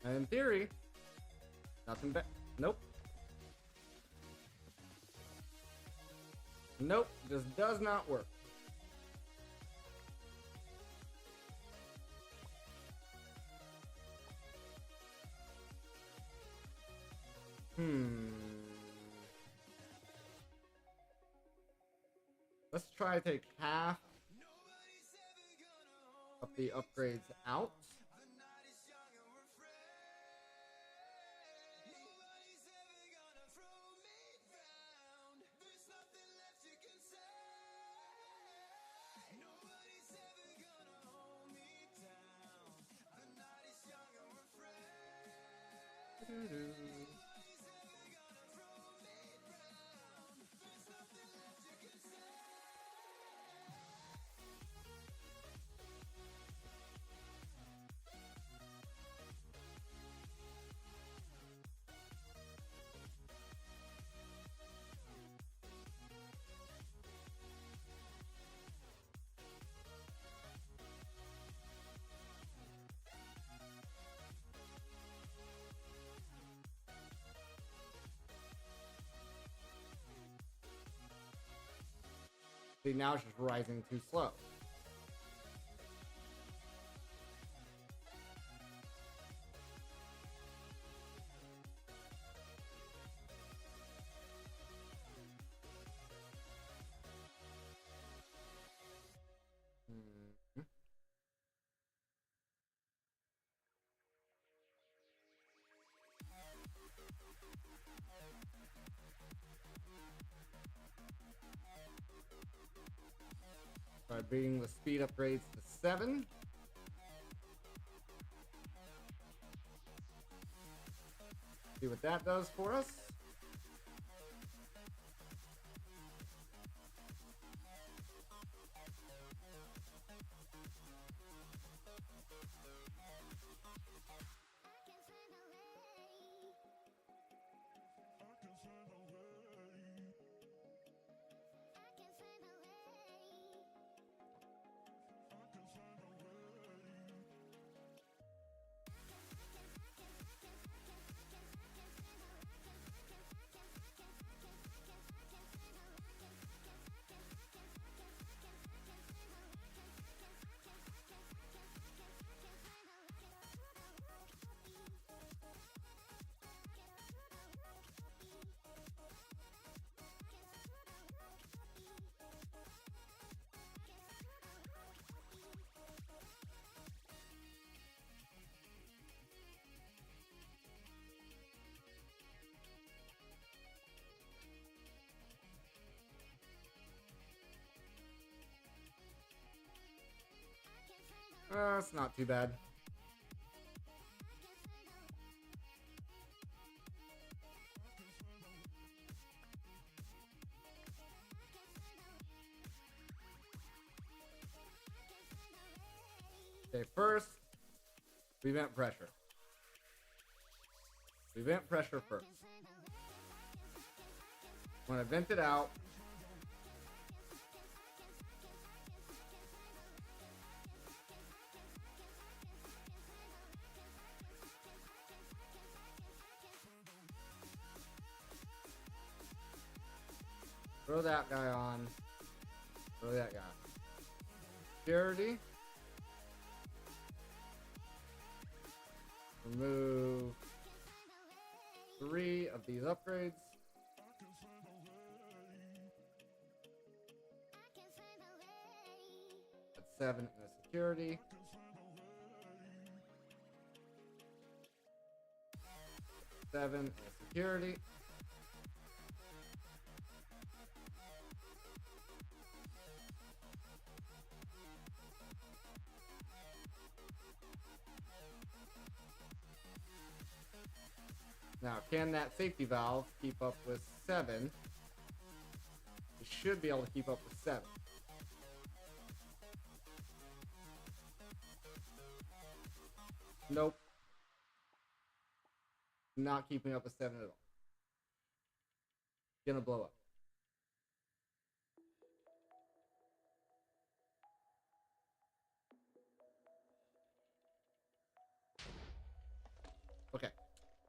And in theory, nothing bad. Nope. Nope, this does not work. Let's try to take half of the upgrades out. See, now it's just rising too slow. By bringing the speed upgrades to 7. See what that does for us. It's not too bad. Okay, first, we vent pressure. We vent pressure first. When I vent it out, throw that guy on. Throw that guy on. Security. Remove 3 of these upgrades. Add 7 in the security. 7 in the security. Now, can that safety valve keep up with 7? It should be able to keep up with 7. Nope. Not keeping up with 7 at all. Gonna blow up. Okay.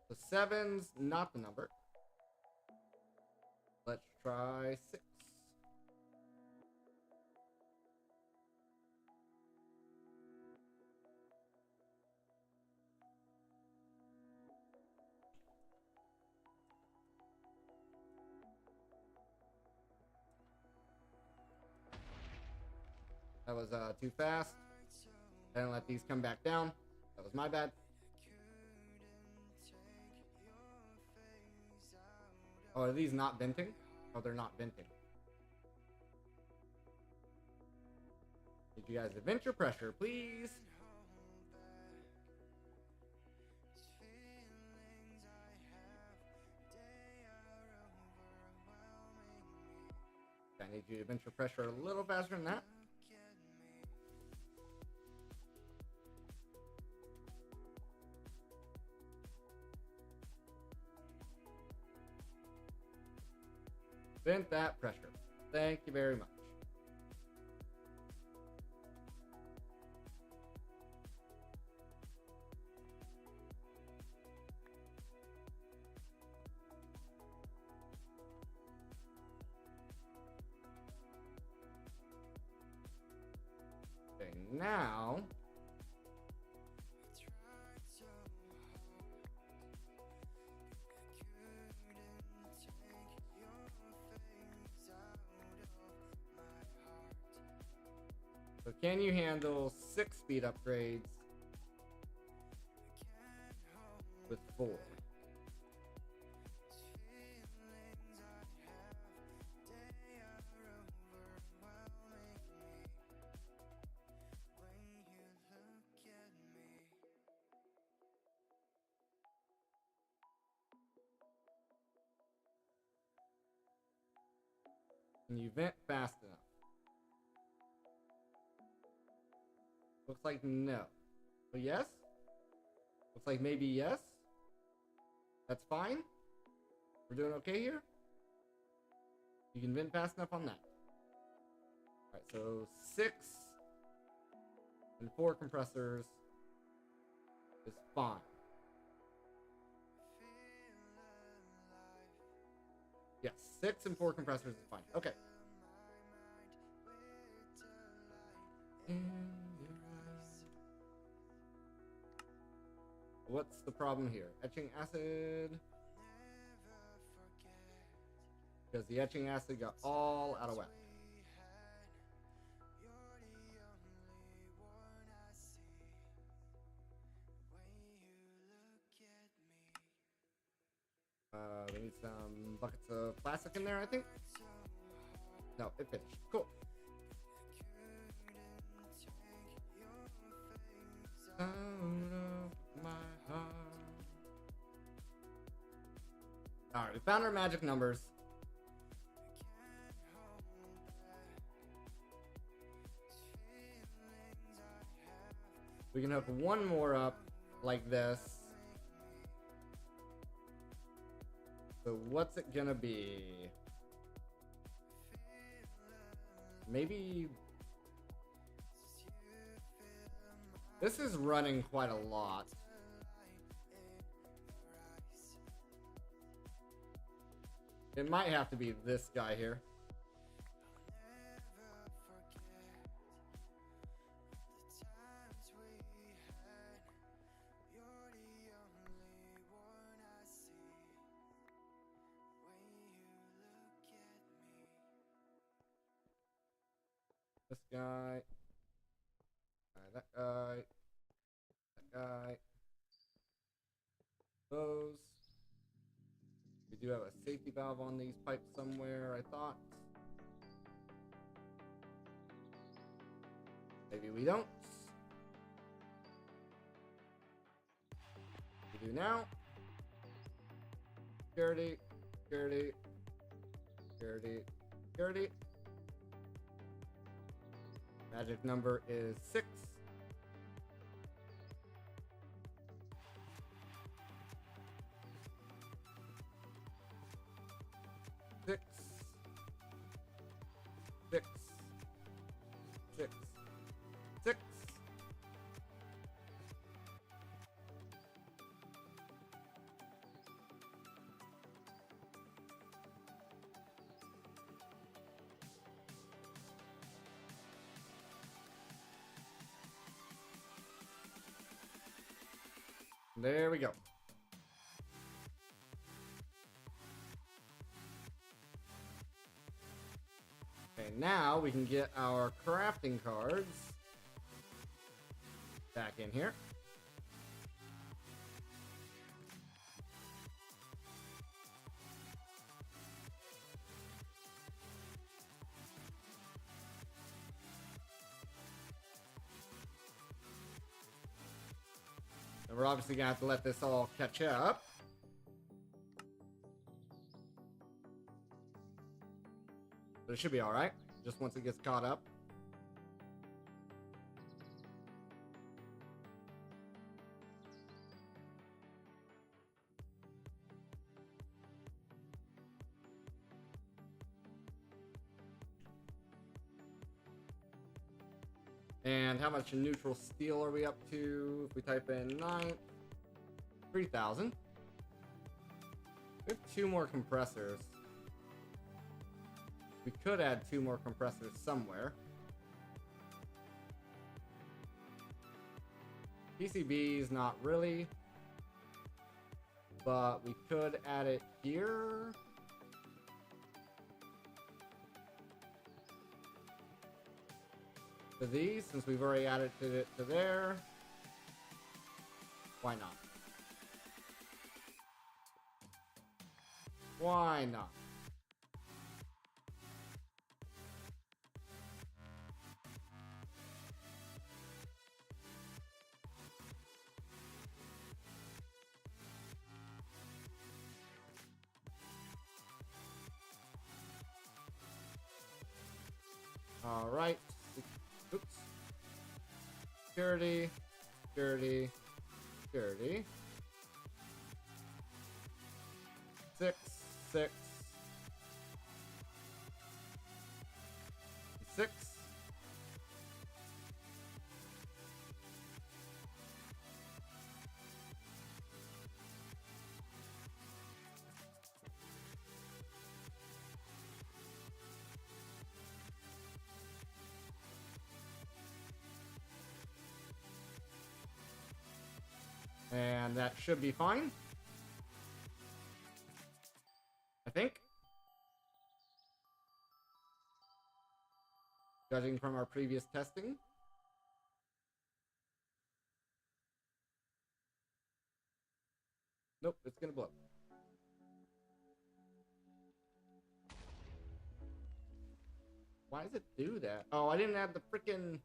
So 7's not the number. Let's try 6. That was too fast. I didn't let these come back down. That was my bad. Oh, are these not venting? Oh, they're not venting. Did you guys vent your pressure, please? I need you to vent your pressure a little faster than that. Vent that pressure. Thank you very much. Okay, now so can you handle 6 speed upgrades with 4? Can you vent fast enough? Looks like no. So yes? Looks like maybe yes? That's fine? We're doing okay here? You can vent fast enough on that. Alright, so 6 and 4 compressors is fine. Yes, 6 and 4 compressors is fine. Okay. What's the problem here? Etching acid. Because the etching acid got all out of whack. We need some buckets of plastic in there, I think. No, it finished. Cool. Alright, we found our magic numbers. We can hook one more up like this. So what's it gonna be? Maybe... This is running quite a lot. It might have to be this guy here. This guy. That guy. That guy. Those. We do have a safety valve on these pipes somewhere, I thought. Maybe we don't. We do now. Security. Security. Security. Security. Magic number is 6. Six. Six. Six. Six. There we go. Okay, now we can get our crafting cards back in here. And we're obviously gonna have to let this all catch up. But it should be alright, just once it gets caught up. And how much neutral steel are we up to? If we type in 9, 3,000. We have 2 more compressors. We could add 2 more compressors somewhere. PCBs, not really. But we could add it here. To these, since we've already added it to there. Why not? Why not? All right. Oops. Security. Security. Security. 6, 6. 6. And that should be fine. I think. Judging from our previous testing. Nope, it's gonna blow. Why does it do that? Oh, I didn't add the frickin'...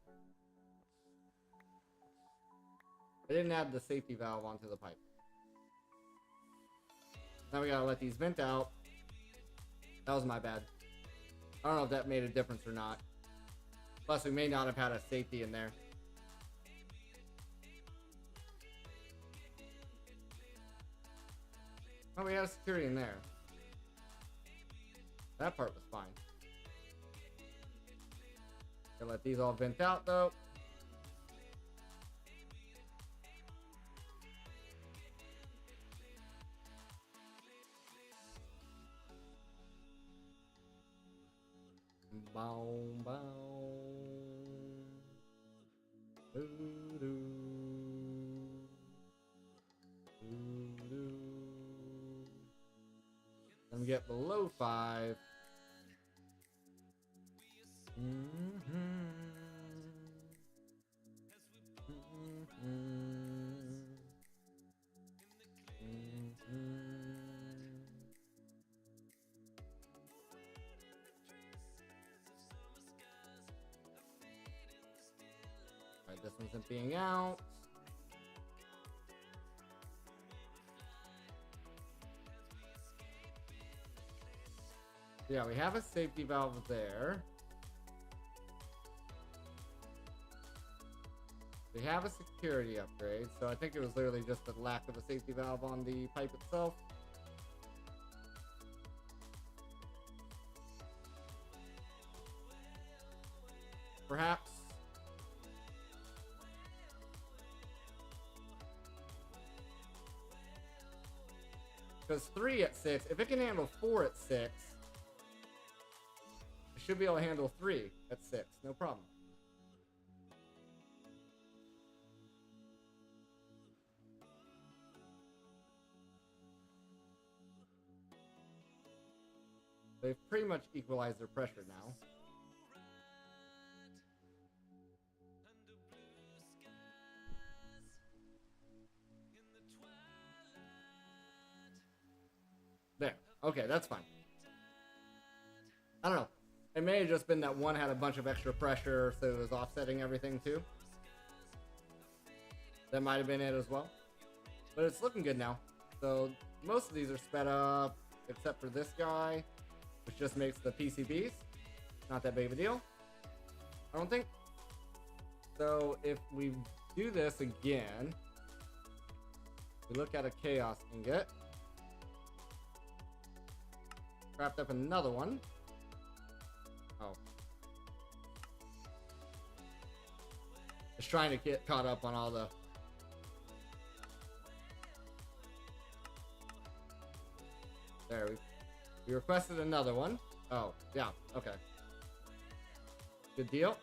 I didn't add the safety valve onto the pipe. Now we gotta let these vent out. That was my bad. I don't know if that made a difference or not. Plus, we may not have had a safety in there. Oh, we had a security in there. That part was fine. Gonna let these all vent out though. Boom, boom. Doo, doo. Doo, doo. Let me get below 5. Alright, this one's emptying out. Yeah, we have a safety valve there. We have a security upgrade, so I think it was literally just the lack of a safety valve on the pipe itself. Perhaps. Because 3 at 6, if it can handle 4 at 6, it should be able to handle 3 at 6, no problem. They've pretty much equalized their pressure now. There. Okay, that's fine. I don't know. It may have just been that one had a bunch of extra pressure, so it was offsetting everything too. That might have been it as well. But it's looking good now. So most of these are sped up, except for this guy, which just makes the PCBs. Not that big of a deal, I don't think. So if we do this again, we look at a chaos ingot. Wrapped up another one. Oh. Just trying to get caught up on all the... There, we requested another one. Oh, yeah, okay. Good deal.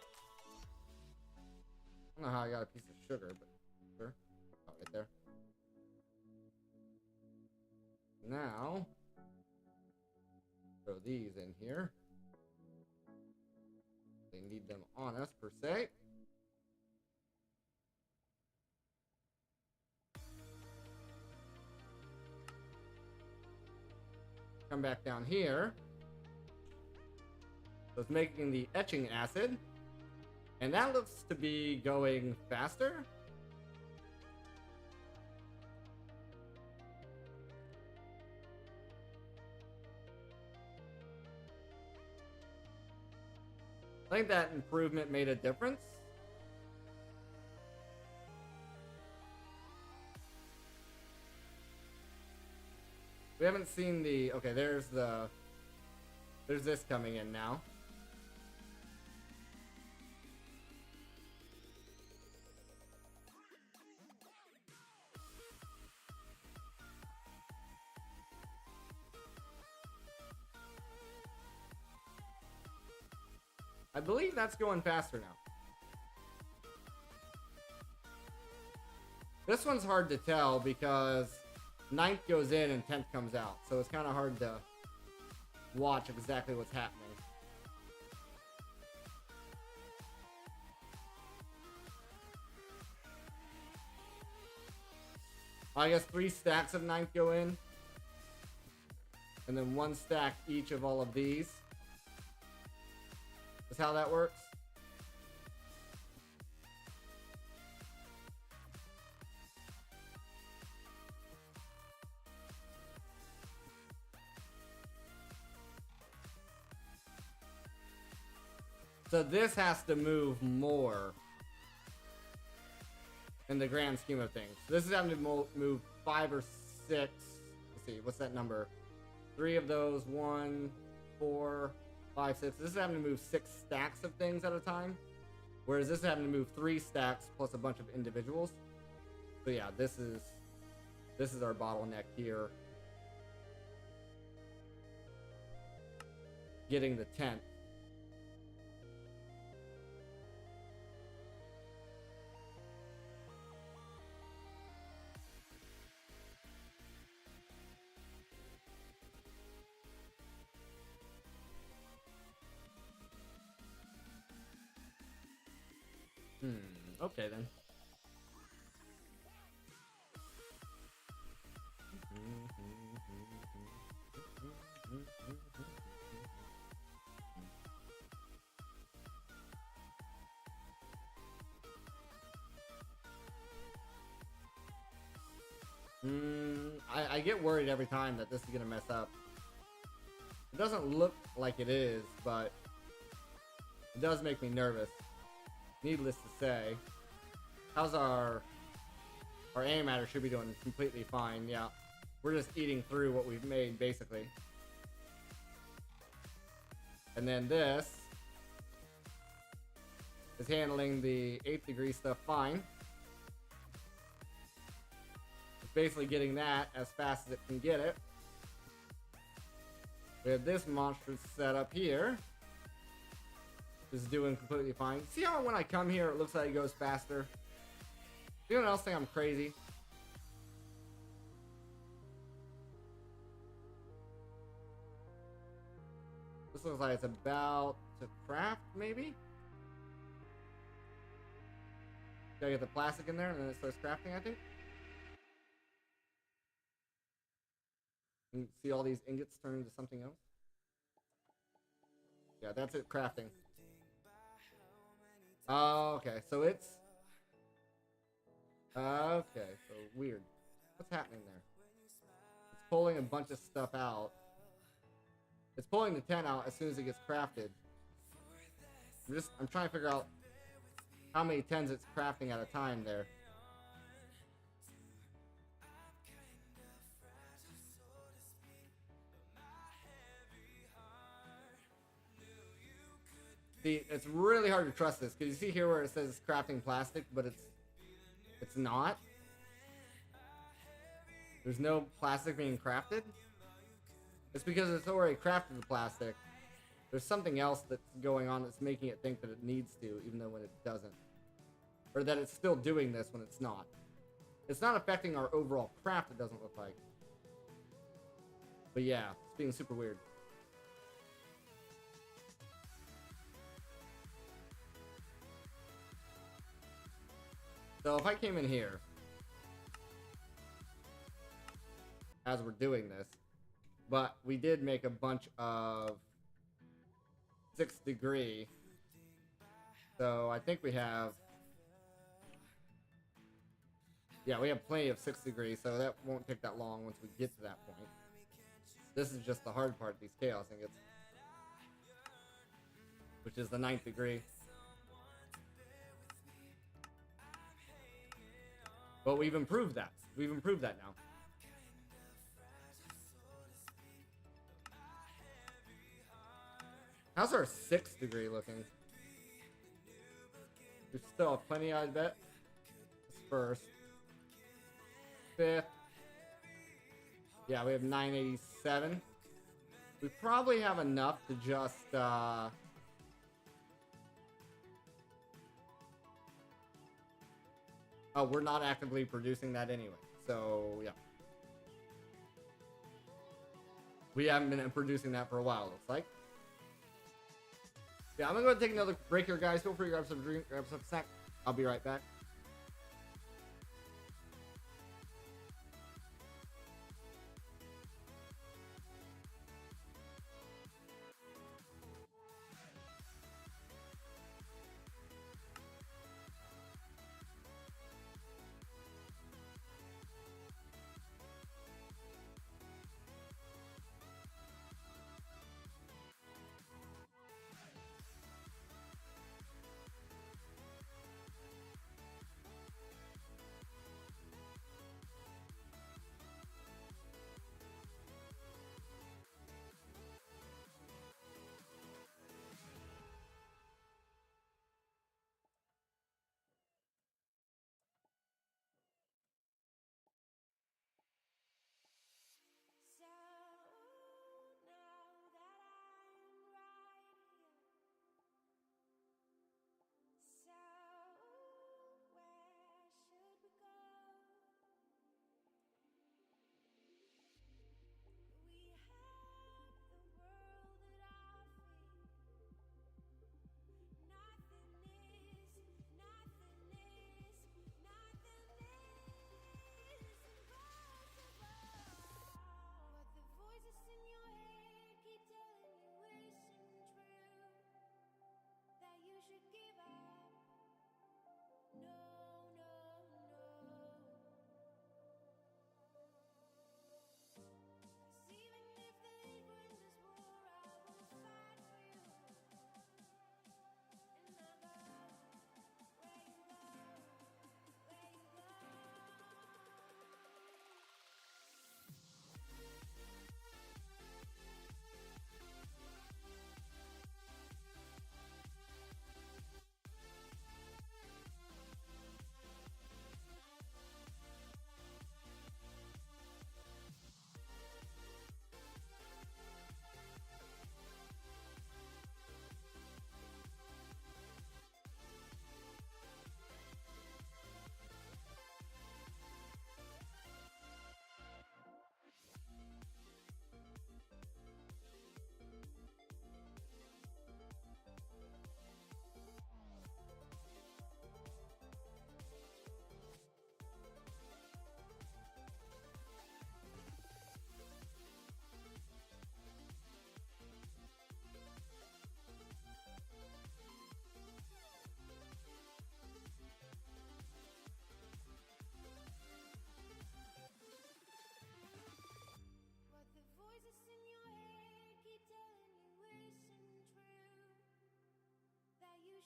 I don't know how I got a piece of sugar, but sure. Oh, right there. Now, throw these in here. They need them on us, per se. Come back down here. So it's making the etching acid. And that looks to be going faster. I think that improvement made a difference. We haven't seen the... Okay, there's this coming in now. I believe that's going faster now. This one's hard to tell because 9th goes in and 10th comes out. So it's kind of hard to watch exactly what's happening. I guess 3 stacks of 9th go in. And then 1 stack each of all of these. Is how that works. So this has to move more in the grand scheme of things. This is having to move 5 or 6. Let's see, what's that number? 3 of those, 1, 4, 5, 6. This is having to move 6 stacks of things at a time. Whereas this is having to move 3 stacks plus a bunch of individuals. So yeah, this is our bottleneck here. Getting the 10th. Okay then. I get worried every time that this is gonna mess up. It doesn't look like it is, but it does make me nervous. Needless to say. How's our animator should be doing completely fine, yeah. We're just eating through what we've made, basically. And then this is handling the 8th degree stuff fine. It's basically getting that as fast as it can get it. We have this monstrous setup here. This is doing completely fine. See how when I come here, it looks like it goes faster? Anyone else think I'm crazy? This looks like it's about to craft, maybe? Gotta get the plastic in there and then it starts crafting, I think. You see all these ingots turn into something else? Yeah, that's it crafting. Oh, okay, so it's... Okay, so weird. What's happening there? It's pulling a bunch of stuff out. It's pulling the 10 out as soon as it gets crafted. I'm trying to figure out how many 10s it's crafting at a time there. See, it's really hard to trust this because you see here where it says crafting plastic, but it's not. There's no plastic being crafted. It's because it's already crafted the plastic. There's something else that's going on that's making it think that it needs to, even though when it doesn't. Or that it's still doing this when it's not. It's not affecting our overall craft, it doesn't look like. But yeah, it's being super weird. So if I came in here as we're doing this, but we did make a bunch of 6th degree, so I think we have, yeah, we have plenty of 6th degree, so that won't take that long once we get to that point. This is just the hard part of these chaos ingots, which is the 9th degree. But we've improved that. We've improved that now. How's our 6th degree looking? We still have plenty, I bet. This first. 5th. Yeah, we have 987. We probably have enough to just, Oh, we're not actively producing that anyway. So, yeah. We haven't been producing that for a while, looks like. Yeah, I'm gonna go ahead and take another break here, guys. Feel free to grab some drink, grab some snack. I'll be right back.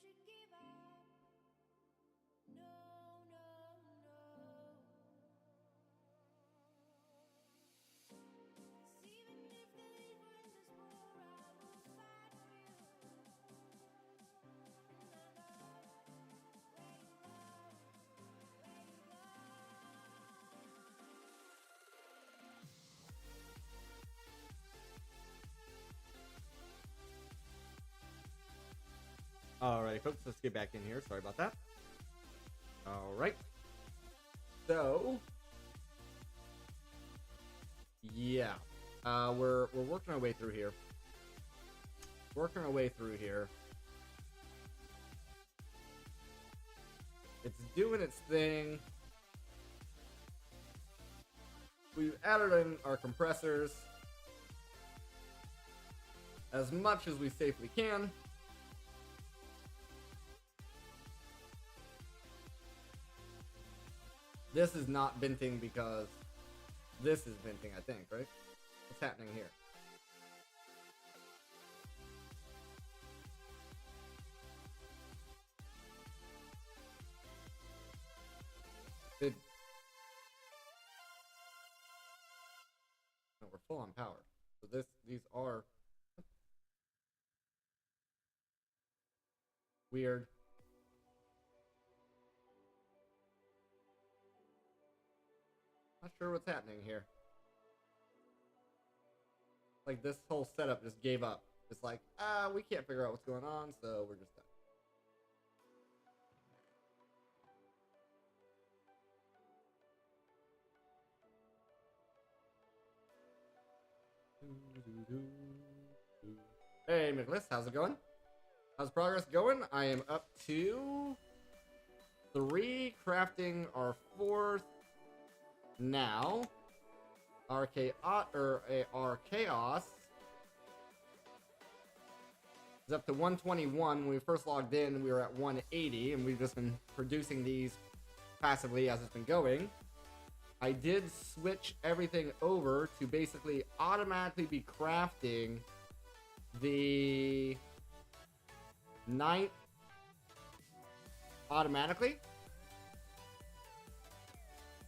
should give up. No, no, no. 'Cause even if the wind is more, I will fight for you. And I know where you are, where you go. Alright, folks, let's get back in here. Sorry about that. Alright. So, yeah. We're working our way through here. Working our way through here. It's doing its thing. We've added in our compressors as much as we safely can. This is not venting because this is venting, I think, right? What's happening here? No, we're full on power. So these are weird. Not sure what's happening here. Like, this whole setup just gave up. It's like, we can't figure out what's going on, so we're just done. Hey, Nicholas, how's it going? How's progress going? I am up to 3, crafting our 4th now. Our chaos is up to 121. When we first logged in, we were at 180, and we've just been producing these passively as it's been going. I did switch everything over to basically automatically be crafting the 9th automatically.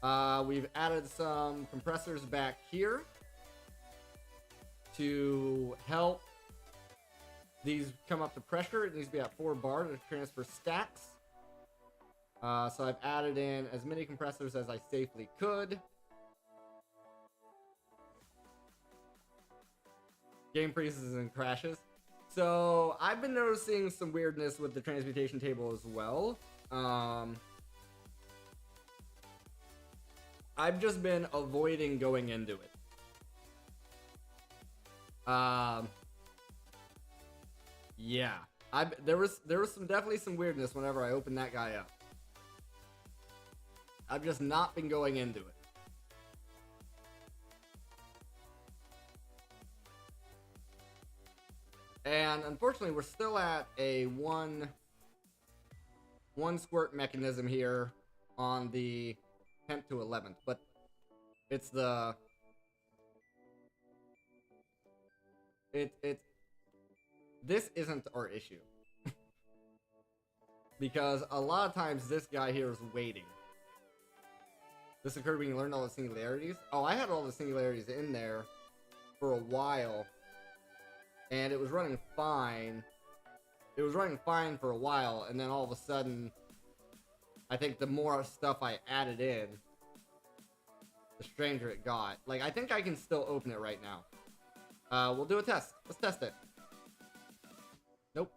We've added some compressors back here to help these come up to pressure. It needs to be at 4 bar to transfer stacks. So I've added in as many compressors as I safely could. Game freezes and crashes. So I've been noticing some weirdness with the transmutation table as well. I've just been avoiding going into it. Yeah. There was definitely some weirdness whenever I opened that guy up. I've just not been going into it. And unfortunately, we're still at a one squirt mechanism here on the 10th to 11th, but it's the this isn't our issue. Because a lot of times this guy here is waiting. This occurred when you learned all the singularities. Oh, I had all the singularities in there for a while, and it was running fine. It was running fine for a while, and then all of a sudden, I think the more stuff I added in, the stranger it got. Like, I think I can still open it right now. We'll do a test. Let's test it. Nope.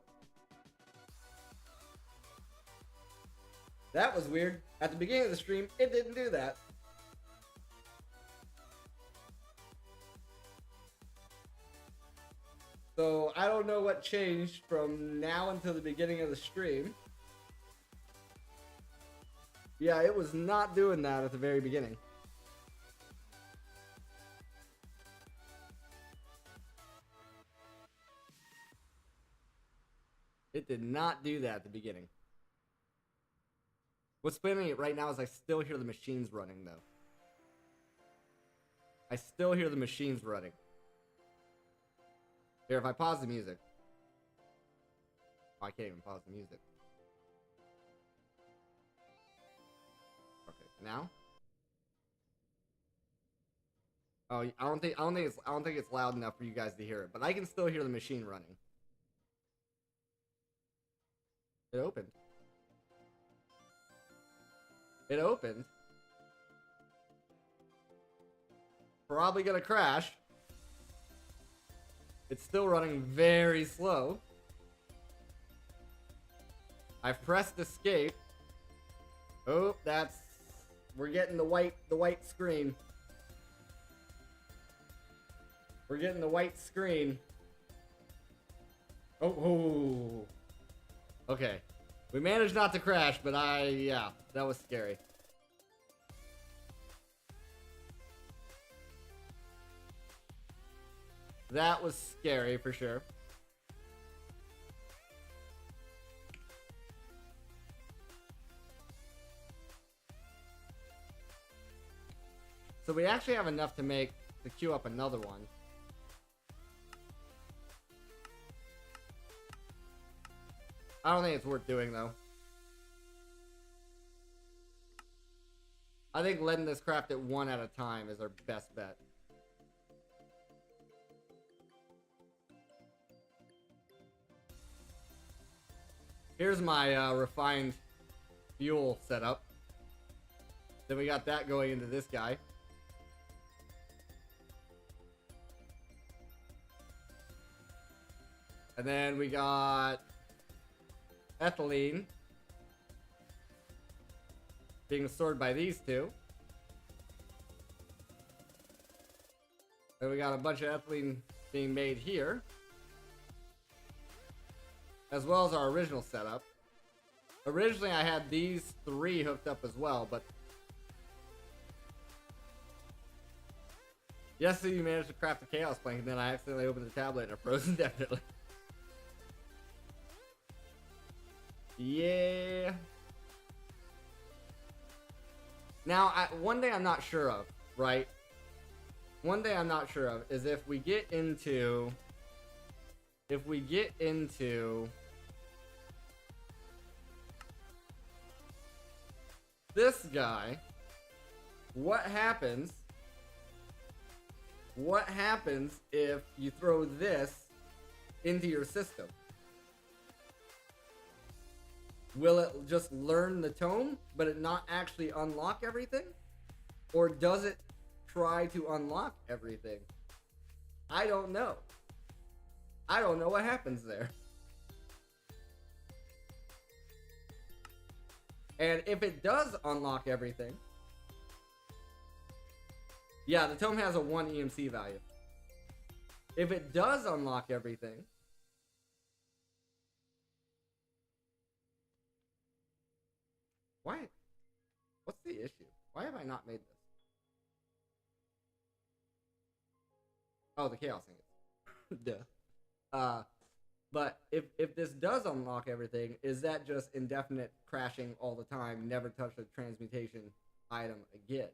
That was weird. At the beginning of the stream, it didn't do that. So, I don't know what changed from now until the beginning of the stream. Yeah, it was not doing that at the very beginning. It did not do that at the beginning. What's spinning it right now is I still hear the machines running, though. I still hear the machines running. Here, if I pause the music. I can't even pause the music. Okay, now. Oh, I don't think it's loud enough for you guys to hear it, but I can still hear the machine running. It opened. It opened. Probably gonna crash. It's still running very slow. I've pressed escape. Oh, we're getting the white screen. We're getting the white screen. Oh. Okay. We managed not to crash, but yeah, that was scary. That was scary for sure. So we actually have enough to queue up another one. I don't think it's worth doing though. I think letting this craft it one at a time is our best bet. Here's my refined fuel setup. Then we got that going into this guy. And then we got ethylene being stored by these two. And we got a bunch of ethylene being made here, as well as our original setup. Originally I had these three hooked up as well, but yesterday you managed to craft a chaos plank and then I accidentally opened the tablet and it froze indefinitely. Yeah. Now, one thing I'm not sure of, right? One thing I'm not sure of is if we get into this guy, what happens if you throw this into your system? Will it just learn the tome, but it not actually unlock everything? Or does it try to unlock everything? I don't know. I don't know what happens there. And if it does unlock everything, yeah, the tome has a 1 EMC value. If it does unlock everything, why? What's the issue? Why have I not made this? Oh, the chaos thing. Duh. But if this does unlock everything, is that just indefinite crashing all the time, never touch the transmutation item again?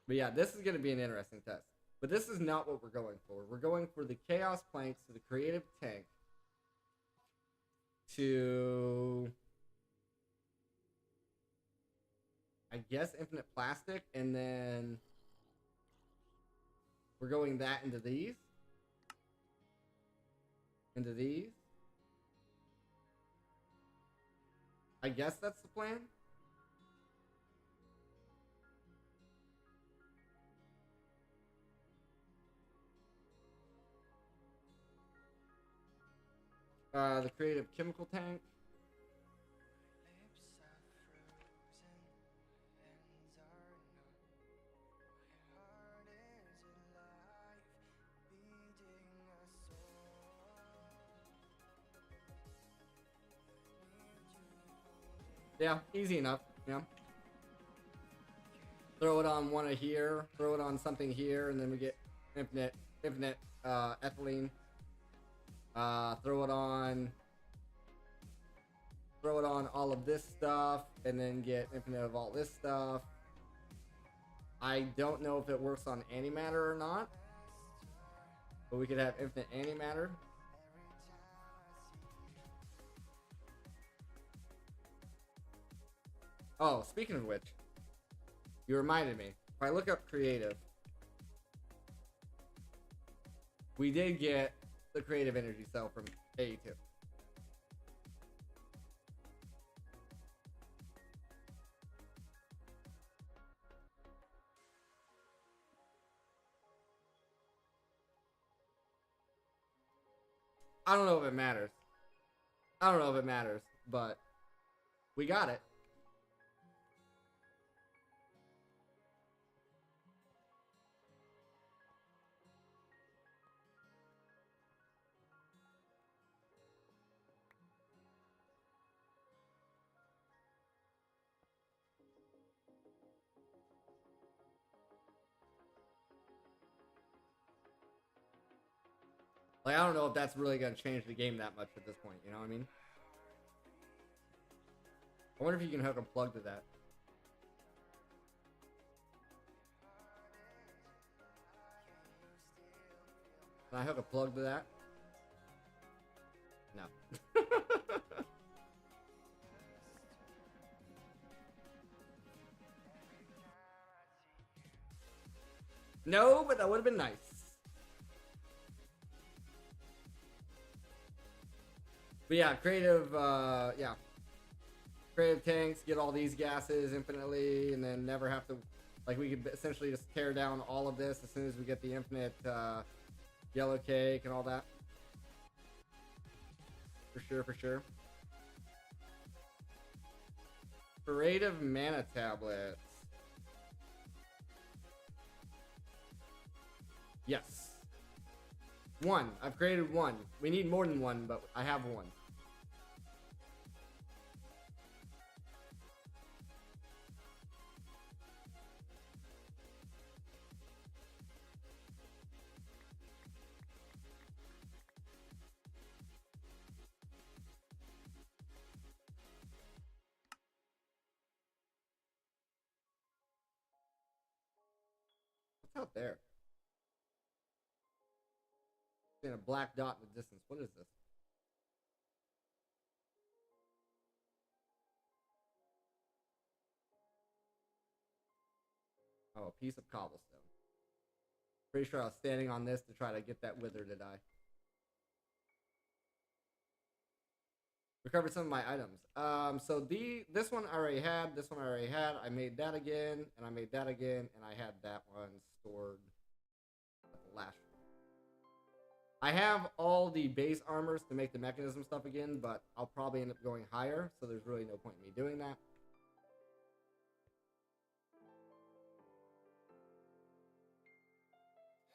But yeah, this is going to be an interesting test. But this is not what we're going for. We're going for the chaos planks to the creative tank to, I guess, infinite plastic, and then we're going that into these. Into these. I guess that's the plan. The creative chemical tank. Lips are frozen, hands are numb. My heart is alive, beating a song. Yeah, easy enough. Yeah. Throw it on one of here, throw it on something here, and then we get infinite ethylene. Throw it on all of this stuff, and then get infinite of all this stuff. I don't know if it works on antimatter or not, but we could have infinite antimatter. Oh, speaking of which, you reminded me. If I look up creative, we did get the creative energy cell from A2. I don't know if it matters. I don't know if it matters, but we got it. Like, I don't know if that's really going to change the game that much at this point, you know what I mean? I wonder if you can hook a plug to that. Can I hook a plug to that? No. No, but that would have been nice. But yeah, creative, yeah. Creative tanks, get all these gases infinitely, and then never have to, like, we could essentially just tear down all of this as soon as we get the infinite yellow cake and all that. For sure, for sure. Creative mana tablets. Yes. One. I've created one. We need more than one, but I have one. What's out there? Seeing a black dot in the distance. What is this? Oh, a piece of cobblestone. Pretty sure I was standing on this to try to get that wither to die. Recovered some of my items. So this one I already had. This one I already had. I made that again, and I made that again, and I had that one stored at the last one. I have all the base armors to make the mechanism stuff again, but I'll probably end up going higher, so there's really no point in me doing that.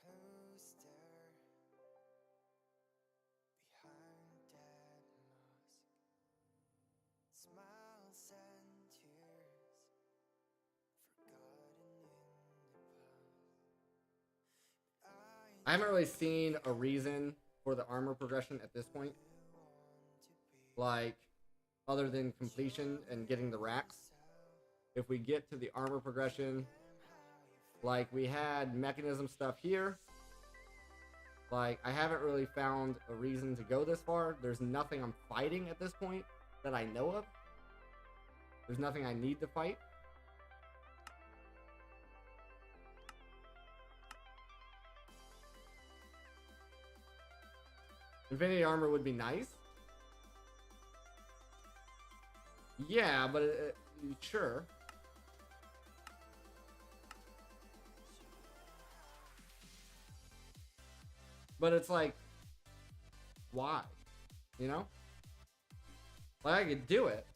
Who's there behind that mask? Smiles and tears forgotten in the past. I haven't really seen a reason for the armor progression at this point, like, other than completion and getting the racks. If we get to the armor progression, like, we had mechanism stuff here, like, I haven't really found a reason to go this far. There's nothing I'm fighting at this point that I know of. There's nothing I need to fight. Infinity armor would be nice. Yeah, but sure. But it's like, why? You know? Like, I could do it.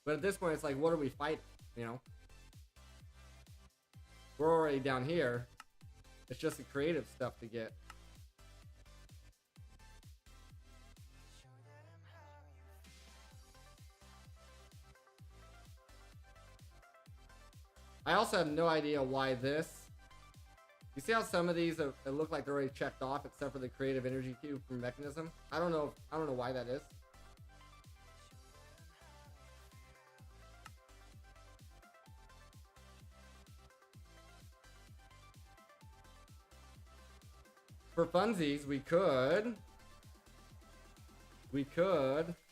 But at this point, it's like, what are we fighting? You know? We're already down here. It's just the creative stuff to get. I also have no idea why this. You see how some of these it look like they're already checked off, except for the creative energy cube from mechanism. I don't know why that is. For funsies, we could.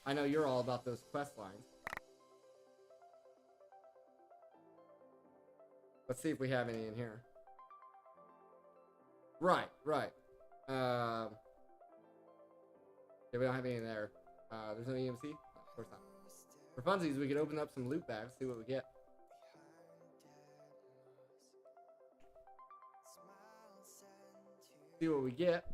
I know you're all about those quest lines. Let's see if we have any in here. Right. Yeah, we don't have any in there. There's no EMC? No, of course not. For funsies, we could open up some loot bags, see what we get. See what we get.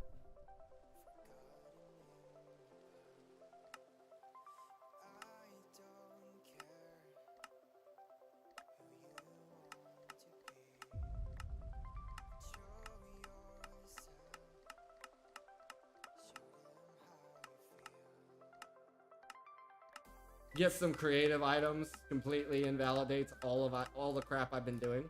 Get some creative items, completely invalidates all the crap I've been doing.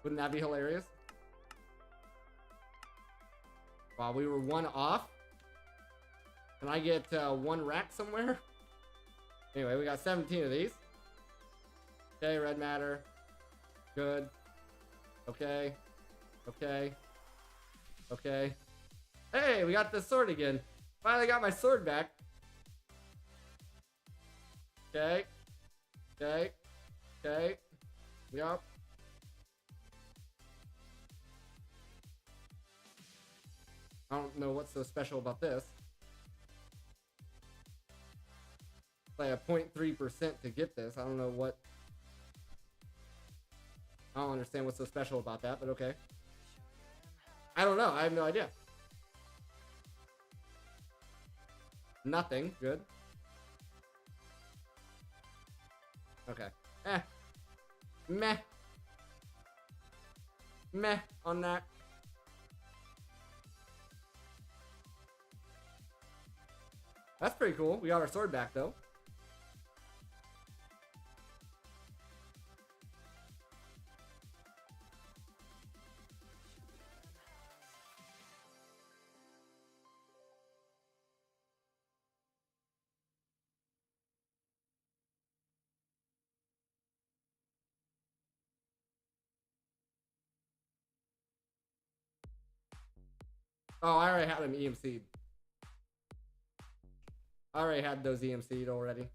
Wouldn't that be hilarious? Wow, we were one off. Can I get one rack somewhere? Anyway, we got 17 of these. Okay, red matter. Good. Okay. Hey, we got the sword again. Finally got my sword back. Okay. Yup. I don't know what's so special about this. Like a 0.3% to get this. I don't know what. I don't understand what's so special about that, but okay. I don't know. I have no idea. Nothing. Good. Okay. Meh on that. That's pretty cool. We got our sword back, though. Oh, I already had them EMC'd. I already had those EMC'd already.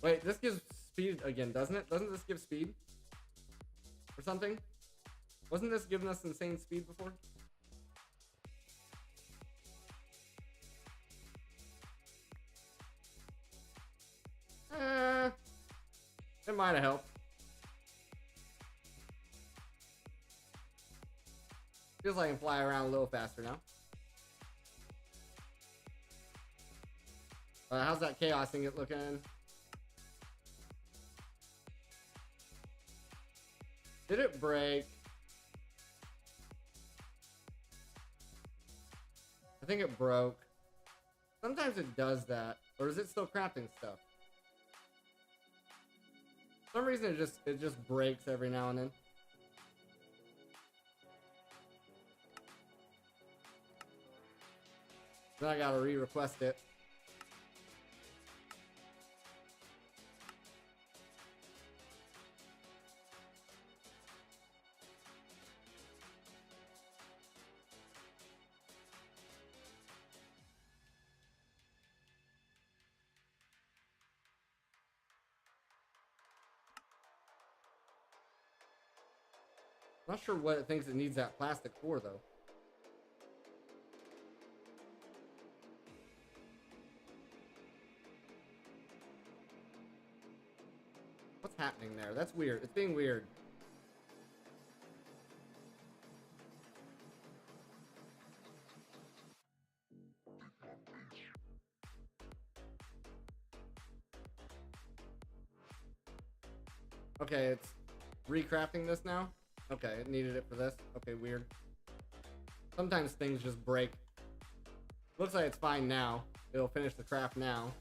Wait, this gives speed again, doesn't it? Doesn't this give speed? Or something? Wasn't this giving us insane speed before? It might have helped. Feels like I can fly around a little faster now. How's that chaos thing looking? Did it break? I think it broke. Sometimes it does that. Or is it still crafting stuff? For some reason it just breaks every now and then. Then I gotta re-request it. Not sure what it thinks it needs that plastic for, though. What's happening there? That's weird. It's being weird. Okay, it's recrafting this now. Okay, it needed it for this. Okay, weird. Sometimes things just break. Looks like it's fine now. It'll finish the craft now.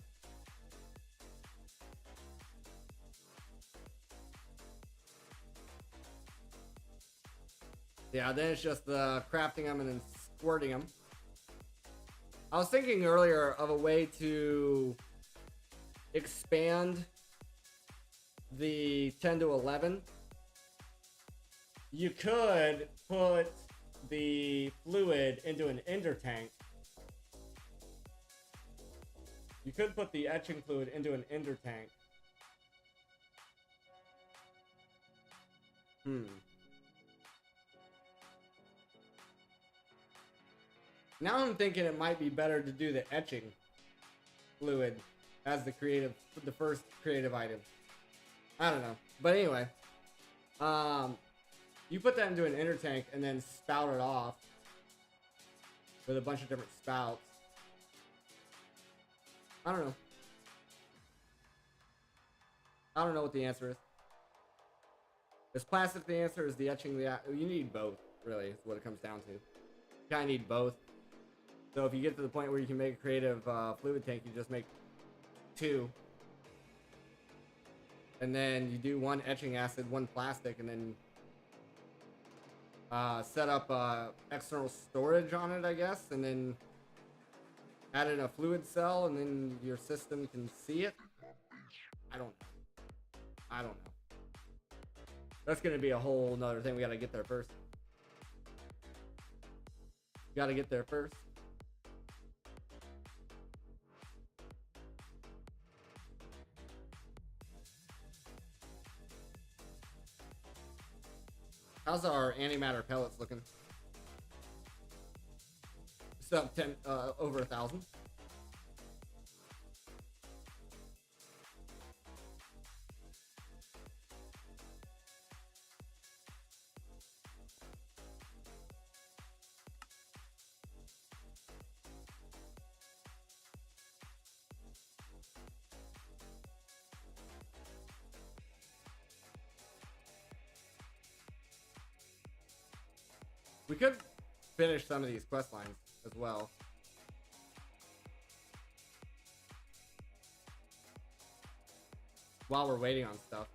Yeah, then it's just crafting them and then squirting them. I was thinking earlier of a way to expand the 10 to 11. You could put the fluid into an ender tank. You could put the etching fluid into an ender tank. Now I'm thinking it might be better to do the etching fluid as the first creative item. I don't know. But anyway, you put that into an ender tank and then spout it off with a bunch of different spouts. I don't know. I don't know what the answer is. Is plastic the answer? Is the etching the... You need both, really, is what it comes down to. You kind of need both. So if you get to the point where you can make a creative fluid tank, you just make 2. And then you do 1 etching acid, 1 plastic, and then set up external storage on it, I guess, and then add in a fluid cell, and then your system can see it. I don't know. That's gonna be a whole nother thing. We gotta get there first. How's our antimatter pellets looking? It's up 10, over 1,000. We could finish some of these quest lines as well. While we're waiting on stuff.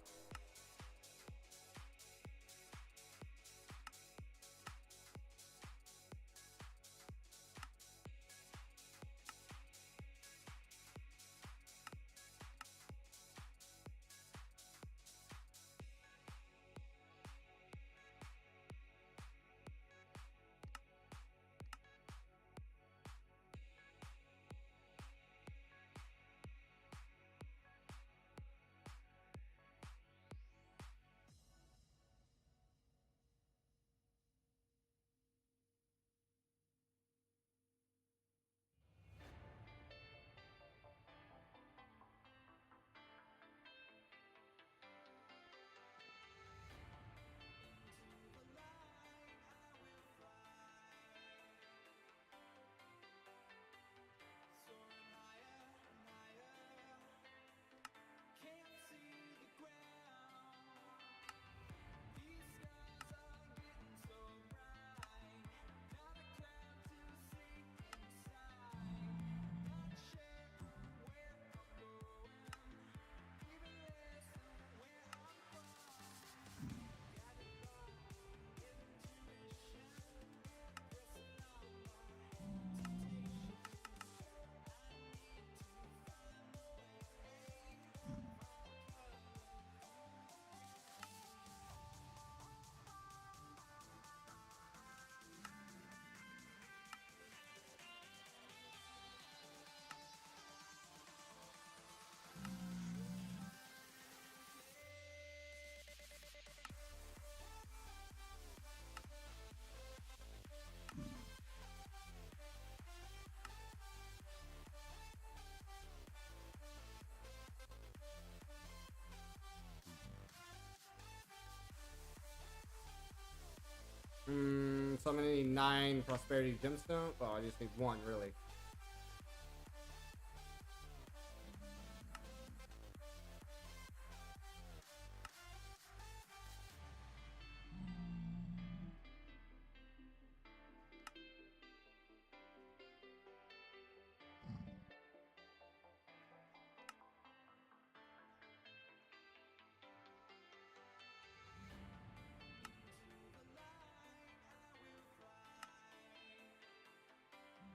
So I'm gonna need 9 prosperity gemstone. Oh, I just need 1, really.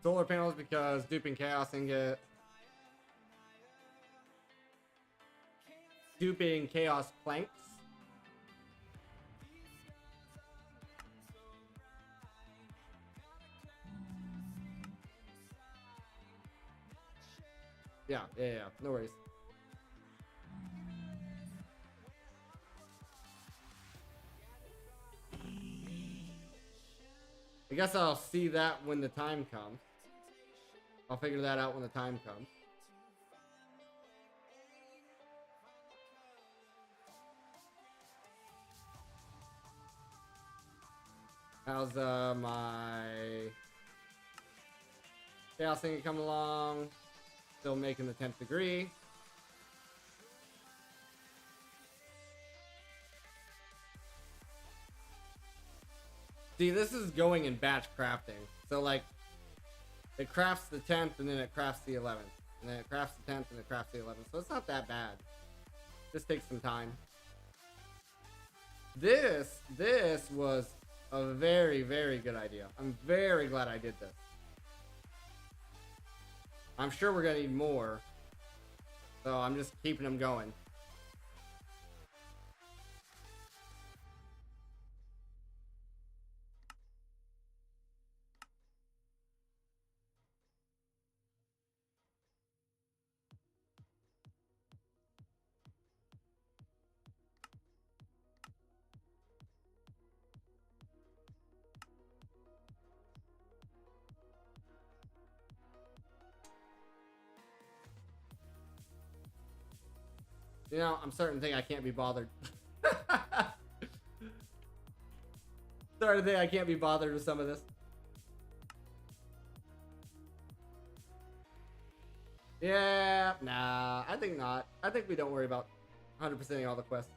Solar panels because duping chaos ingot. Duping chaos planks. Yeah, no worries. I guess I'll see that when the time comes. I'll figure that out when the time comes. How's my chaos thing coming along? Still making the 10th degree. See, this is going in batch crafting. So like, it crafts the 10th and then it crafts the 11th. And then it crafts the 10th and it crafts the 11th. So it's not that bad. Just takes some time. This was a very, very good idea. I'm very glad I did this. I'm sure we're gonna need more. So I'm just keeping them going. You know, I'm starting to think I can't be bothered. Starting to think I can't be bothered with some of this. Yeah, nah, I think not. I think we don't worry about 100%ing all the quests.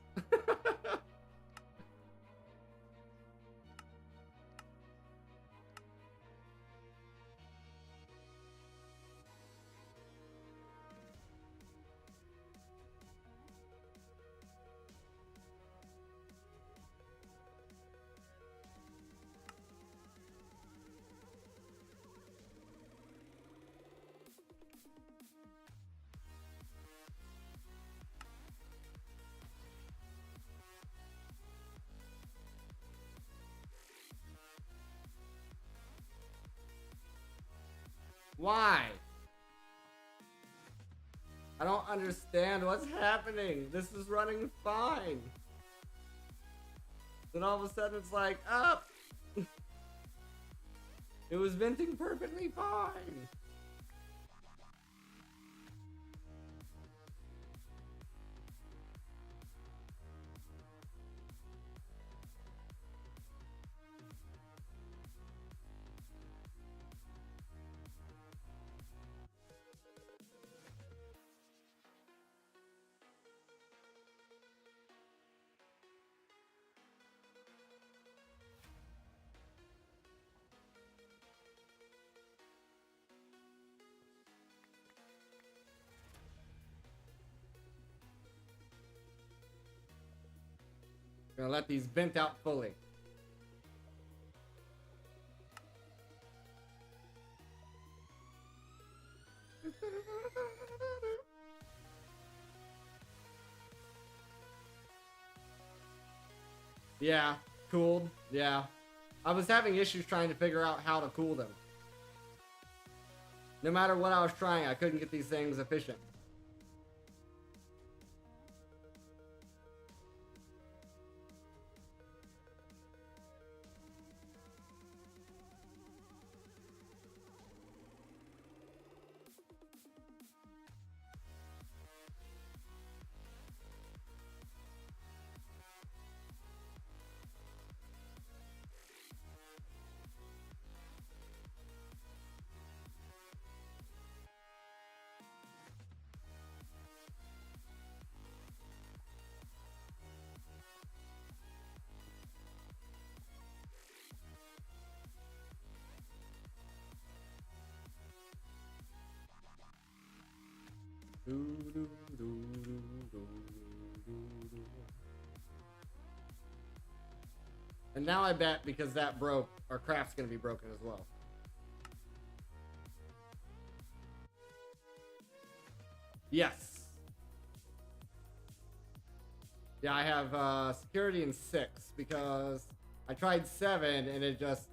Why? I don't understand what's happening. This is running fine. Then all of a sudden it's like, up. It was venting perfectly fine. Gonna let these vent out fully. Yeah, cooled. Yeah. I was having issues trying to figure out how to cool them. No matter what I was trying, I couldn't get these things efficient. And now I bet because that broke, our craft's gonna be broken as well. Yes. Yeah, I have security in 6 because I tried 7 and it just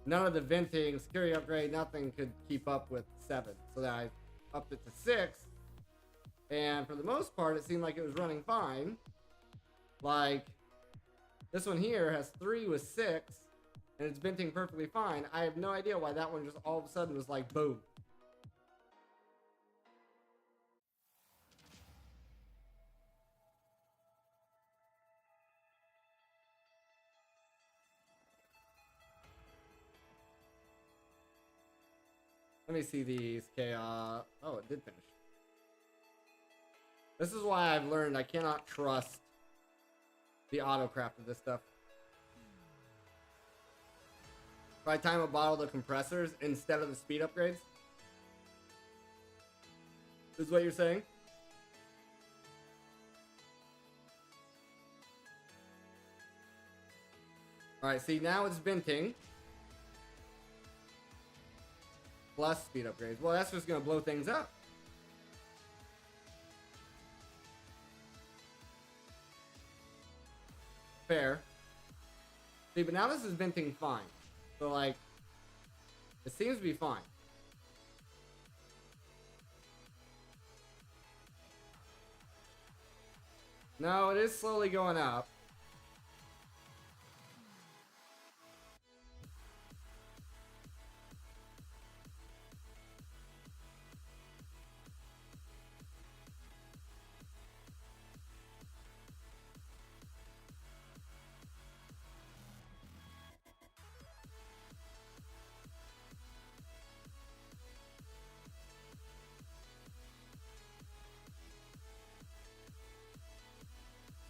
none of the venting, security upgrade, nothing could keep up with 7. So then I upped it to 6. And for the most part, it seemed like it was running fine. Like, this one here has 3 with 6, and it's venting perfectly fine. I have no idea why that one just all of a sudden was like, boom. Let me see these chaos. Oh, it did finish. This is why I've learned I cannot trust the autocraft of this stuff. If I time a bottle the compressors instead of the speed upgrades. This is what you're saying? Alright, see now it's venting. Plus speed upgrades. Well, that's just gonna blow things up. Fair. See, but now this is venting fine. So, like, it seems to be fine. No, it is slowly going up.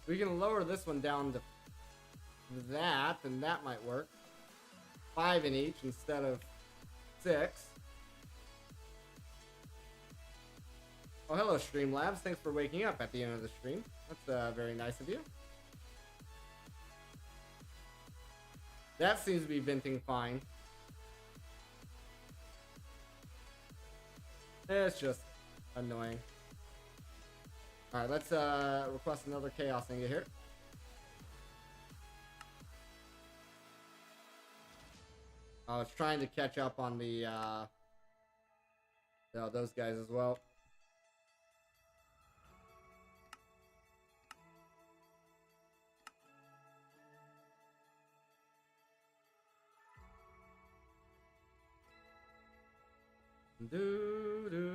We can lower this one down to that, and that might work. 5 in each instead of 6. Oh, hello, Streamlabs. Thanks for waking up at the end of the stream. That's very nice of you. That seems to be venting fine. It's just annoying. Alright, let's request another chaos ingot here. I was trying to catch up on the those guys as well. Do do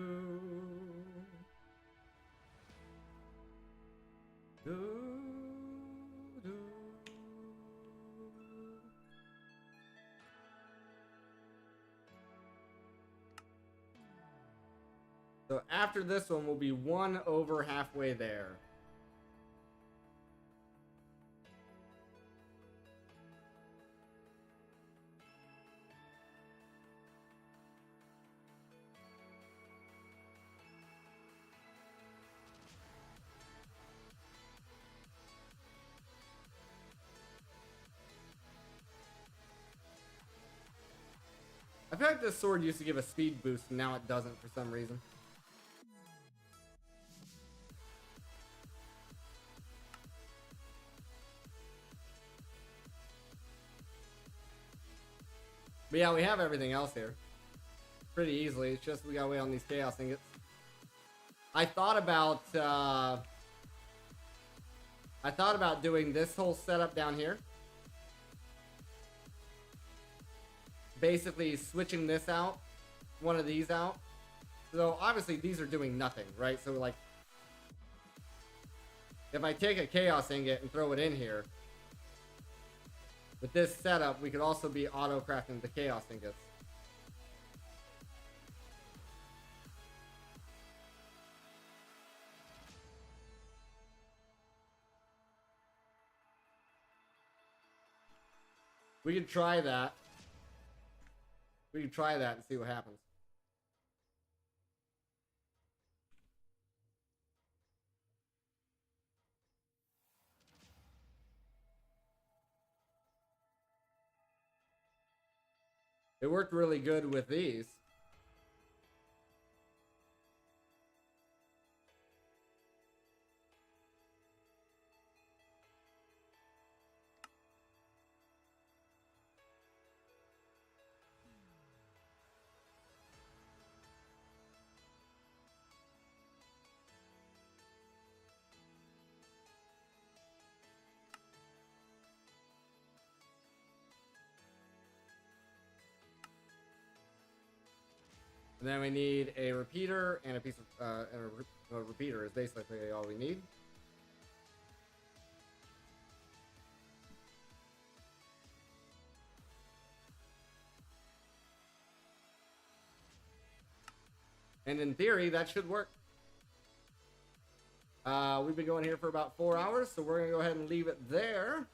do do. So after this one, we'll be 1 over halfway there. I feel like this sword used to give a speed boost, and now it doesn't for some reason. But yeah, we have everything else here. Pretty easily. It's just we gotta wait on these chaos ingots. I thought about doing this whole setup down here. Basically switching this out, one of these out. So obviously these are doing nothing, right? So like, if I take a chaos ingot and throw it in here, with this setup, we could also be auto-crafting the chaos ingots. We could try that. We could try that and see what happens. It worked really good with these. And then we need a repeater and a piece of a repeater is basically all we need. And in theory, that should work. We've been going here for about 4 hours, so we're gonna go ahead and leave it there.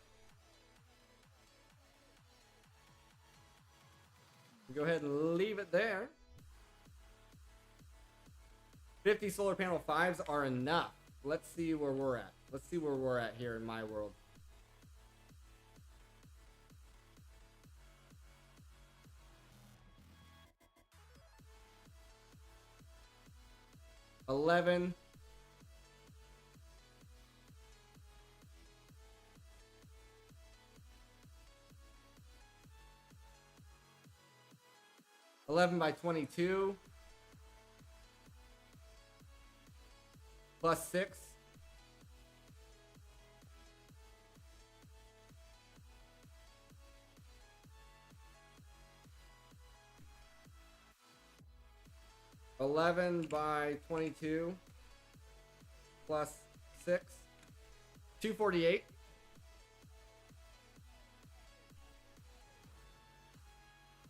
Go ahead and leave it there. 50 solar panel 5s are enough. Let's see where we're at. Let's see where we're at here in my world. $11. $11 by 22. Plus 6. $11 by 22 plus 6. 248.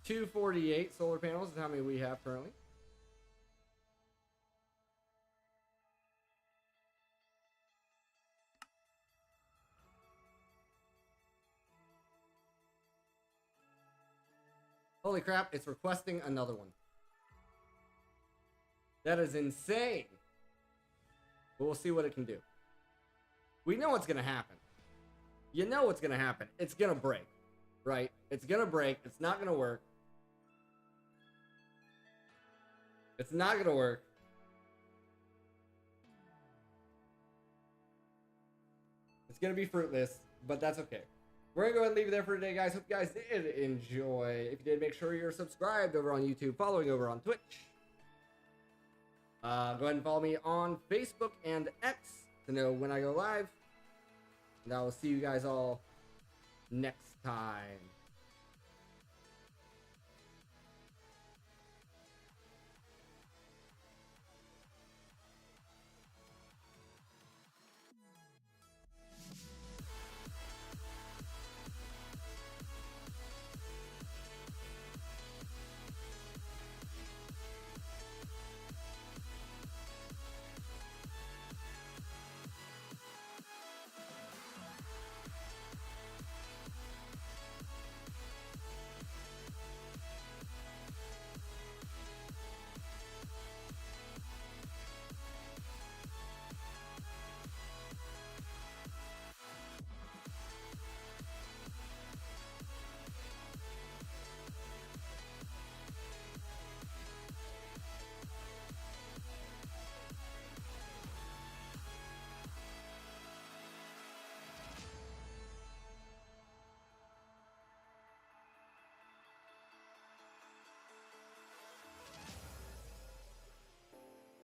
$248 solar panels is how many we have currently. Holy crap, it's requesting another one. That is insane. But we'll see what it can do. We know what's going to happen. You know what's going to happen. It's going to break, right? It's going to break. It's not going to work. It's not going to work. It's going to be fruitless, but that's okay. We're going to go ahead and leave it there for today, guys. Hope you guys did enjoy. If you did, make sure you're subscribed over on YouTube, following over on Twitch. Go ahead and follow me on Facebook and X to know when I go live. And I will see you guys all next time.